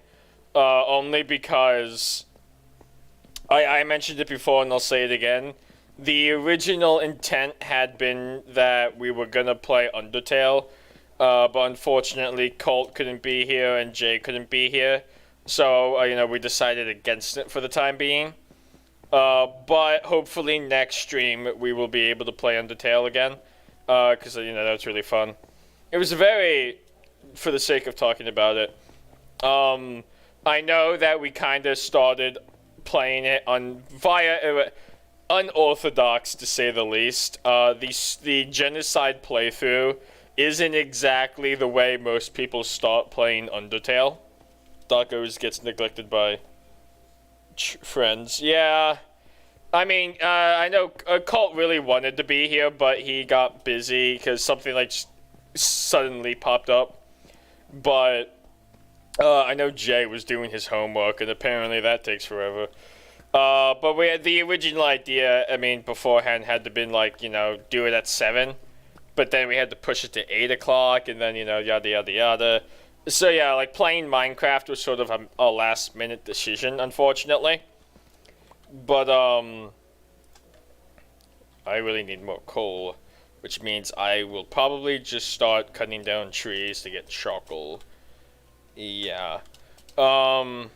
Only because I mentioned it before and I'll say it again. The original intent had been that we were gonna play Undertale, but unfortunately Colt couldn't be here and Jay couldn't be here, so we decided against it for the time being. But hopefully next stream we will be able to play Undertale again, because that was really fun. It was very, for the sake of talking about it. I know that we kind of started playing it via unorthodox, to say the least. The genocide playthrough isn't exactly the way most people start playing Undertale. Doc always gets neglected by friends. Yeah, I mean, I know Colt really wanted to be here, but he got busy because something suddenly popped up. But I know Jay was doing his homework, and apparently that takes forever. But we had the original idea, beforehand had to been do it at 7. But then we had to push it to 8 o'clock, and then, yada yada yada. So yeah, playing Minecraft was sort of a last minute decision, unfortunately. But, I really need more coal. which means I will probably just start cutting down trees to get charcoal. Yeah. But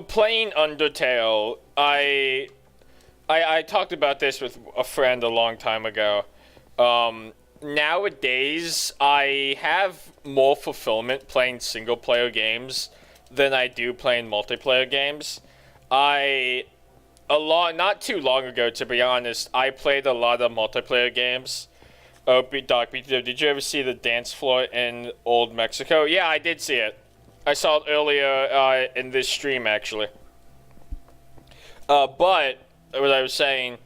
playing Undertale, I talked about this with a friend a long time ago. Nowadays, I have more fulfillment playing single-player games than I do playing multiplayer games. Not too long ago, to be honest, I played a lot of multiplayer games. Oh, Doc, did you ever see the dance floor in Old Mexico? Yeah, I did see it. I saw it earlier in this stream, actually. But, what I was saying...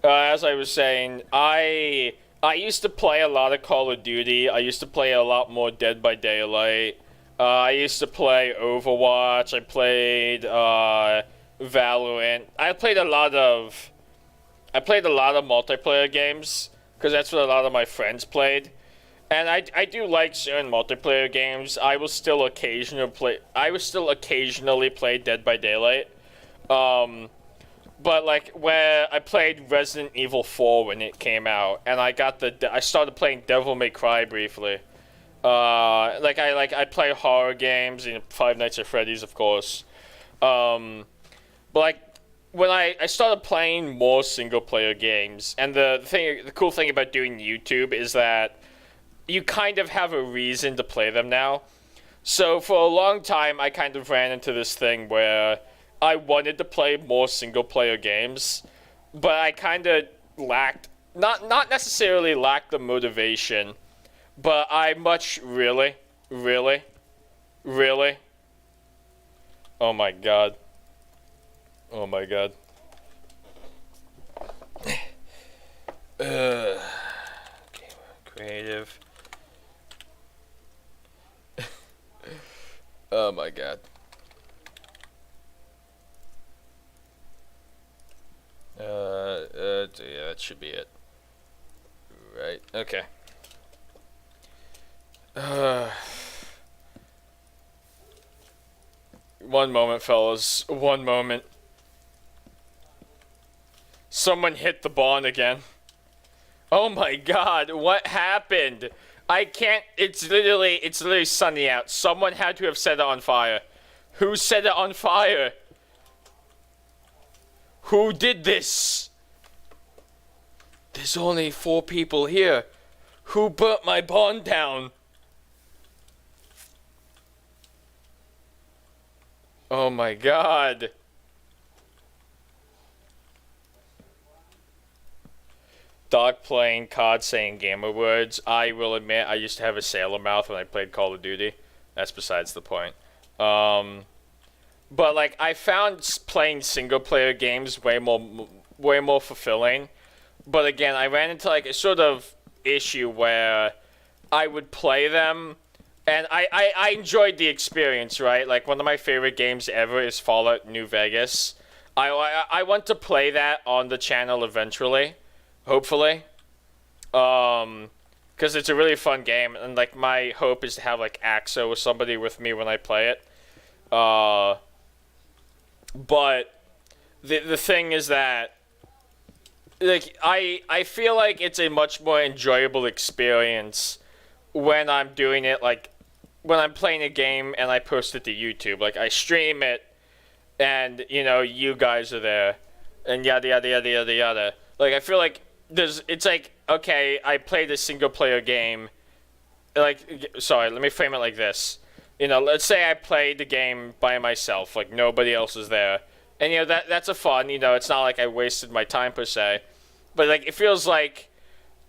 as I was saying, I used to play a lot of Call of Duty. I used to play a lot more Dead by Daylight. I used to play Overwatch. I played Valorant. I played a lot of multiplayer games because that's what a lot of my friends played. And I do like certain multiplayer games. I will still occasionally play Dead by Daylight. But like where I played Resident Evil 4 when it came out, and I started playing Devil May Cry briefly. I play horror games, Five Nights at Freddy's, of course. But like when I started playing more single player games, and the cool thing about doing YouTube is that you kind of have a reason to play them now. So for a long time, I kind of ran into this thing where I wanted to play more single player games, but I kind of lacked, not necessarily lacked the motivation, but really? Oh my god. Okay, creative. Oh my god. Yeah, that should be it. Right, okay. One moment, fellas. One moment. Someone hit the barn again. Oh my god, what happened? I can't, it's literally sunny out. Someone had to have set it on fire. Who set it on fire? Who did this? There's only 4 people here. Who burnt my barn down? Oh my god. Dog playing COD saying gamer words. I will admit I used to have a sailor mouth when I played Call of Duty. That's besides the point. But like I found playing single player games way more fulfilling. But again, I ran into like a sort of issue where I would play them and I enjoyed the experience, right? Like one of my favorite games ever is Fallout New Vegas. I want to play that on the channel eventually, hopefully. Because it's a really fun game, and like my hope is to have like Axo or somebody with me when I play it. But the thing is that like I feel like it's a much more enjoyable experience when I'm doing it, like when I'm playing a game and I post it to YouTube. Like I stream it and you know you guys are there and yada yada yada yada yada. Like I feel like it's like, okay, I played a single player game. Like, sorry, let me frame it like this. You know, let's say I played the game by myself, like nobody else is there. And you know, that's a fun, you know, it's not like I wasted my time per se. But like it feels like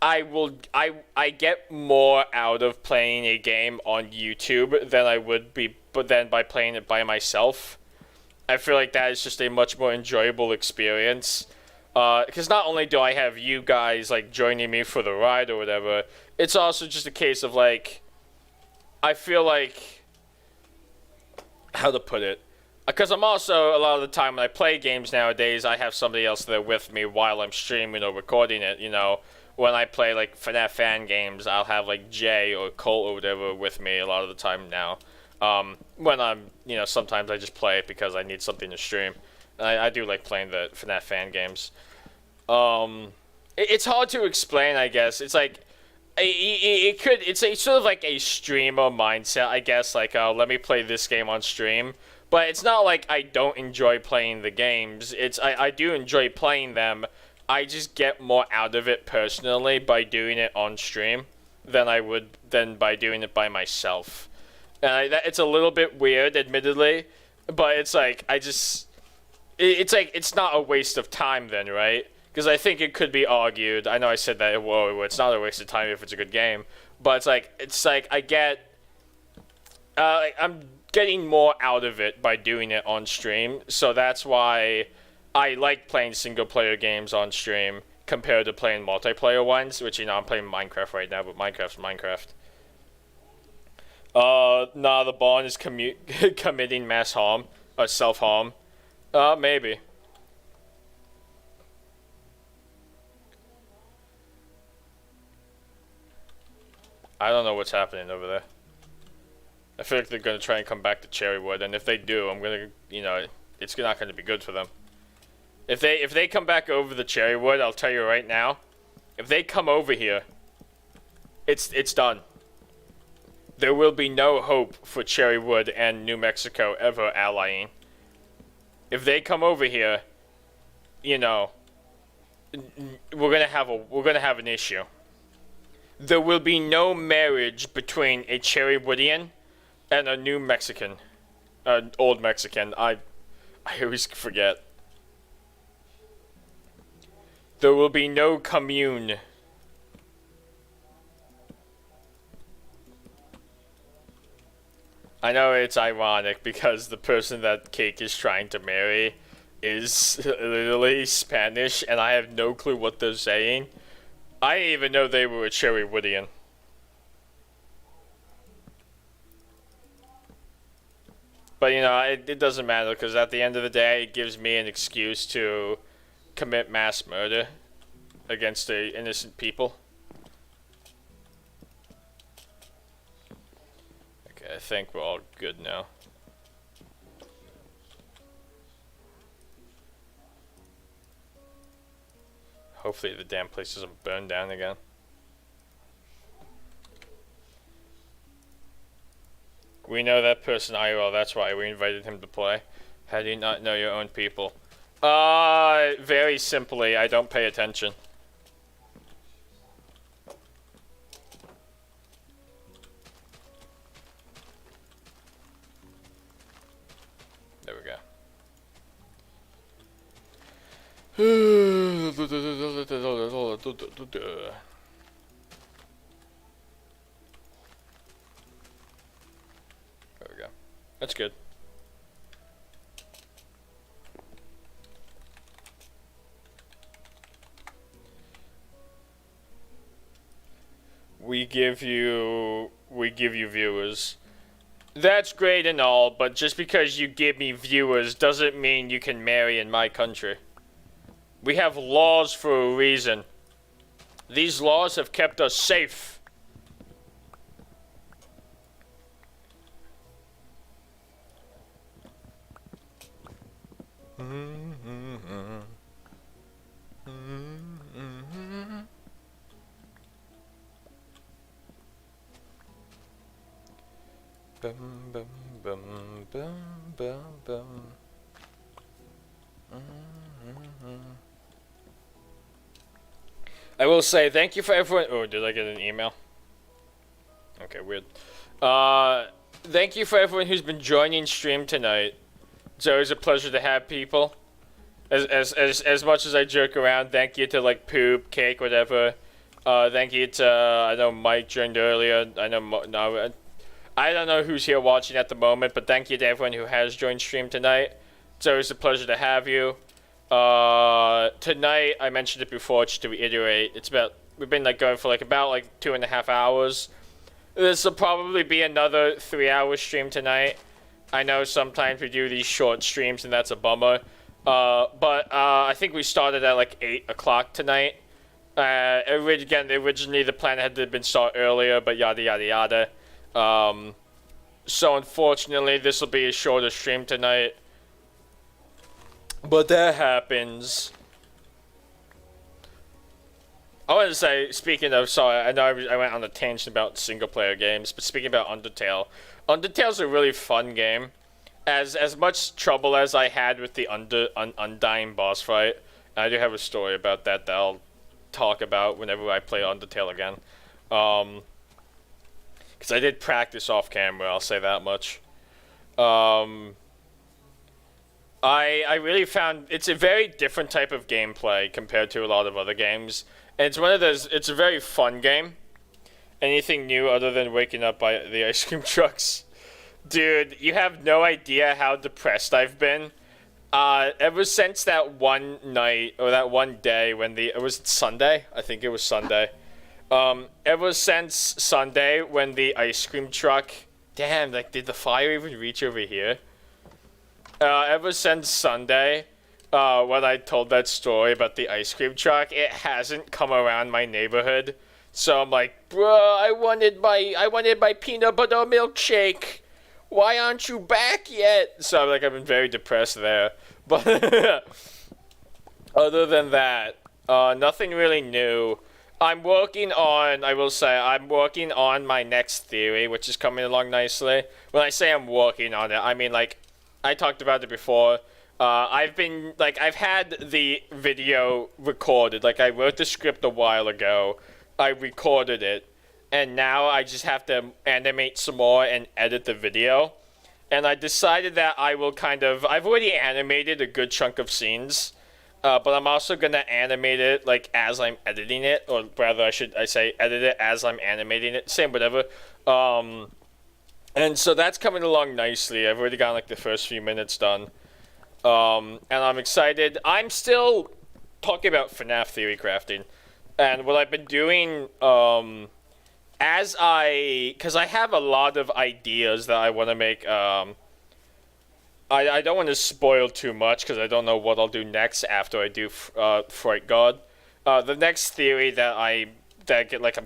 I get more out of playing a game on YouTube than I would be by playing it by myself. I feel like that is just a much more enjoyable experience. Because not only do I have you guys like joining me for the ride or whatever, it's also just a case of like, I feel like, how to put it, because I'm also, a lot of the time when I play games nowadays, I have somebody else there with me while I'm streaming or recording it, you know. When I play like FNAF fan games, I'll have like Jay or Colt or whatever with me a lot of the time now. When I'm, you know, sometimes I just play it because I need something to stream. I do like playing the FNAF fan games. It's hard to explain, I guess. It's like it's a sort of like a streamer mindset, I guess. Like, oh, let me play this game on stream. But it's not like I don't enjoy playing the games. I do enjoy playing them. I just get more out of it personally by doing it on stream than by doing it by myself. And it's a little bit weird, admittedly, but it's like it's like it's not a waste of time then, right? Because I think it could be argued. I know I said that, whoa, it's not a waste of time if it's a good game, but it's like I get, I'm getting more out of it by doing it on stream. So that's why I like playing single player games on stream compared to playing multiplayer ones, which, you know, I'm playing Minecraft right now, but Minecraft's Minecraft. Nah, the Bond is committing mass harm, or self-harm. Maybe. I don't know what's happening over there. I feel like they're gonna try and come back to Cherrywood, and if they do, I'm gonna, you know, it's not gonna be good for them. If they come back over the Cherrywood, I'll tell you right now, if they come over here, it's done. There will be no hope for Cherrywood and New Mexico ever allying. If they come over here, you know, we're gonna have an issue. There will be no marriage between a Cherrywoodian and a New Mexican, old Mexican. I always forget. There will be no commune. I know it's ironic because the person that Cake is trying to marry is literally Spanish, and I have no clue what they're saying. I didn't even know they were a Cherrywoodian. But, you know, it doesn't matter, because at the end of the day, it gives me an excuse to commit mass murder against the innocent people. Okay, I think we're all good now. Hopefully the damn place doesn't burn down again. We know that person IRL, that's why we invited him to play. How do you not know your own people? Very simply, I don't pay attention. There we go. There we go. That's good. We give you viewers. That's great and all, but just because you give me viewers doesn't mean you can marry in my country. We have laws for a reason. These laws have kept us safe. Bum, bum, bum, bum, bum, bum. I will say thank you for everyone. Oh, did I get an email? Okay, weird. Thank you for everyone who's been joining stream tonight. It's always a pleasure to have people. As much as I joke around, thank you to like Poop, Cake, whatever. Thank you to I know Mike joined earlier. I know I don't know who's here watching at the moment, but thank you to everyone who has joined stream tonight. It's always a pleasure to have you. Tonight, I mentioned it before, just to reiterate, we've been like going for about 2.5 hours. This will probably be another 3-hour stream tonight. I know sometimes we do these short streams and that's a bummer. But I think we started at 8 o'clock tonight. Again, originally the plan had been start earlier, but yada yada yada. So unfortunately, this will be a shorter stream tonight. But that happens. I want to say, speaking of, sorry, I know I went on a tangent about single player games, but speaking about Undertale, Undertale's a really fun game. As much trouble as I had with the Undying boss fight, and I do have a story about that I'll talk about whenever I play Undertale again. Because I did practice off camera, I'll say that much. I really found it's a very different type of gameplay compared to a lot of other games. And it's one of those, it's a very fun game. Anything new other than waking up by the ice cream trucks. Dude, you have no idea how depressed I've been. Ever since that one night, or that one day when it was Sunday? I think it was Sunday. Ever since Sunday when the ice cream truck, damn, like, did the fire even reach over here? Ever since Sunday, when I told that story about the ice cream truck, it hasn't come around my neighborhood. So I'm like, bruh, I wanted my peanut butter milkshake. Why aren't you back yet? So I've been very depressed there. But other than that, nothing really new. I will say, I'm working on my next theory, which is coming along nicely. When I say I'm working on it, I mean, like, I talked about it before. I've had the video recorded. Like, I wrote the script a while ago. I recorded it. And now I just have to animate some more and edit the video. And I decided that I will I've already animated a good chunk of scenes. But I'm also going to animate it, like, as I'm editing it. Or rather, I say edit it as I'm animating it. Same, whatever. And so that's coming along nicely. I've already gotten, like, the first few minutes done. And I'm excited. I'm still talking about FNAF theory crafting. And what I've been doing, because I have a lot of ideas that I want to make. I don't want to spoil too much because I don't know what I'll do next after I do Fright God. The next theory that I'm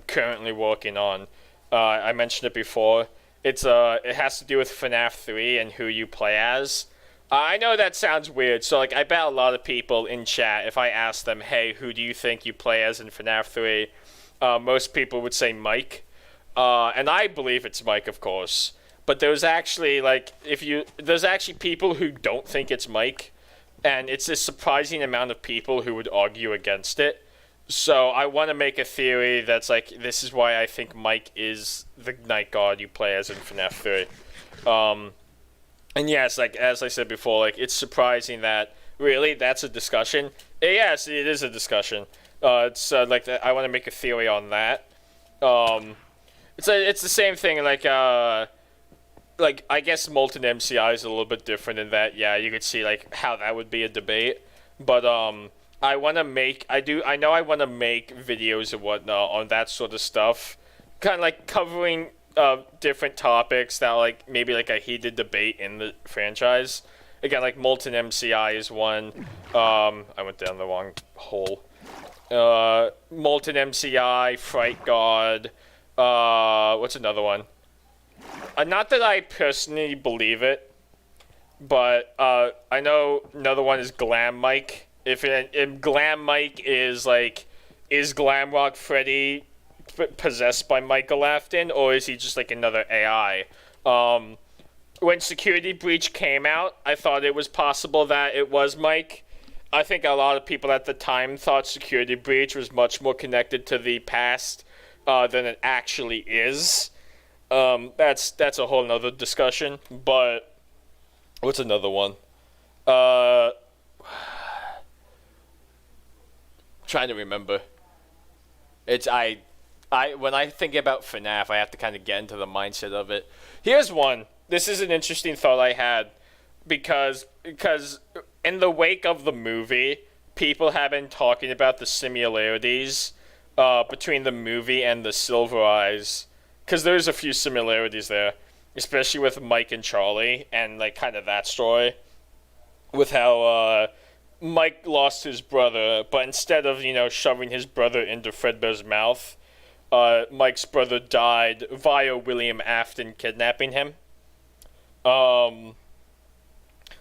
currently working on, I mentioned it before. It has to do with FNAF 3 and who you play as. I know that sounds weird, so I bet a lot of people in chat, if I ask them, hey, who do you think you play as in FNAF 3, most people would say Mike. And I believe it's Mike, of course. But there's actually, there's actually people who don't think it's Mike, and it's a surprising amount of people who would argue against it. So I want to make a theory that's this is why I think Mike is the night guard you play as in FNAF 3. And yes, as I said before, it's surprising that, really, that's a discussion. Yes, it is a discussion. I want to make a theory on that. It's the same thing, I guess Molten MCI is a little bit different in that, yeah, you could see, how that would be a debate. But, I want to make videos and whatnot on that sort of stuff. Kind of, covering different topics that maybe a heated debate in the franchise. Again, Molten MCI is one. I went down the wrong hole. Molten MCI, Fright God. What's another one? Not that I personally believe it, but I know another one is Glam Mike. If Glam Mike is Glamrock Freddy possessed by Michael Afton, or is he just another AI? When Security Breach came out, I thought it was possible that it was Mike. I think a lot of people at the time thought Security Breach was much more connected to the past than it actually is. That's a whole nother discussion. But what's another one? Trying to remember. When I think about FNAF, I have to kind of get into the mindset of it. Here's one. This is an interesting thought I had because in the wake of the movie, people have been talking about the similarities between the movie and the Silver Eyes, because there's a few similarities there, especially with Mike and Charlie and kind of that story, with how Mike lost his brother, but instead of shoving his brother into Fredbear's mouth, Mike's brother died via William Afton kidnapping him.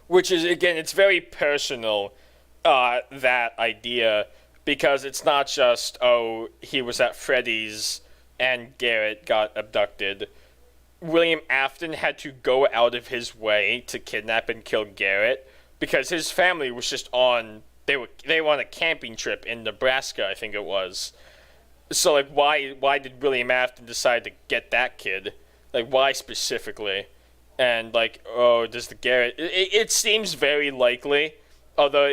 Which is, again, it's very personal, that idea. because it's not just, oh, he was at Freddy's and Garrett got abducted. William Afton had to go out of his way to kidnap and kill Garrett because his family was just on, they were on a camping trip in Nebraska, I think it was. So like, why did William Afton decide to get that kid? Like, why specifically? And like, oh, does the Garrett? It seems very likely, although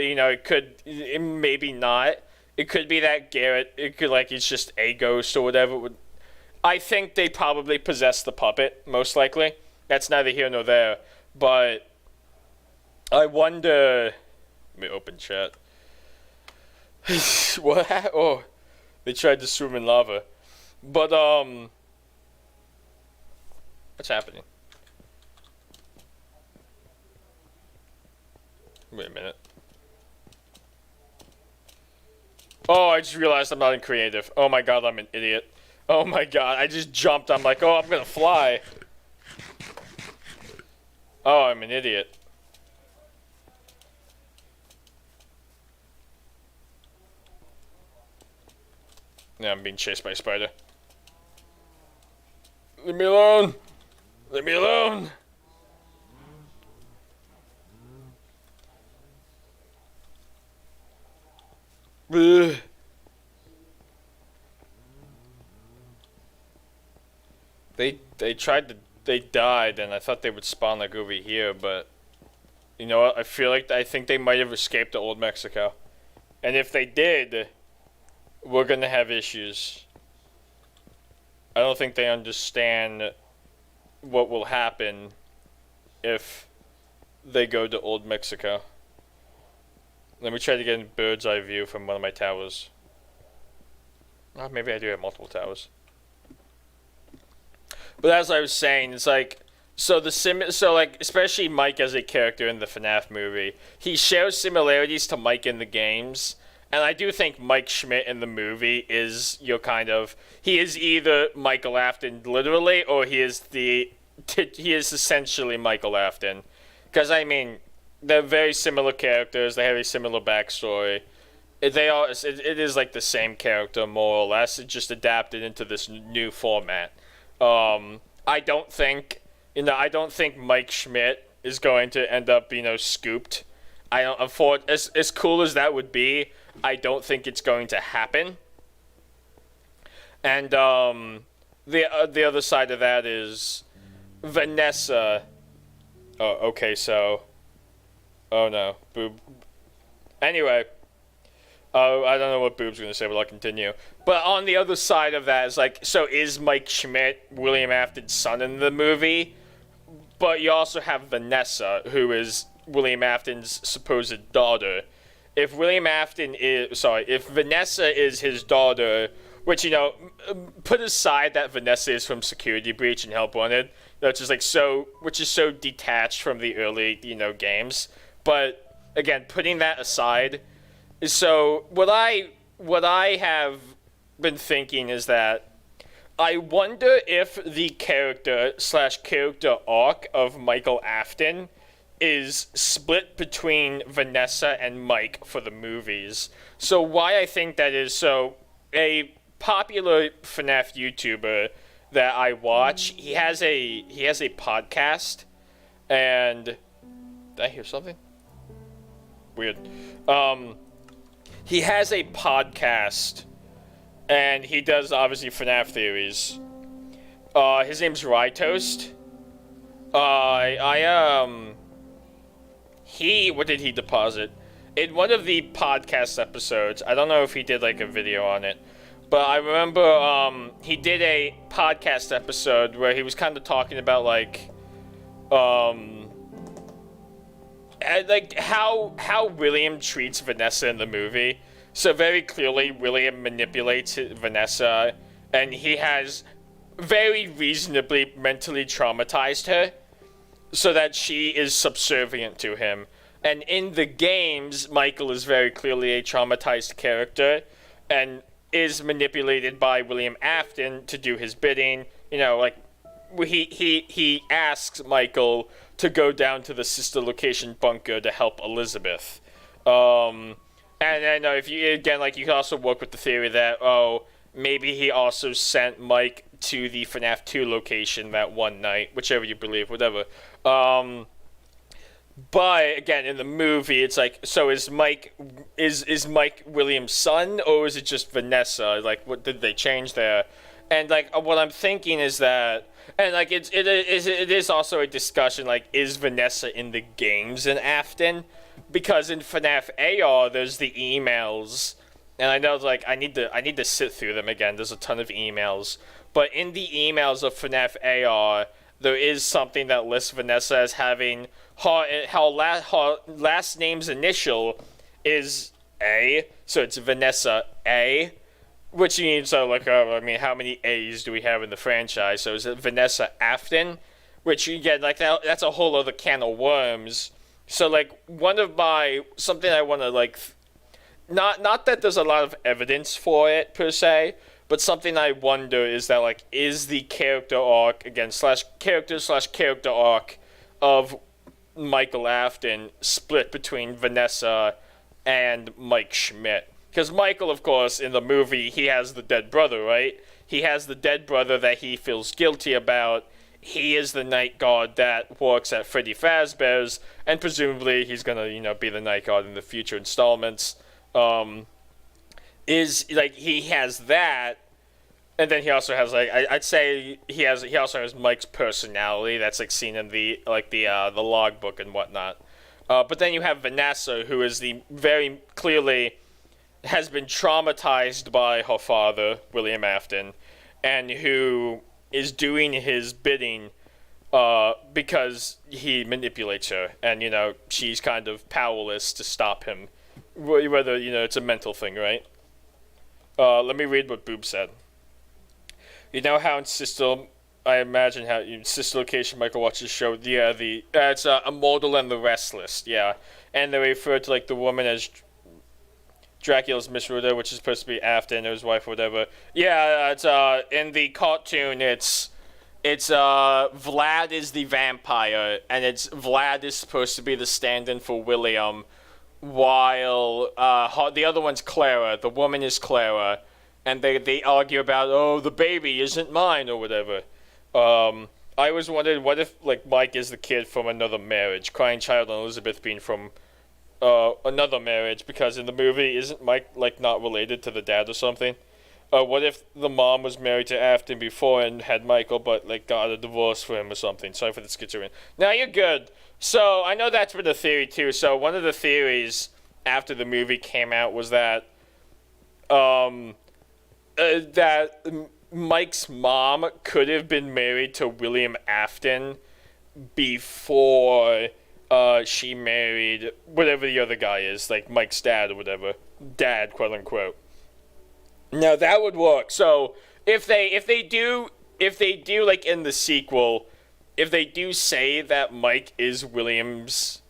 maybe not. It could be that Garrett. It could like it's just a ghost or whatever. I think they probably possess the puppet, most likely. That's neither here nor there. But I wonder. Let me open chat. What? Oh, they tried to swim in lava. But what's happening? Wait a minute. Oh, I just realized I'm not in creative. Oh my god, I'm an idiot. Oh my god, I just jumped. I'm like, oh, I'm gonna fly. Oh, I'm an idiot. Yeah, I'm being chased by a spider. Leave me alone. Leave me alone. Ugh. They died, and I thought they would spawn like over here, but you know what? I think they might have escaped to Old Mexico, and if they did, we're gonna have issues. I don't think they understand what will happen if they go to Old Mexico. Let me try to get a bird's eye view from one of my towers. Oh, maybe I do have multiple towers. But as I was saying, it's like, so like, especially Mike as a character in the FNAF movie, he shares similarities to Mike in the games, and I do think Mike Schmidt in the movie is he is either Michael Afton literally, or he is essentially Michael Afton, because I mean, they're very similar characters, they have a similar backstory. It is like the same character more or less. It's just adapted into this new format. I don't think Mike Schmidt is going to end up, scooped. As cool as that would be, I don't think it's going to happen. And the other side of that is Vanessa. Oh, okay, so. Oh no, Boob. Anyway. I don't know what Boob's gonna say, but I'll continue. But on the other side of that is like, so is Mike Schmidt William Afton's son in the movie? But you also have Vanessa, who is William Afton's supposed daughter. If Vanessa is his daughter, which, put aside that Vanessa is from Security Breach and Help Wanted, which is so detached from the early, games. But again, putting that aside. So what I have been thinking is that I wonder if the character arc of Michael Afton is split between Vanessa and Mike for the movies. So why I think that is, so a popular FNAF YouTuber that I watch, he has a podcast, and did I hear something? Weird. He has a podcast, and he does, obviously, FNAF theories. His name's Rytoast. What did he deposit? In one of the podcast episodes, I don't know if he did, like, a video on it, but I remember, he did a podcast episode where he was kind of talking about, like, how William treats Vanessa in the movie. So very clearly, William manipulates Vanessa, and he has very reasonably mentally traumatized her so that she is subservient to him. And in the games, Michael is very clearly a traumatized character and is manipulated by William Afton to do his bidding. He asks Michael to go down to the sister location bunker to help Elizabeth. And I know if you again, like, you can also work with the theory that, oh, maybe he also sent Mike to the FNAF 2 location that one night, whichever you believe, whatever. But again, in the movie, it's like, so is Mike Williams' son, or is it just Vanessa? Like, what did they change there? And like, what I'm thinking is that, and like, it is also a discussion, like, is Vanessa in the games in Afton? Because in FNAF AR, there's the emails, and I know, like, I need to sit through them again. There's a ton of emails, but in the emails of FNAF AR, there is something that lists Vanessa as having her last name's initial is A, so it's Vanessa A, which means, so, like, I mean, how many A's do we have in the franchise? So is it Vanessa Afton, which you get, like, that's a whole other can of worms. So, like, something I want to, like, not that there's a lot of evidence for it, per se, but something I wonder is that, like, is the character arc, again, character arc of Michael Afton split between Vanessa and Mike Schmidt? Because Michael, of course, in the movie, he has the dead brother, right? He has the dead brother that he feels guilty about. He is the night guard that works at Freddy Fazbear's, and presumably he's gonna, be the night guard in the future installments. Is, like, he has that, and then he also has, like, I'd say he also has Mike's personality that's, like, seen in the logbook and whatnot. But then you have Vanessa, who is very clearly has been traumatized by her father, William Afton, and who is doing his bidding because he manipulates her, and, she's kind of powerless to stop him. Whether, it's a mental thing, right? Let me read what Boob said. You know how in Sister, I imagine how in Sister Location Michael watches show, it's Immortal and the Restless, yeah. And they refer to, like, the woman as Dracula's Miss Ruda, which is supposed to be Afton or his wife or whatever. Yeah, it's, in the cartoon, it's Vlad is the vampire, and Vlad is supposed to be the stand-in for William, while the other one's Clara. The woman is Clara, and they argue about, oh, the baby isn't mine or whatever. I always wondered, what if, like, Mike is the kid from another marriage, Crying Child and Elizabeth being from another marriage, because in the movie, isn't Mike, like, not related to the dad or something? What if the mom was married to Afton before and had Michael, but, like, got a divorce for him or something? Sorry for the schizophrenia. Now you're good. So, I know that's been a theory, too. So, one of the theories after the movie came out was that, that Mike's mom could have been married to William Afton before she married whatever the other guy is, like Mike's dad or whatever. Dad, quote unquote. Now, that would work. So, if they do, like, in the sequel, if they do say that Mike is William's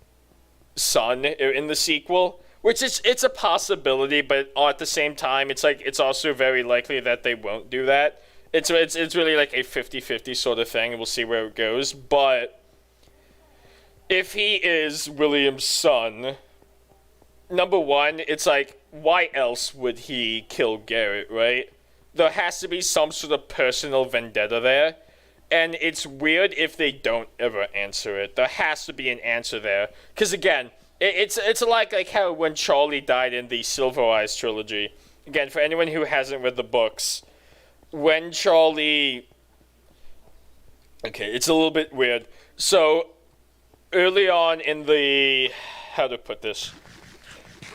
son in the sequel, which it's a possibility, but at the same time, it's also very likely that they won't do that. It's really like a 50-50 sort of thing, and we'll see where it goes. But if he is William's son, number one, it's like, why else would he kill Garrett, right? There has to be some sort of personal vendetta there. And it's weird if they don't ever answer it. There has to be an answer there. Because, again, it's like how when Charlie died in the Silver Eyes trilogy. Again, for anyone who hasn't read the books, when Charlie... Okay, it's a little bit weird. So, early on in the... How to put this?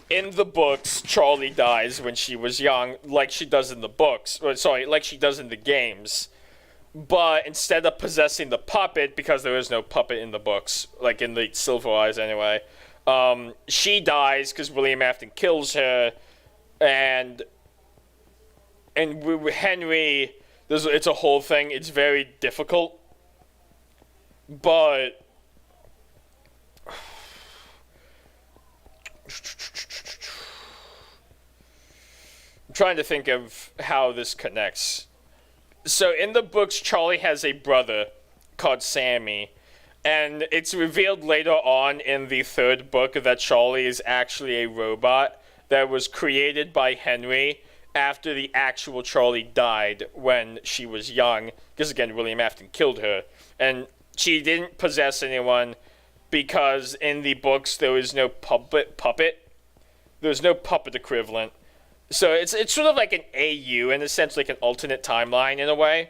In the books, Charlie dies when she was young, like she does in the books. Like she does in the games. But instead of possessing the puppet, because there is no puppet in the books, like in the Silver Eyes anyway, she dies because William Afton kills her, and Henry, it's a whole thing. It's very difficult, but I'm trying to think of how this connects. So in the books, Charlie has a brother called Sammy, and it's revealed later on in the third book that Charlie is actually a robot, that was created by Henry after the actual Charlie died when she was young, because again, William Afton killed her, and she didn't possess anyone because in the books there was no puppet. There was no puppet equivalent. So it's sort of like an AU, in a sense, like an alternate timeline in a way,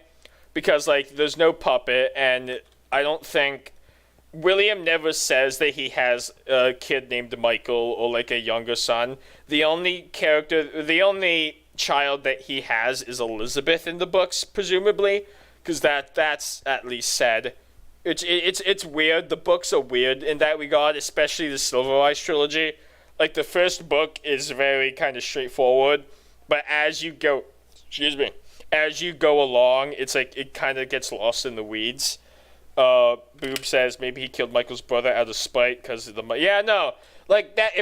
because like there's no puppet, and I don't think William never says that he has a kid named Michael or like a younger son. The only child that he has is Elizabeth in the books, presumably, because that's at least said. It's weird. The books are weird in that regard, especially the Silver Eyes trilogy. Like, the first book is very kind of straightforward, but as you go along, it's like it kind of gets lost in the weeds. Boob says maybe he killed Michael's brother out of spite because of the like that.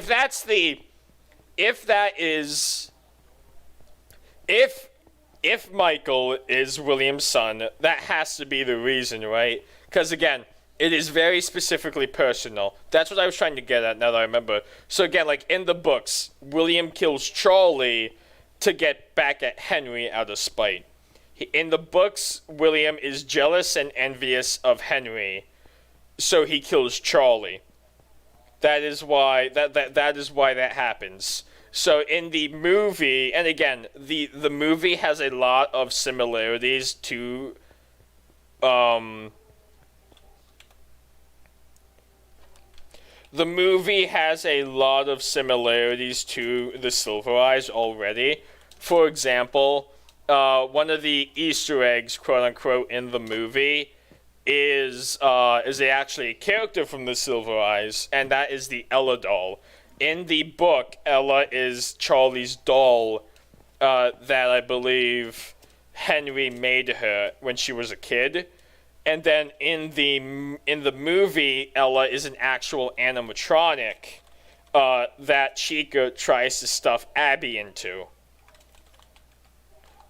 If Michael is William's son, that has to be the reason, right? Because again, it is very specifically personal. That's what I was trying to get at, now that I remember. So again, like in the books, William kills Charlie to get back at Henry out of spite. In the books, William is jealous and envious of Henry, so he kills Charlie. That is why that happens. So in the movie, and again, the movie has a lot of similarities to the movie has a lot of similarities to The Silver Eyes already. For example, one of the Easter eggs, quote unquote, in the movie is actually a character from The Silver Eyes, and that is the Ella doll. In the book, Ella is Charlie's doll that I believe Henry made her when she was a kid. And then in the movie, Ella is an actual animatronic that Chica tries to stuff Abby into.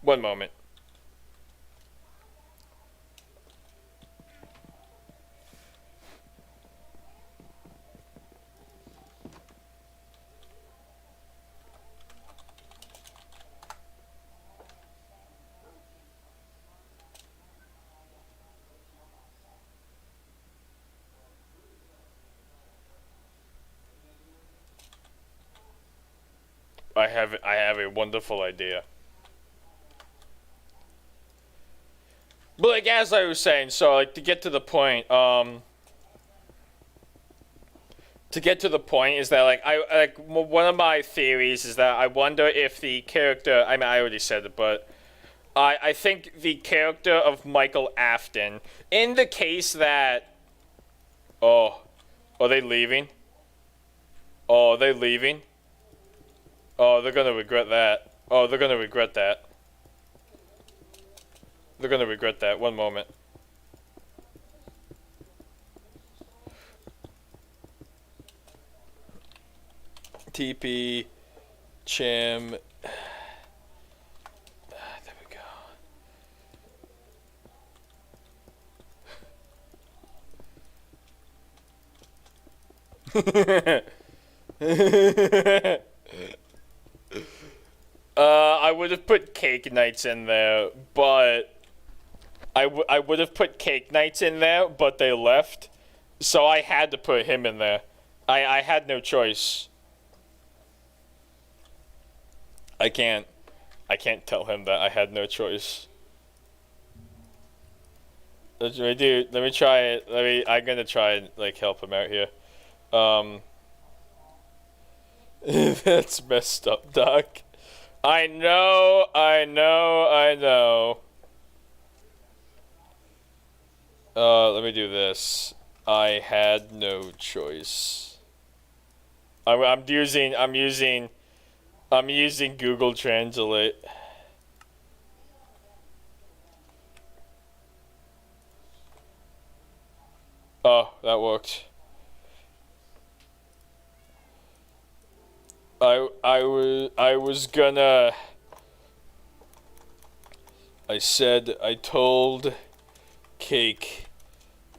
One moment. I have a wonderful idea. But like as I was saying, so like to get to the point is that like one of my theories is that I wonder if the character, I mean I already said it, but I think the character of Michael Afton, in the case that are they leaving? Oh, are they leaving? Oh, they're gonna regret that. Oh, they're gonna regret that. They're gonna regret that. One moment. TP, Chim. There we go. I would have put Cake Nights in there, but I would have put Cake Nights in there, but they left, so I had to put him in there. I had no choice. I can't tell him that I had no choice. Let me try it. I'm gonna try and like help him out here. That's messed up, Doc. I know. Let me do this. I had no choice. I'm using Google Translate. Oh, that worked. I told Cake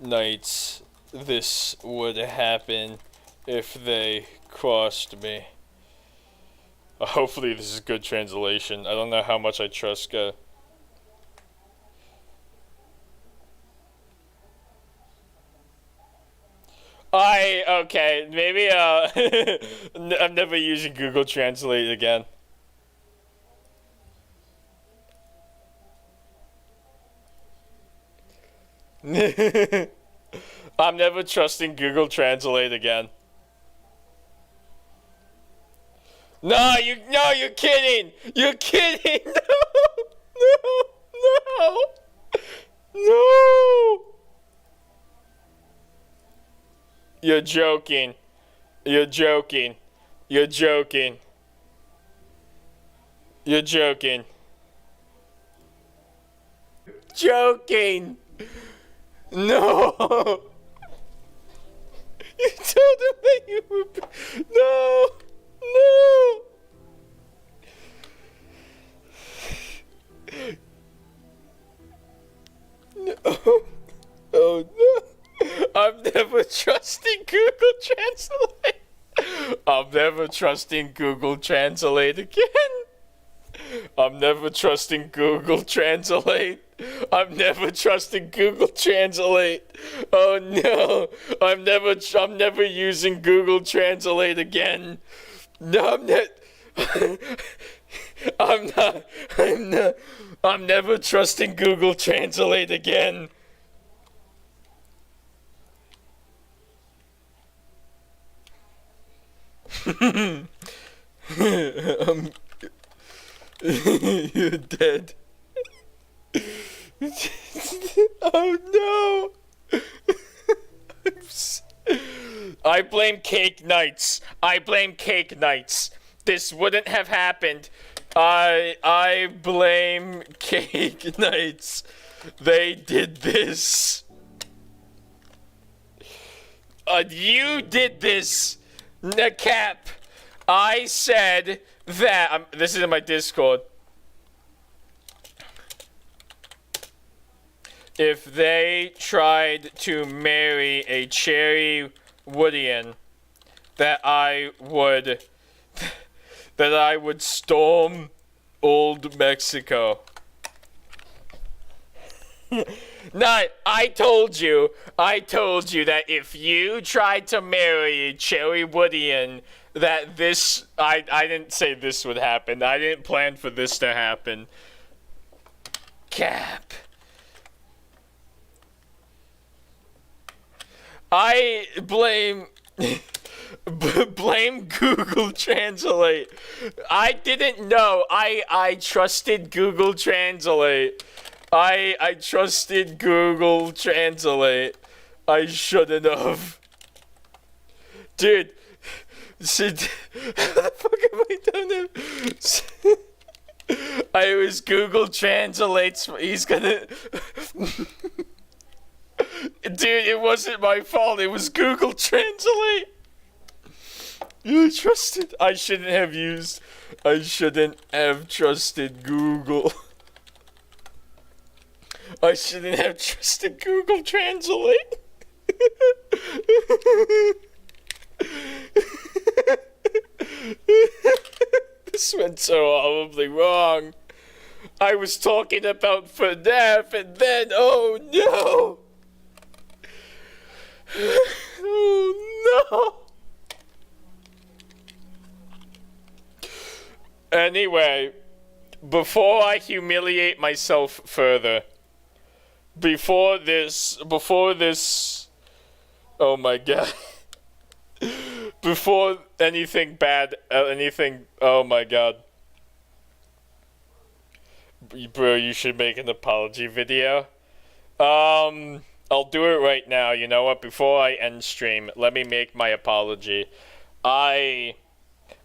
Knights this would happen if they crossed me. Hopefully this is good translation. I don't know how much I trust okay, maybe I'm never using Google Translate again. I'm never trusting Google Translate again. No, you're kidding! You're kidding! No! No! You're joking. You're joking. You're joking. You're joking. Joking! No! You told him that you were... No! No! No! Oh no! I'm never trusting Google Translate! I'm never trusting Google Translate again! I'm never trusting Google Translate! I'm never trusting Google Translate! Oh no! I'm never using Google Translate again! No, I'm never trusting Google Translate again. You're dead. Oh no! I blame Cake Knights. I blame Cake Knights. This wouldn't have happened. I blame Cake Knights. They did this. You did this, Nakap. I said that. This is in my Discord. If they tried to marry a Cherry Woodian, that I would storm old Mexico. No, I told you that if you tried to marry a Cherry Woodian, that this, I didn't say this would happen. I didn't plan for this to happen. Cap. I blame Google Translate. I didn't know. I trusted Google Translate. I trusted Google Translate. I shouldn't have. Dude, how the fuck have I done it? I was Google Translates. He's gonna. Dude, it wasn't my fault. It was Google Translate. You trusted. I shouldn't have trusted Google. I shouldn't have trusted Google Translate. This went so horribly wrong. I was talking about FNAF and then, oh no. Oh no. Anyway, before I humiliate myself further, before this, oh my god. Before anything bad, oh my god. Bro, you should make an apology video. I'll do it right now. You know what? Before I end stream, let me make my apology. I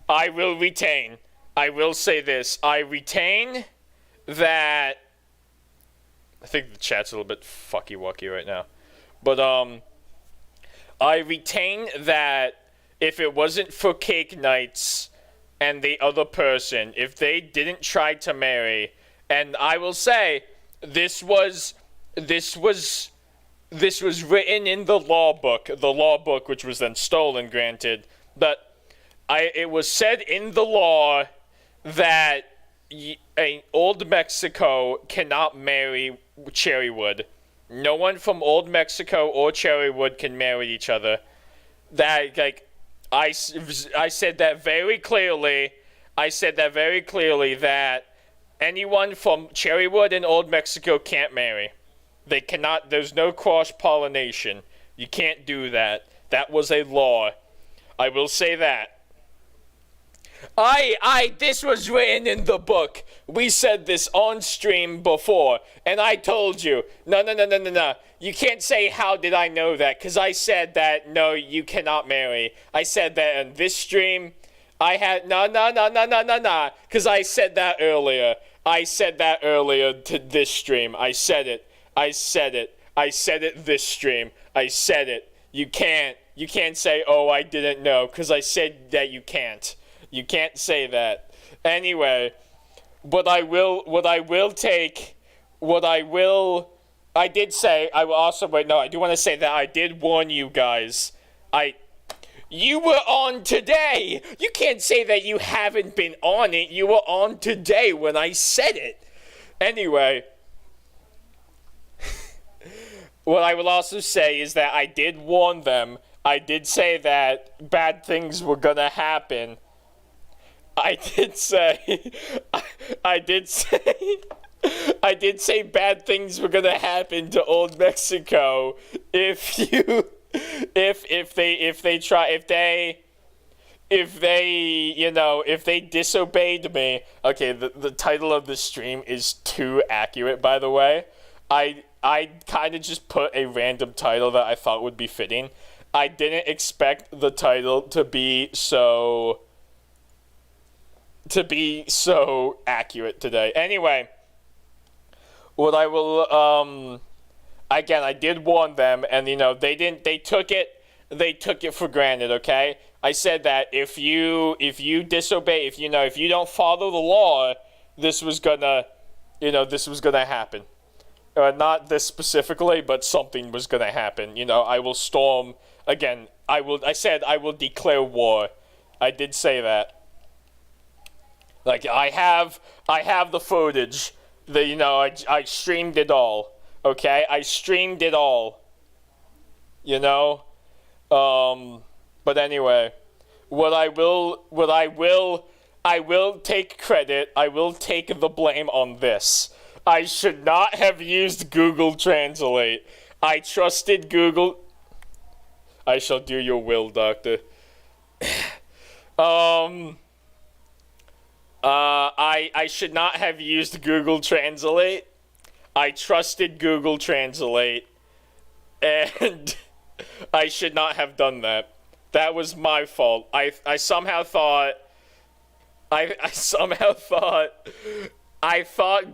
will retain. I will say this. I retain that. I think the chat's a little bit fucky-wucky right now. But, I retain that if it wasn't for Cake Knights and the other person, if they didn't try to marry, and I will say, this was written in the law book, which was then stolen, granted, but it was said in the law that Old Mexico cannot marry Cherrywood. No one from Old Mexico or Cherrywood can marry each other. That, like, I said that very clearly. I said that very clearly that anyone from Cherrywood and Old Mexico can't marry. They cannot, there's no cross-pollination. You can't do that. That was a law. I will say that. This was written in the book. We said this on stream before, and I told you. No. You can't say, how did I know that? Because I said that, no, you cannot marry. I said that in this stream. I had, no. Because I said that earlier. I said that earlier to this stream. I said it. I said it this stream. I said it. You can't say, oh, I didn't know, because I said that you can't. You can't say that. Anyway, I did say, I will also, wait, no, I do want to say that I did warn you guys. You were on today. You can't say that you haven't been on it. You were on today when I said it. Anyway, what I will also say is that I did warn them. I did say that bad things were gonna happen. I did say bad things were gonna happen to Old Mexico if they disobeyed me. Okay, the title of the stream is too accurate, by the way. I kind of just put a random title that I thought would be fitting. I didn't expect the title to be so accurate today. Anyway, what I will again, I did warn them, and they took it for granted, okay? I said that if you disobey, if you don't follow the law, this was gonna happen. Not this specifically, but something was gonna happen. I will storm again. I said I will declare war. I did say that. Like, I have the footage. I streamed it all. Okay, I streamed it all. But anyway, I will take credit. I will take the blame on this. I should not have used Google Translate. I trusted Google. I shall do your will, Doctor. I should not have used Google Translate. I trusted Google Translate, and I should not have done that. That was my fault. I somehow thought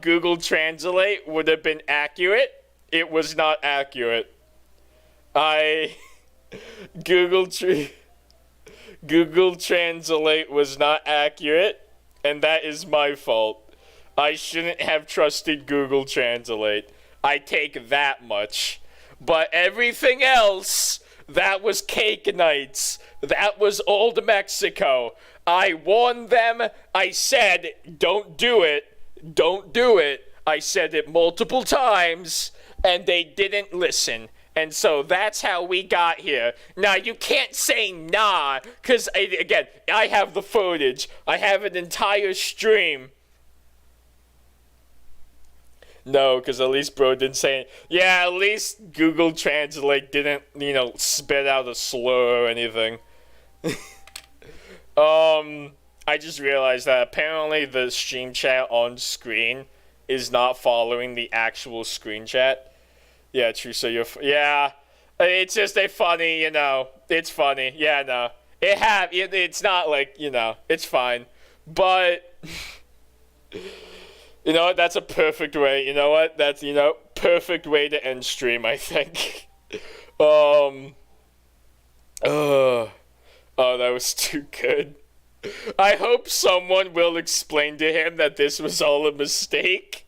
Google Translate would have been accurate. It was not accurate. Google Translate was not accurate, and that is my fault. I shouldn't have trusted Google Translate. I take that much. But everything else, that was Cake Nights. That was Old Mexico. I warned them. I said, don't do it. Don't do it. I said it multiple times, and they didn't listen. And so that's how we got here. Now, you can't say nah, because, again, I have the footage. I have an entire stream. No, because at least bro didn't say it. Yeah, at least Google Translate didn't, spit out a slur or anything. I just realized that apparently the stream chat on screen is not following the actual screen chat. Yeah, true, so yeah, it's just a funny, it's funny. Yeah, no. It's not like, it's fine. But... You know what? That's a perfect way. You know what? That's, perfect way to end stream, I think. Oh, that was too good. I hope someone will explain to him that this was all a mistake.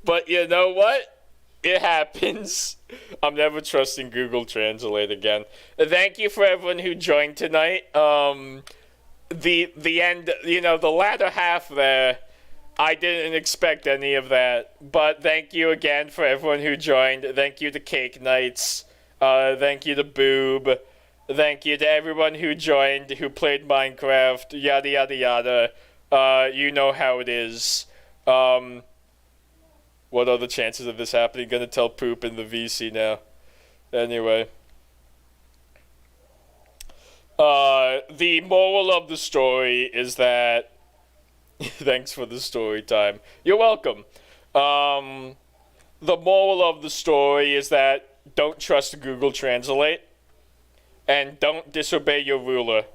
But you know what? It happens. I'm never trusting Google Translate again. Thank you for everyone who joined tonight. the end, you know, the latter half there, I didn't expect any of that. But thank you again for everyone who joined. Thank you to Cake Knights. Thank you to Boob. Thank you to everyone who joined, who played Minecraft, yada yada yada. You know how it is. What are the chances of this happening? Gonna tell Poop in the VC now. Anyway. The moral of the story is that... Thanks for the story time. You're welcome. The moral of the story is that don't trust Google Translate. And don't disobey your ruler.